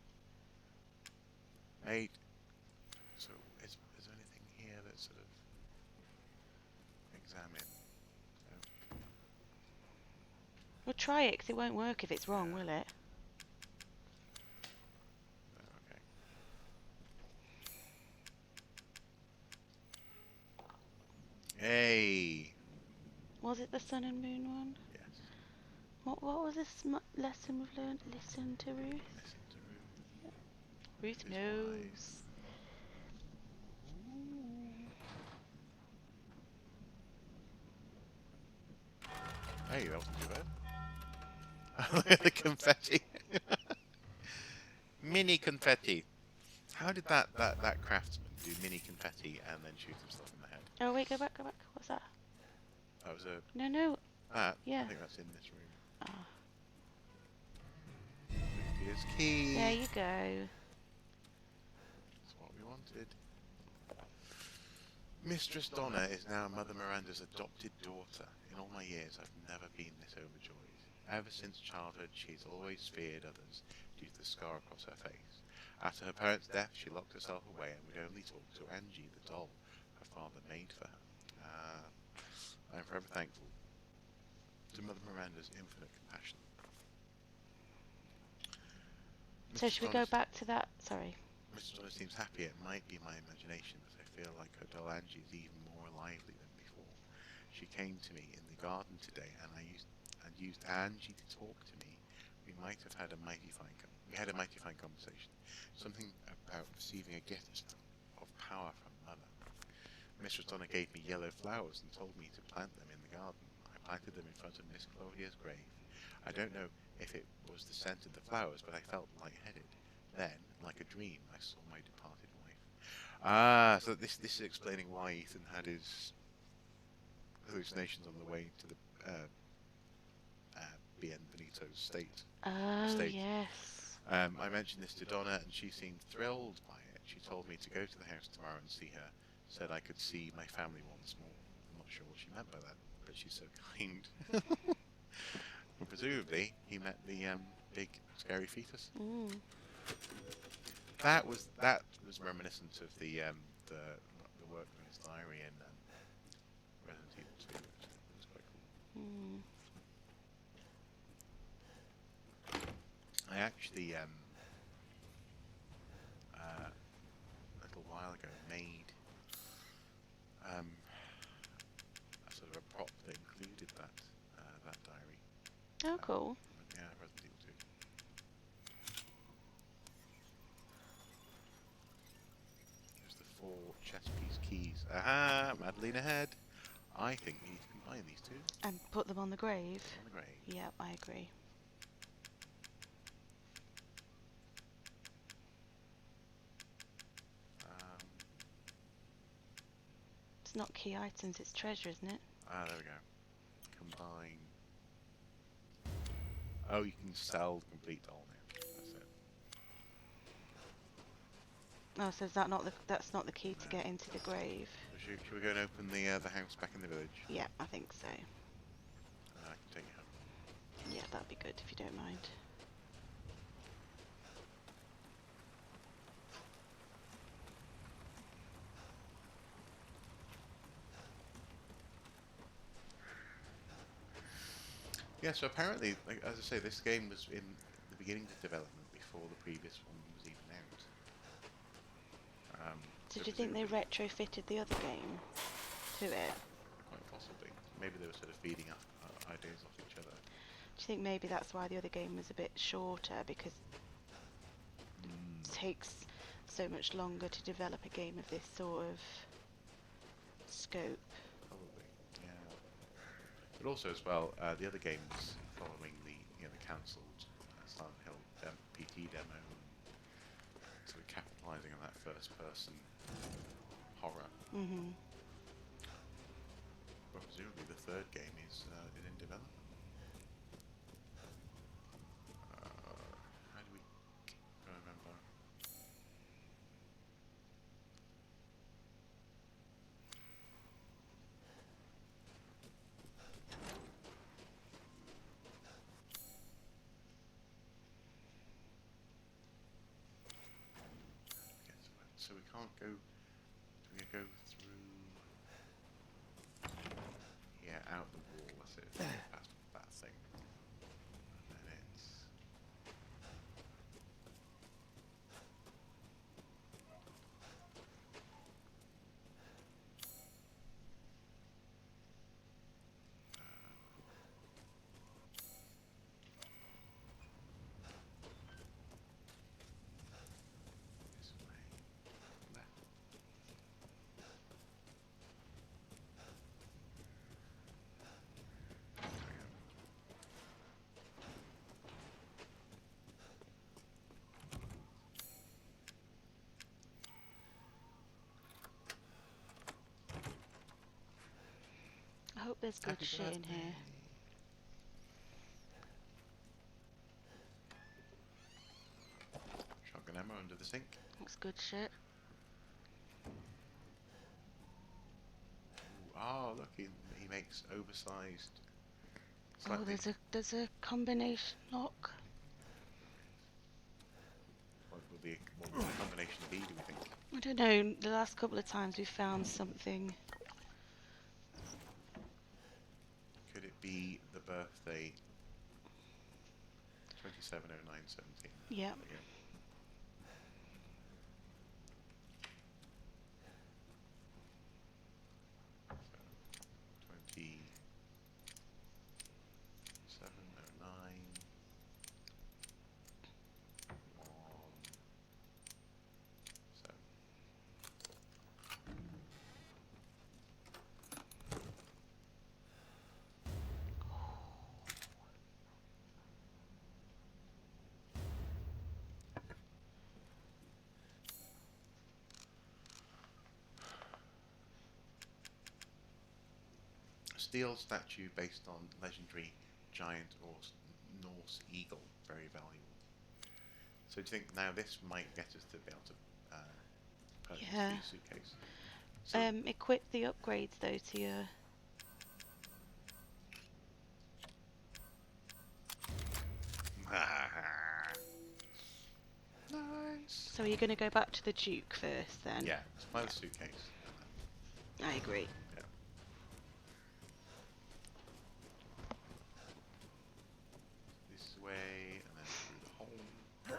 Mate. So, is there anything here that sort of examine? No. Well, try it, because it won't work if it's wrong, will it? No, okay. Was it the sun and moon one? Yes. What was this lesson we've learned? Listen to Ruth. Listen to Ruth. Ruth Is knows. Hey, that wasn't too bad. Look at the confetti. Mini confetti. How did that craftsman do mini confetti and then shoot himself in the head? Oh wait, go back. What's that? That was a No. that. Yeah. I think that's in this room. Oh. Here's key. There you go. That's what we wanted. Mistress Donna is now Mother Miranda's adopted daughter. In all my years, I've never been this overjoyed. Ever since childhood, she's always feared others due to the scar across her face. After her parents' death, she locked herself away and would only talk to Angie, the doll her father made for her. I am forever thankful to Mother Miranda's infinite compassion. So should we go back to that? Sorry. Mrs. Donna seems happy. It might be my imagination, but I feel like her doll Angie is even more lively than before. She came to me in the garden today, and used Angie to talk to me. We had a mighty fine conversation. Something about receiving a gift of power from Mother. Mistress Donna gave me yellow flowers and told me to plant them in the garden. I planted them in front of Miss Claudia's grave. I don't know if it was the scent of the flowers, but I felt lightheaded. Then, like a dream, I saw my departed wife. Ah, so this is explaining why Ethan had his hallucinations on the way to the Bienvenido's estate. Oh yes. I mentioned this to Donna, and she seemed thrilled by it. She told me to go to the house tomorrow and see her. Said I could see my family once more. I'm not sure what she meant by that, but she's so kind. Well, presumably, he met the big scary fetus. Mm. That was reminiscent of the work in his diary in Resident Evil 2. Actually, it was quite cool. Mm. I actually a little while ago made a sort of a prop that included that diary. Oh cool. Yeah, Resident Evil 2. Here's the 4 chess piece keys. Aha! Madeline ahead. I think we need to combine these two And put them on the grave. on the grave. Yep, I agree. It's not key items, it's treasure, isn't it? There we go. Combine. Oh, you can sell the complete doll now. That's it. Oh, so is that not that's not the key to get into the grave? So should we go and open the house back in the village? Yeah, I think so. I can take you home. Yeah, that'd be good if you don't mind. Yeah, so apparently, like, as I say, this game was in the beginning of development before the previous one was even out. So do you think they retrofitted the other game to it? Quite possibly. Maybe they were sort of feeding off ideas off each other. Do you think maybe that's why the other game was a bit shorter, because it takes so much longer to develop a game of this sort of scope? Probably, yeah. But also as well, the other games following the cancelled Silent Hill PT demo, sort of capitalising on that first-person horror. Mm-hmm. Well, presumably the third game is in development. How do we remember? So we can't go. Do we go through? Yeah, out the wall. That's it. Past that thing. And then it's. hope there's good Happy shit in birthday. here. Shotgun ammo under the sink. Looks good shit. Ooh, oh, look, he makes oversized. Oh, Slightly. there's a combination lock. What will the combination be, do we think? I don't know. The last couple of times we found something. Could it be the birthday? 270917. Yeah. There we go. So, 2709. 17. Steel statue based on legendary giant or Norse eagle, very valuable. So do you think now this might get us to be able to purchase Yeah. the suitcase? So, Equip the upgrades though to your. nice. So are you going to go back to the Duke first then? Yeah, let's buy the suitcase. I agree. Yeah. This way, and then through the hole.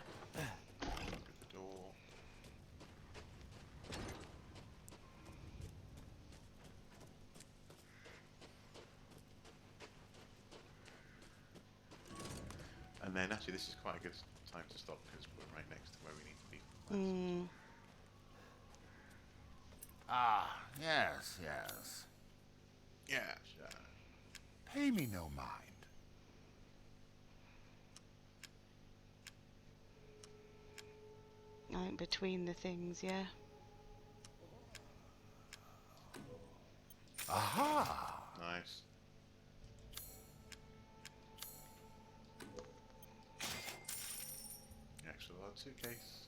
Through the door. And then actually this is quite a good time to stop because we're right next to where we need to be. Ah, yes, yes. Yeah, sure. Pay me no mind. I think between the things, yeah. Aha! Nice. Extra large suitcase.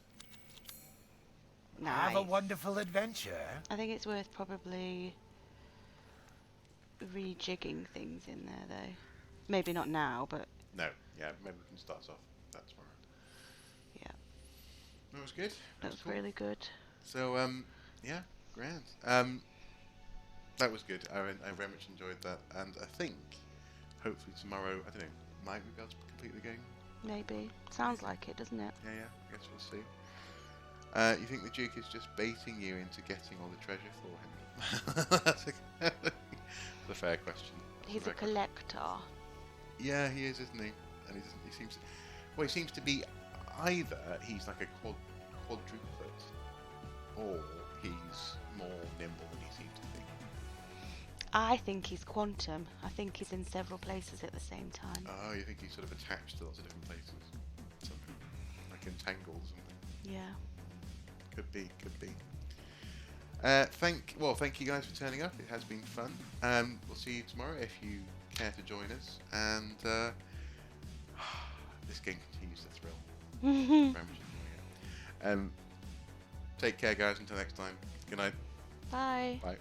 Nice. Have a wonderful adventure. I think it's worth probably rejigging things in there though. Maybe not now, but No, yeah, maybe we can start off that tomorrow. yeah, That was good. that was cool. really good. So, yeah, grand. That was good. I very much enjoyed that, and I think hopefully tomorrow, I don't know, might we be able to complete the game? Maybe. Sounds like it, doesn't it? Yeah, I guess we'll see. You think the Duke is just baiting you into getting all the treasure for him? That's a fair question. He's a fair question. collector. Yeah, he is, isn't he? And he seems. Well, he seems to be either he's like a quadruplet, or he's more nimble than he seems to be. I think he's quantum. I think he's in several places at the same time. Oh, you think he's sort of attached to lots of different places? Something like entangled or something. Yeah. Could be. Thank you guys for turning up. It has been fun. We'll see you tomorrow if you care to join us. And this game continues to thrill. Very much enjoying it. Take care, guys. Until next time. Good night. Bye. Bye.